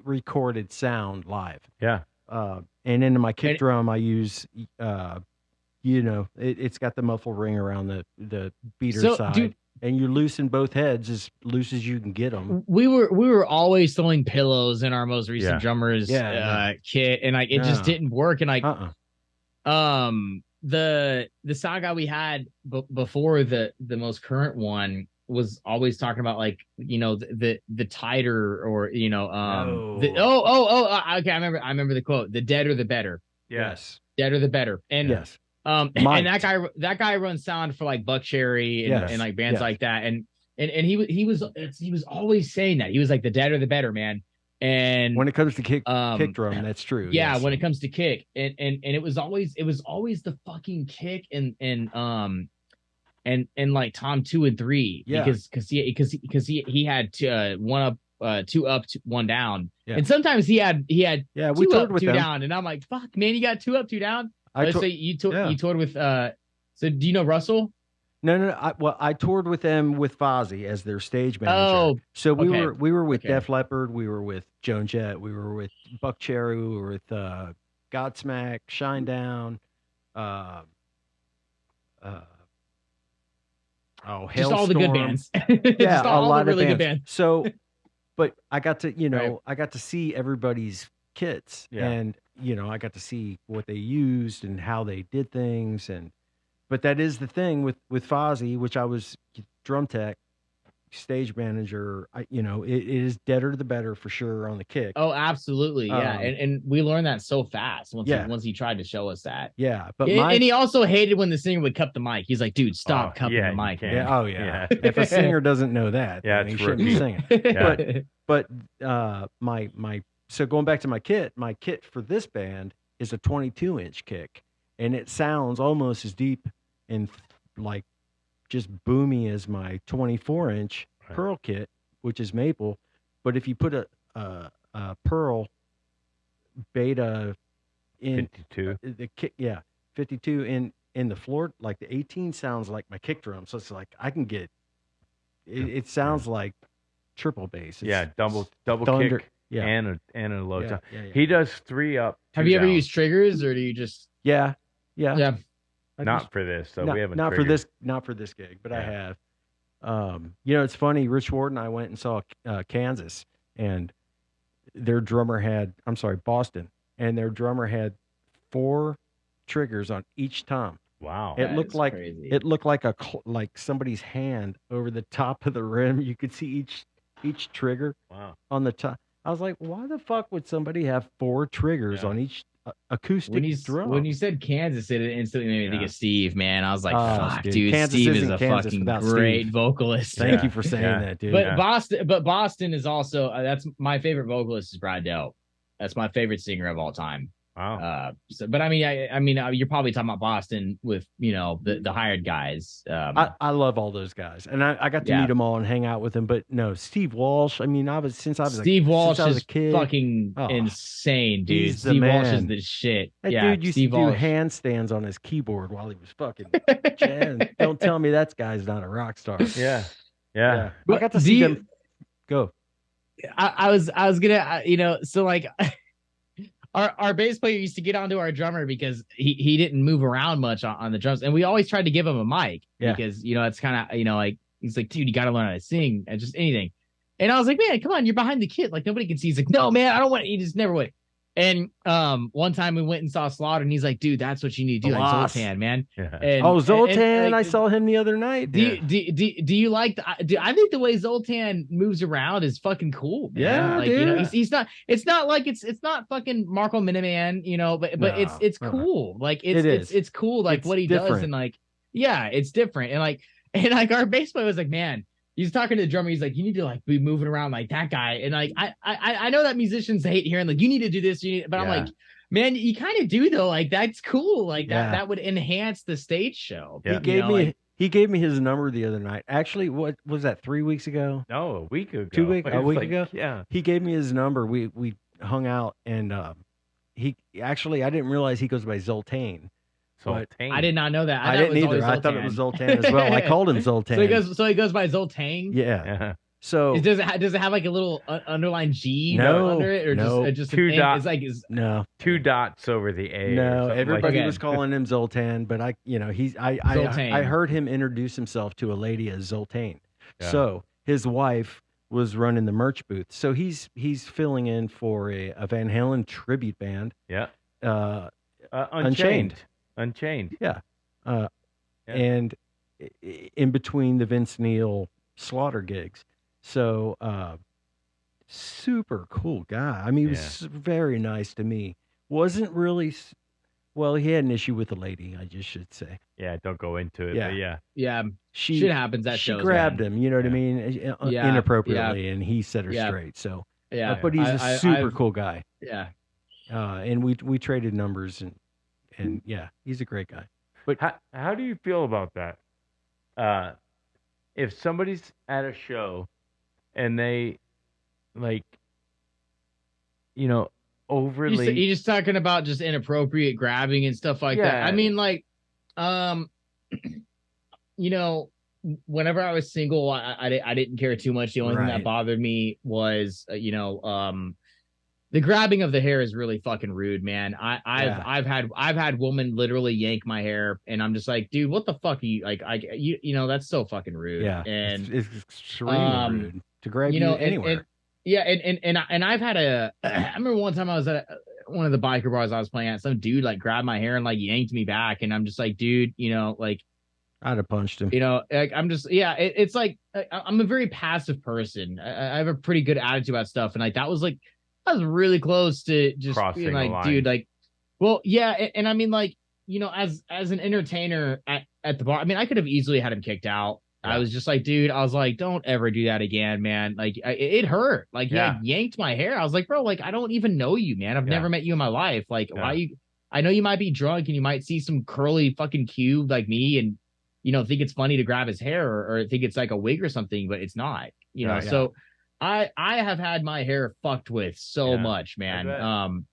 recorded sound live. Yeah. And into my kick drum, I use, it's got the muffle ring around the beater side. And you loosen both heads as loose as you can get them. We were always throwing pillows in our most recent drummers kit, and like it just didn't work. And like, the sound guy we had before the most current one was always talking about like the tighter or okay, I remember the quote: the deader the better. Yes, deader the better. And and that guy runs sound for like Buck Cherry and like bands like that, and he was always saying that. He was like, the deader the better, man. And when it comes to kick drum, that's true. Yeah, when it comes to kick, and it was always the fucking kick and like Tom 2 and 3 because he had one up, two up, one down, and sometimes he had we two toured up, with two them. down, and I'm like, fuck, man, you got 2 up, 2 down. So you toured with so do you know Russell? No. I toured with them with Fozzy as their stage manager. So we were with Def Leppard, we were with Joan Jett, we were with Buck Cherry, we were with Godsmack, Shinedown, just all the good bands. Yeah, a lot of really bands. Good bands. So, but I got to I got to see everybody's kits, and I got to see what they used and how they did things, but that is the thing with Fozzy, which I was drum tech, stage manager. It is deader the better for sure on the kick. Oh, absolutely, yeah. And we learned that so fast once he tried to show us that. Yeah, but and he also hated when the singer would cup the mic. He's like, dude, stop cupping the mic. Yeah. If a singer doesn't know that, then he shouldn't be singing. But so going back to my kit for this band is a 22-inch kick, and it sounds almost as deep and like just boomy as my 24-inch Pearl kit, which is maple. But if you put a Pearl beta in 52, the kick, 52 in the floor, like the 18 sounds like my kick drum. So it's like I can get it sounds like triple bass. It's double thunder, kick. And a low tone. Yeah. He does 3 up. Have you ever used triggers, or do you just? Yeah. Not for this, so we haven't. Not for this gig, but I have. It's funny. Rich Ward and I went and saw Kansas, and their drummer had. I'm sorry, Boston, and their drummer had 4 triggers on each tom. Wow, it looked like like somebody's hand over the top of the rim. You could see each trigger. Wow. On the top. I was like, why the fuck would somebody have 4 triggers on each acoustic drum? When you said Kansas, it instantly made me think of Steve, man. I was like, fuck, dude, Kansas Steve is a Kansas fucking great vocalist. Thank you for saying that, dude. But Boston is also, that's my favorite vocalist is Brad Delp. That's my favorite singer of all time. Wow. But I mean, you're probably talking about Boston with the hired guys. I love all those guys, and I got to meet them all and hang out with them. But no, Steve Walsh. I mean, Steve Walsh is a kid, fucking insane, dude. Steve Walsh is the shit. That dude used to do handstands on his keyboard while he was fucking jamming. Don't tell me that guy's not a rock star. Yeah. I got to see them go. I was gonna, so like. Our bass player used to get onto our drummer because he didn't move around much on the drums, and we always tried to give him a mic because it's kind of like he's like, dude, you got to learn how to sing and just anything. And I was like, man, come on, you're behind the kit, like nobody can see. He's like, no, man, I don't want. He just never would. And one time we went and saw Slaughter, and he's like, dude, that's what you need to do, like Zoltan, man. Yeah. And, Zoltan, I saw him the other night. Do you like I think the way Zoltan moves around is fucking cool, man. Yeah, like dude. He's not, it's not like it's not fucking Marco Miniman, but it's cool. Like it's cool, like what he does, and like it's different. And like our bass player was like, man, he's talking to the drummer. He's like, you need to like be moving around like that guy. And like, I know that musicians hate hearing like, you need to do this. But I'm like, man, you kind of do though. Like, that's cool. Like that would enhance the stage show. Yeah. He gave me his number the other night. Actually, what was that? 3 weeks ago? No, a week ago. A week ago? Yeah. He gave me his number. We hung out, and he actually, I didn't realize he goes by Zoltane. Zoltane. I did not know that. I didn't either. I thought it was Zoltane as well. I called him Zoltane. So he goes by Zoltane. Yeah. So does it have like a little underlined G no, under it, or no, just two dots? No, 2 dots over the A. No, everybody like was calling him Zoltan, but I heard him introduce himself to a lady as Zoltane. Yeah. So his wife was running the merch booth, so he's filling in for a Van Halen tribute band. Yeah. Unchained. Yeah. And in between the Vince Neil Slaughter gigs. So super cool guy. I mean, he was very nice to me. Wasn't really well, he had an issue with the lady, I just should say. Yeah, don't go into it. Yeah. Yeah. Shit happens at shows. She grabbed him, you know what I mean? Inappropriately, and he set her straight. So but he's a super cool guy. Yeah. And we traded numbers and yeah, he's a great guy. But how do you feel about that? If somebody's at a show and they overly, you're just talking about just inappropriate grabbing and stuff like that. I mean, whenever I was single, I didn't care too much. The only thing that bothered me was, the grabbing of the hair is really fucking rude, man. I've had women literally yank my hair, and I'm just like, dude, what the fuck are you like? That's so fucking rude. Yeah, and it's extremely rude to grab you anywhere. And I've had I remember one time I was at one of the biker bars I was playing at. Some dude grabbed my hair and yanked me back, and I'm just like, dude, I'd have punched him. I'm just it's like I'm a very passive person. I have a pretty good attitude about stuff, and that was I was really close to just crossing being the line. Dude, well, yeah, and I mean, as an entertainer at the bar, I mean, I could have easily had him kicked out. Yeah. I was just like, dude, I was like, don't ever do that again, man. It hurt. He had yanked my hair. I was like, bro, I don't even know you, man. I've never met you in my life. Why you? I know you might be drunk and you might see some curly fucking cube like me, and think it's funny to grab his hair or think it's like a wig or something, but it's not. So. I have had my hair fucked with so much, man.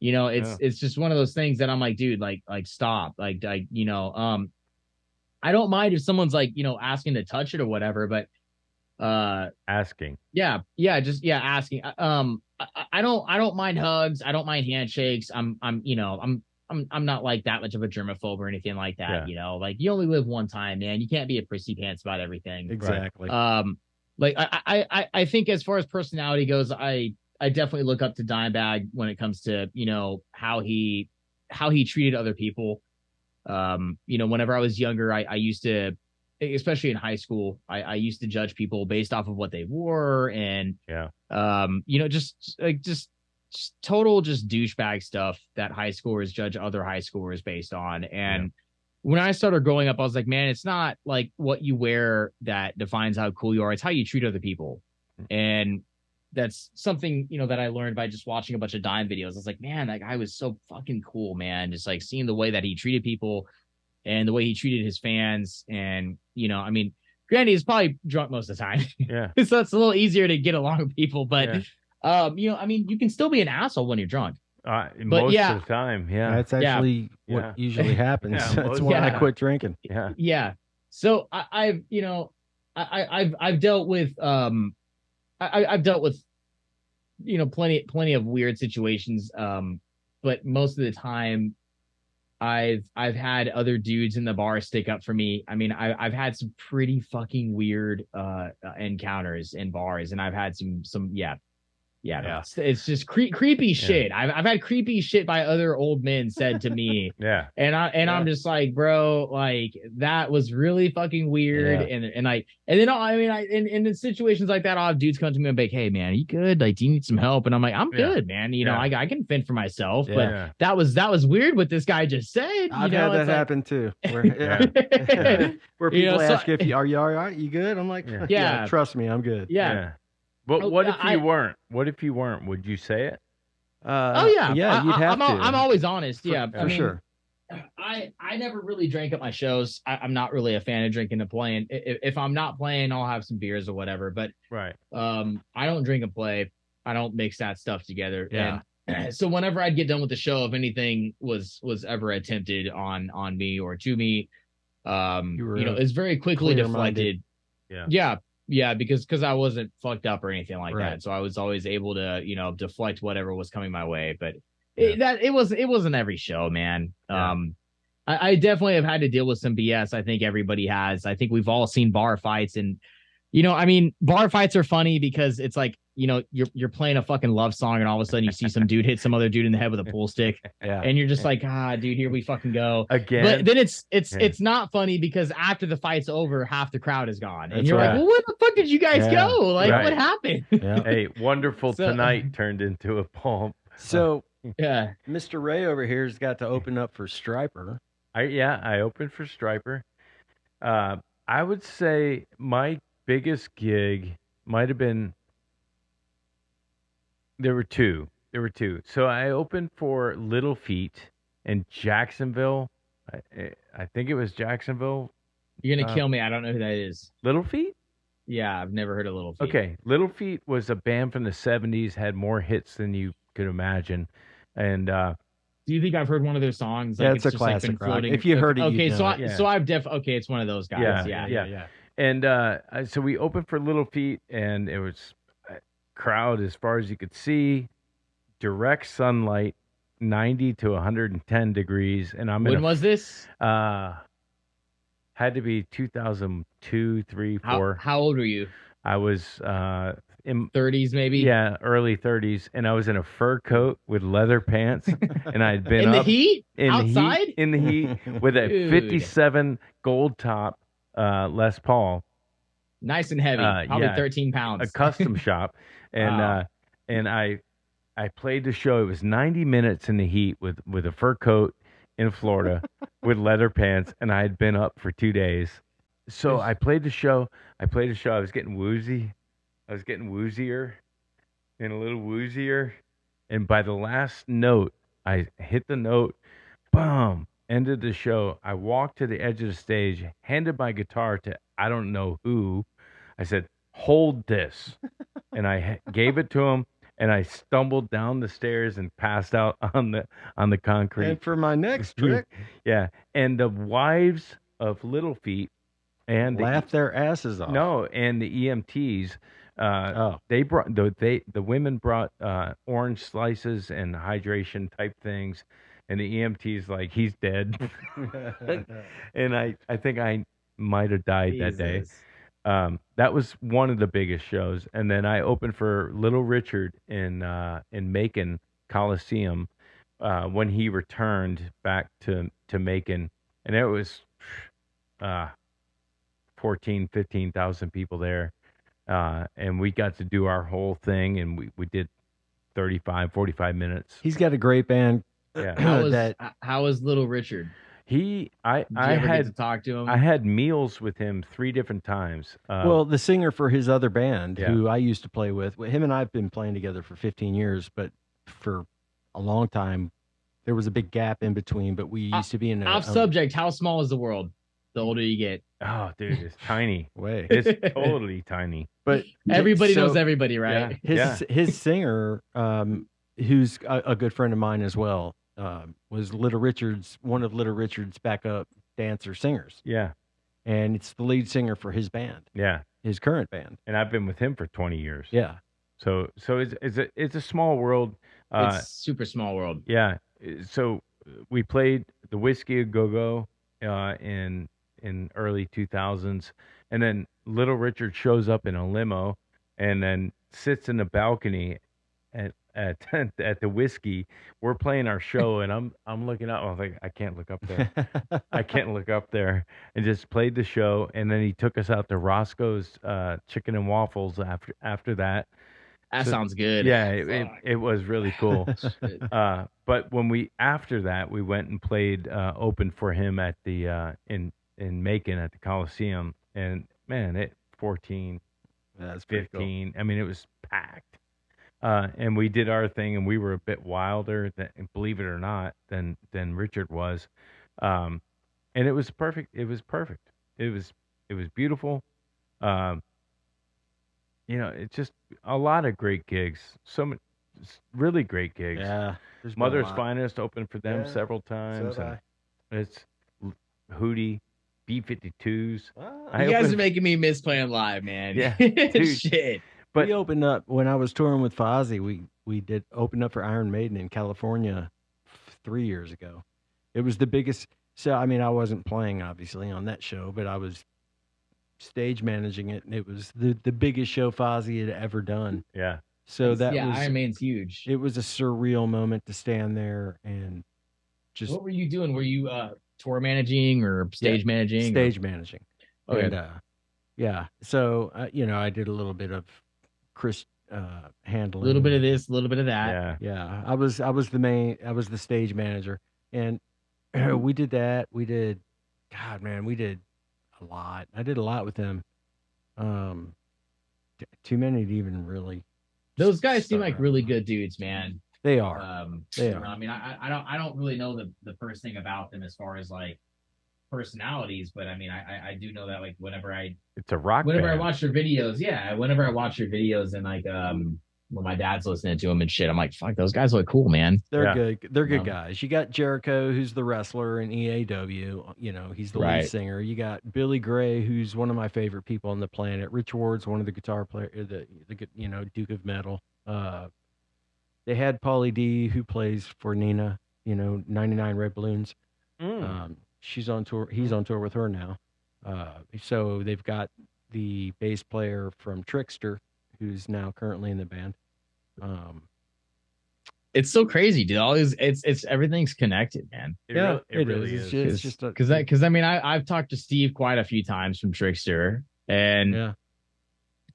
It's just one of those things that I'm like, dude, stop. I don't mind if someone's asking to touch it or whatever, but asking. Asking. I don't mind hugs. I don't mind handshakes. I'm not that much of a germaphobe or anything like that. Yeah. You only live one time, man. You can't be a prissy pants about everything. Exactly. I think as far as personality goes, I definitely look up to Dimebag when it comes to, how he treated other people. Whenever I was younger, I used to, especially in high school, I used to judge people based off of what they wore and, just total douchebag stuff that high schoolers judge other high schoolers based on. And when I started growing up, I was like, man, it's not what you wear that defines how cool you are. It's how you treat other people. And that's something, that I learned by just watching a bunch of Dime videos. I was like, man, that guy was so fucking cool, man. Just seeing the way that he treated people and the way he treated his fans. And, I mean, granted, he's probably drunk most of the time. Yeah. So it's a little easier to get along with people. But, I mean, you can still be an asshole when you're drunk. Most of the time, that's actually what usually happens. That's why I quit drinking. So I've dealt with I've dealt with plenty of weird situations, but most of the time I've had other dudes in the bar stick up for me. I mean, I've had some pretty fucking weird encounters in bars, and I've had some it's just creepy shit. I've had creepy shit by other old men said to me. And I'm just like, bro, that was really fucking weird. And then I mean, in situations like that, I'll have dudes come to me and be like, hey man, are you good? Do you need some help? And I'm like, I'm good, man. I can fend for myself. But that was weird what this guy just said. I've had that happen too. Where people ask if are you all right? You good? I'm like, trust me, I'm good. But what if you weren't? What if you weren't? Would you say it? You'd have to. I'm always honest. For sure. I never really drank at my shows. I'm not really a fan of drinking and playing. If I'm not playing, I'll have some beers or whatever. But I don't drink and play. I don't mix that stuff together. Yeah. So whenever I'd get done with the show, if anything was ever attempted on me or to me, it's very quickly deflected. Yeah. Yeah, because I wasn't fucked up or anything like Right. that. So I was always able to, deflect whatever was coming my way. But it wasn't every show, man. Yeah. I definitely have had to deal with some BS. I think everybody has. I think we've all seen bar fights, and bar fights are funny because it's like, you're playing a fucking love song, and all of a sudden you see some dude hit some other dude in the head with a pool stick, and you're just like, dude, here we fucking go again. But then it's not funny because after the fight's over, half the crowd is gone, and That's you're right. like, well, where the fuck did you guys go? Like, Right. what happened? Yeah. Hey, Wonderful So- Tonight turned into a poem. So Yeah. Mr. Ray over here's got to open up for Striper. I opened for Striper. I would say my biggest gig might have been. There were two. So I opened for Little Feat in Jacksonville. I think it was Jacksonville. You're gonna kill me. I don't know who that is. Little Feat? Yeah, I've never heard of Little Feat. Okay. Little Feat was a band from the 70s, had more hits than you could imagine. And Do you think I've heard one of their songs? Yeah, Like, it's a just, like, classic been rock. floating- If you heard it, okay, you'd so know I, it. Yeah. so I've okay, it's one of those guys. Yeah. And so we opened for Little Feat, and it was a crowd as far as you could see, direct sunlight, 90 to 110 degrees. And When was this? had to be 2002, 3, 4. How old were you? I was in 30s, maybe. yeah, early 30s, and I was in a fur coat with leather pants, and I had been In the up heat? in Outside? the heat with a Dude. 57 gold top Les Paul, Nice and heavy. Probably yeah, 13 pounds. a custom shop, and Wow. and I played the show. It was 90 minutes in the heat with a fur coat in Florida with leather pants, and I had been up for 2 days. So I played the show. I was getting woozy. I was getting woozier and a little woozier. And by the last note, I hit the note, boom, ended the show. I walked to the edge of the stage, handed my guitar to I don't know who. I said, hold this. And I gave it to him, and I stumbled down the stairs and passed out on the concrete. And for my next trick, Yeah. And the wives of Little Feat and laugh their asses off. no, and the EMTs, Oh. they brought the women brought orange slices and hydration type things, and the EMTs like he's dead, and I think I might have died that day. Jesus. That was one of the biggest shows, and then I opened for Little Richard in Macon Coliseum when he returned back to Macon, and it was 15,000 people there. And we got to do our whole thing, and we did 45 minutes. He's got a great band. Yeah. How was Little Richard? I Did you ever get to talk to him? I had meals with him 3 different times. Well, the singer for his other band, Yeah. who I used to play with, him and I have been playing together for 15 years, but for a long time, there was a big gap in between. But we used to be in a Off subject, how small is the world? The older you get. oh, dude, it's tiny. way. It's totally tiny. But Everybody so knows everybody, right? His singer, who's a good friend of mine as well, was one of Little Richard's backup dancer singers, Yeah, and it's the lead singer for his band, yeah. his current band. And I've been with him for 20 years. Yeah, So it's a small world. It's super small world. Yeah. So we played the Whiskey a Go Go in early 2000s, and then Little Richard shows up in a limo, and then sits in the balcony at the Whiskey. We're playing our show, and I'm looking out. I was like, I can't look up there. I can't look up there. And just played the show, and then he took us out to Roscoe's Chicken and Waffles after that. That So- sounds good. Yeah, it was really cool. But after that, we went and played open for him at the in Macon at the Coliseum, and man, 14, that's pretty cool. 15. I mean, it was packed. And we did our thing, and we were a bit wilder, believe it or not, than Richard was. And it was perfect. It was perfect. It was beautiful. It's just a lot of great gigs. So really great gigs. Yeah. There's been a Mother's lot. Finest opened for them Yeah, several So times, have and I. it's Hootie, B-52s. I You guys opened, are making me miss playing live, man. Yeah, dude. Shit. But We opened up when I was touring with Fozzy. We did open up for Iron Maiden in California 3 years ago. It was the biggest. So I mean, I wasn't playing obviously on that show, but I was stage managing it, and it was the biggest show Fozzy had ever done. yeah, So that yeah, was Iron Man's huge. it was a surreal moment to stand there and just What were you doing? Were you tour managing or stage managing? stage managing. Okay. And yeah. So I did a little bit of Chris handling. A little bit of this, a little bit of that. yeah. Yeah, I was the stage manager, and we did that. We did, God, man, we did a lot. I did a lot with them. Too many to even really. Those guys seem start like out. really good dudes, man. They are. They are. I mean, I don't really know the first thing about them as far as like personalities, but I mean, I do know that like whenever I It's a rock I band. watch their videos, whenever I watch their videos and like when my dad's listening to them and shit, I'm like, fuck, those guys look cool, man. They're Yeah. good. They're good No. guys. You got Jericho, who's the wrestler in EAW. He's the lead Right. singer. You got Billy Gray, who's one of my favorite people on the planet. Rich Ward's one of the guitar players, the Duke of Metal. They had Pauly D, who plays for Nina. 99 Red Balloons. She's on tour. He's on tour with her now. So they've got the bass player from Trickster, who's now currently in the band. It's so crazy, dude. All these, it's everything's connected, man. It it really is. is. It's just Because I mean, I've talked to Steve quite a few times from Trickster, and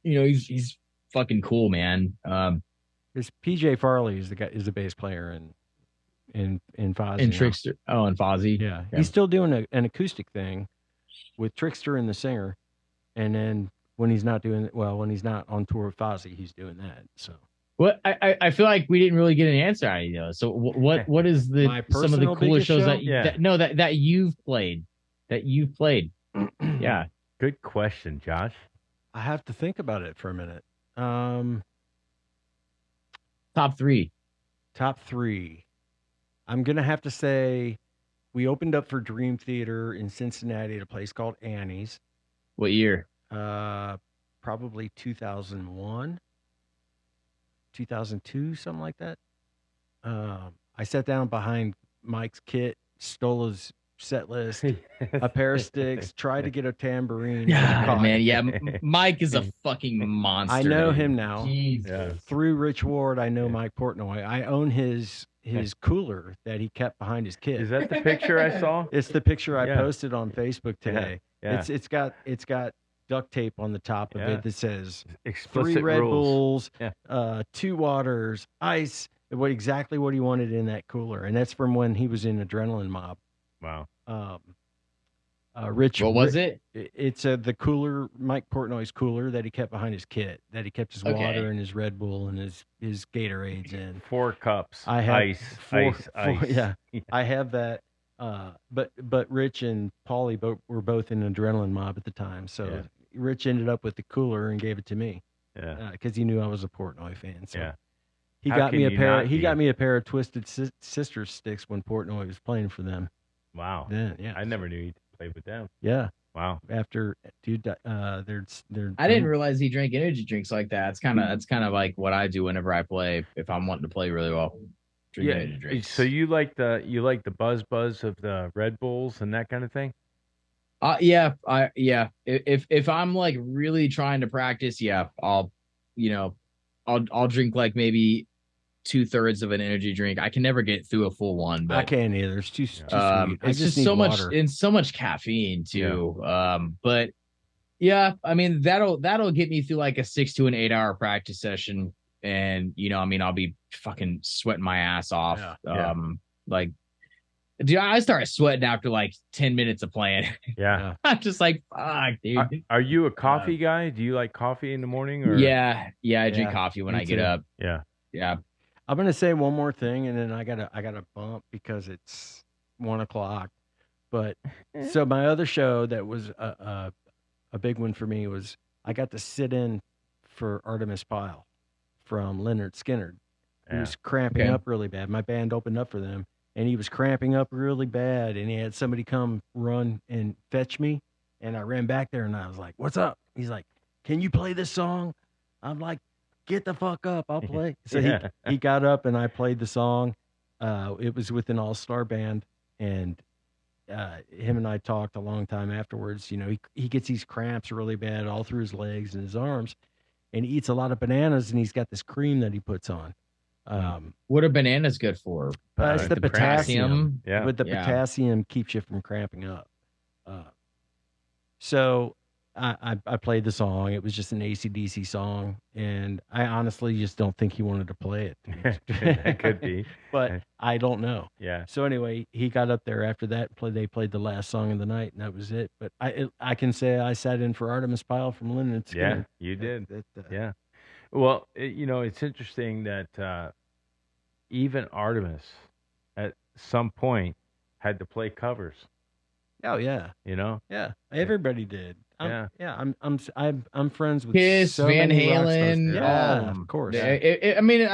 yeah. he's fucking cool, man. There's PJ Farley is the bass player in Fozzy And now. Trickster, and Fozzy, Yeah, he's still doing an acoustic thing with Trickster and the singer, and then when he's not on tour with Fozzy, he's doing that. So What I feel like we didn't really get an answer on it though. So what is My some of the personal coolest biggest shows show? that you've played? Yeah. Good question, Josh. I have to think about it for a minute. Top three. Top three. I'm gonna have to say we opened up for Dream Theater in Cincinnati at a place called Annie's. What year? Probably 2001, 2002, something like that. I sat down behind Mike's kit, stole his set list, a pair of sticks, tried to get a tambourine. Yeah, man. Yeah, Mike is a fucking monster. I know dude. him now. Jesus. Yeah. Through Rich Ward, I know Mike Portnoy. I own his cooler that he kept behind his kit. Is that the picture I saw? It's the picture I Yeah. posted on Facebook today. Yeah. It's got duct tape on the top of Yeah. it that says Explicit 3 Red rules. Bulls, 2 waters, ice. Exactly what he wanted in that cooler, and that's from when he was in Adrenaline Mob. Wow. Rich. What was it? It's the cooler, Mike Portnoy's cooler that he kept behind his kit, that he kept his water and his Red Bull and his Gatorades in. 4 cups. I have ice. Ice. Yeah, I have that. But Rich and Paulie were both in Adrenaline Mob at the time, so Rich ended up with the cooler and gave it to me. Yeah. Because he knew I was a Portnoy fan. So Yeah. he How got can me a you pair. not He be? got me a pair of Twisted Sister sticks when Portnoy was playing for them. Wow. Then yeah, I never knew you played with them. Yeah. Wow. After dude, they're I didn't realize he drank energy drinks like that. It's kind of like what I do whenever I play. If I'm wanting to play really well, drink energy drinks. So you like the buzz of the Red Bulls and that kind of thing? Yeah. If I'm like really trying to practice, I'll drink like maybe 2/3 of an energy drink. I can never get through a full one, but I can't either. It's too sweet. it's just so much and so much caffeine too. But yeah, I mean that'll get me through like a 6 to 8 hour practice session, and I'll be fucking sweating my ass off. Like, dude, I start sweating after like 10 minutes of playing. Yeah. I'm just like, fuck, dude. Are you a coffee guy? Do you like coffee in the morning? Or? Yeah, I drink coffee when I get up. Yeah. I'm gonna say one more thing, and then I gotta bump because it's 1:00. But so my other show that was a big one for me was I got to sit in for Artemis Pyle from Leonard Skinner, He was cramping up really bad. My band opened up for them, and he was cramping up really bad, and he had somebody come run and fetch me, and I ran back there, and I was like, "What's up?" He's like, "Can you play this song?" I'm like, "Get the fuck up, I'll play." So he got up, and I played the song. It was with an all-star band, and him and I talked a long time afterwards. You know, he gets these cramps really bad all through his legs and his arms, and he eats a lot of bananas, and he's got this cream that he puts on. What are bananas good for? It's the potassium. Yeah. But the potassium keeps you from cramping up. So I played the song. It was just an AC/DC song, and I honestly just don't think he wanted to play it. That could be. But I don't know. Yeah. So anyway, he got up there after that. They played the last song of the night, and that was it. But I can say I sat in for Artemis Pyle from Lynyrd Skynyrd. Yeah, you did. Yeah. Well, it's interesting that even Artemis at some point had to play covers. Oh yeah. Yeah. Everybody did. I'm friends with Kiss, so Van many rock stars. Halen. Yeah, of course. I mean,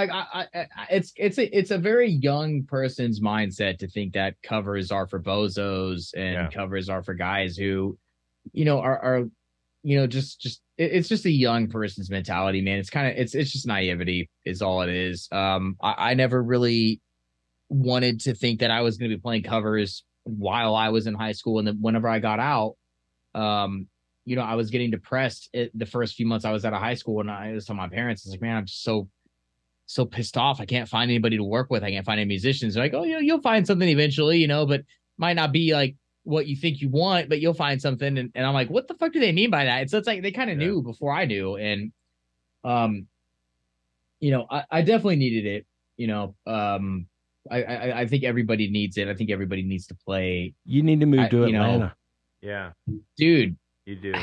it's a very young person's mindset to think that covers are for bozos and covers are for guys who, are just it's just a young person's mentality, man. It's it's just naivety is all it is. I never really wanted to think that I was going to be playing covers while I was in high school, and then whenever I got out, I was getting depressed the first few months I was out of high school, and I was telling my parents, I was like, man, I'm just so pissed off. I can't find anybody to work with. I can't find any musicians. They're like, oh, you'll find something eventually, but might not be like what you think you want, but you'll find something. And I'm like, what the fuck do they mean by that? So it's like they kind of knew before I knew, and I definitely needed it. I think everybody needs it. I think everybody needs to play. You need to move to Atlanta. Yeah. Dude. You do.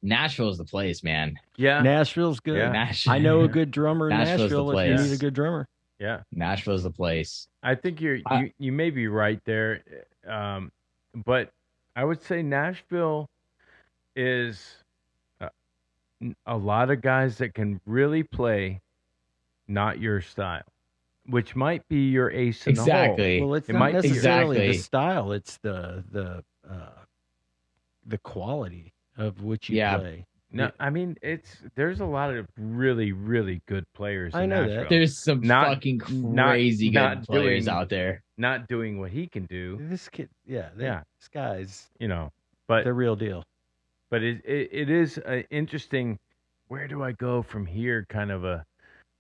Nashville's the place, man. Yeah. Nashville's good. Yeah. I know a good drummer in Nashville's Nashville the place. if you need a good drummer. Yeah. Nashville's the place. I think you may be right there. But I would say Nashville is a lot of guys that can really play not your style, which might be your ace in the hole. Well, it's not necessarily the style; it's the quality of which you play. No, I mean there's a lot of really, really good players. I know Nashville. That there's some fucking crazy good players out there. Not doing what he can do. This kid, this guy's, but the real deal. But it is interesting. Where do I go from here? Kind of a.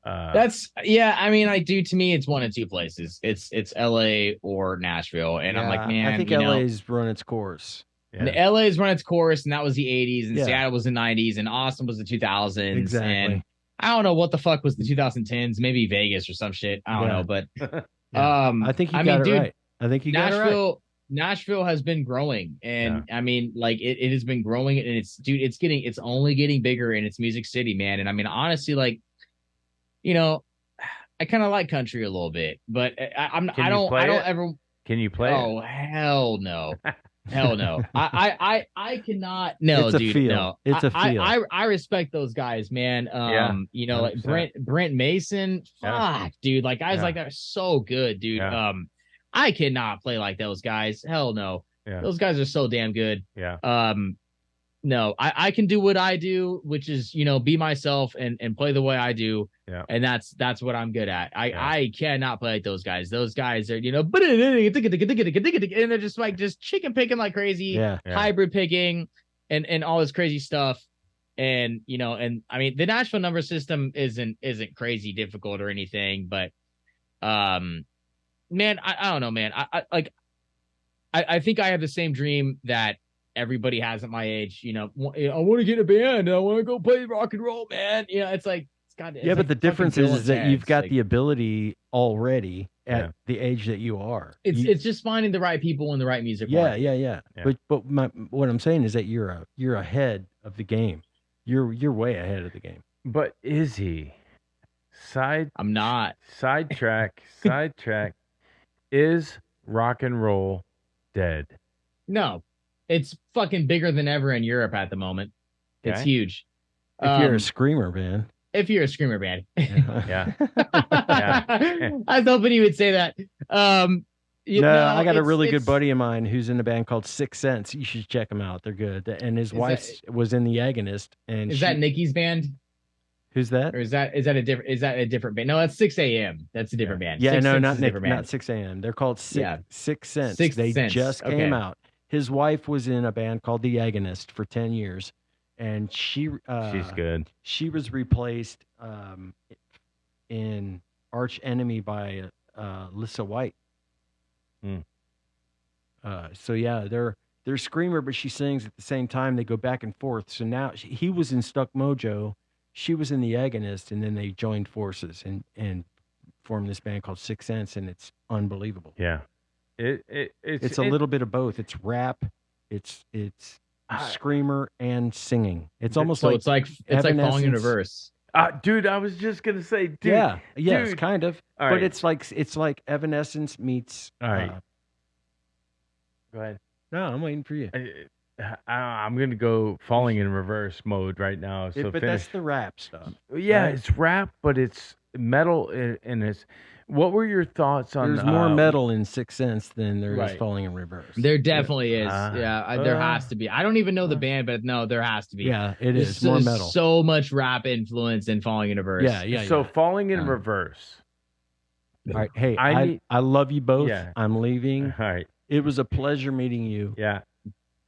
I mean, to me, it's one of two places. It's LA or Nashville. And I'm like, man, I think LA's run its course. Yeah. And LA's run its course, and that was the 80s, and Seattle was the 90s, and Austin was the 2000s. Exactly. And I don't know what the fuck was the 2010s, maybe Vegas or some shit. I don't know, but I think you got it right. I think you got it right. Nashville has been growing, and I mean, like it has been growing, and it's only getting bigger, and it's Music City, man. And I mean, honestly, like, I kind of like country a little bit, but I don't ever. Can you play? Oh, hell no. Hell no. I cannot. No, it's dude. No. It's a feel. I respect those guys, man. Like Brent Mason. Fuck, dude. Like guys like that are so good, dude. Yeah. I cannot play like those guys. Hell no. Yeah. Those guys are so damn good. Yeah. No, I can do what I do, which is, be myself and play the way I do. Yeah. And that's what I'm good at. I cannot play like those guys. Those guys are, and they're just like chicken picking like crazy, hybrid picking and all this crazy stuff. And, and I mean, the Nashville number system isn't crazy difficult or anything, but, man, I don't know, man. I think I have the same dream that everybody has at my age. I want to get a band. I want to go play rock and roll, man. It's like, but the difference is that you've got the ability already at the age that you are. It's just finding the right people and the right music. Yeah. But what I'm saying is that you're ahead of the game. You're way ahead of the game. But is he? I'm not. Sidetrack. Is rock and roll dead? No. It's fucking bigger than ever in Europe at the moment. It's huge. If you're a screamer, man. if you're a screamer band. Yeah. I was hoping you would say that. I got a really good buddy of mine who's in a band called Sixth Sense. You should check them out. They're good. And his wife was in the Agonist. And is that Nikki's band? Who's that? Or is that a different band? No, that's 6 a.m. That's a different band. Yeah, 6 no, Sense not 6 a.m. They're called Sixth Sense. They just came out. His wife was in a band called the Agonist for 10 years. And she's good. She was replaced in Arch Enemy by Lissa White. So yeah, they're screamer, but she sings at the same time. They go back and forth. So now he was in Stuck Mojo, she was in the Agonist, and then they joined forces and formed this band called Sixth Sense, and it's unbelievable. Yeah, it's a little bit of both. It's rap, it's screamer and singing. It's almost it's like Falling in Reverse. Dude, I was just gonna say, dude. Yeah, yes, dude. Kind of. All but right. it's like Evanescence meets. All right. Go ahead. No, I'm waiting for you. I'm gonna go Falling in Reverse mode right now. So, but that's the rap stuff. Yeah, right? It's rap, but it's metal, and it's. What were your thoughts on? There's more metal in Sixth Sense than there is Falling in Reverse. There definitely is. There has to be. I don't even know the band, but no, there has to be. Yeah, There's more metal. So much rap influence in Falling in Reverse. Yeah. So Falling in Reverse. All right. Hey, I love you both. Yeah. I'm leaving. All right. It was a pleasure meeting you. Yeah.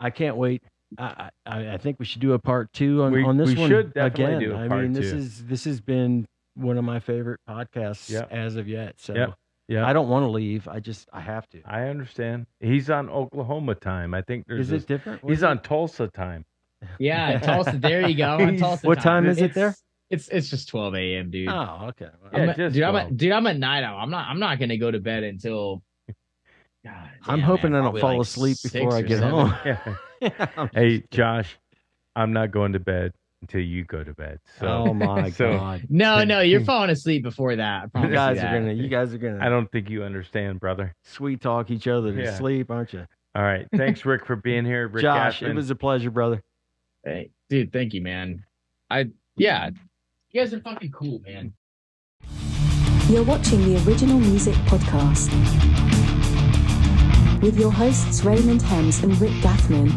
I can't wait. I think we should do a part 2 on this one. We should definitely again. do a part 2. This has been one of my favorite podcasts as of yet. So I don't want to leave. I have to. I understand. He's on Oklahoma time. I think there's. Is it different? He's on Tulsa time. Yeah, Tulsa. There you go. On Tulsa. What time is it there? It's just 12 a.m., dude. Oh, okay. I'm a night owl. I'm not gonna go to bed until. God, I'm hoping I don't fall asleep before I get home. Hey, Josh, I'm not going to bed until you go to bed. So, oh my God. No, you're falling asleep before that. You guys are gonna. I don't think you understand, brother. Sweet talk each other to sleep, aren't you? All right. Thanks, Rick, for being here. Rick Josh, Gassman. It was a pleasure, brother. Hey, dude, thank you, man. You guys are fucking cool, man. You're watching the Original Music Podcast with your hosts Raymond Hems and Rick Gathman.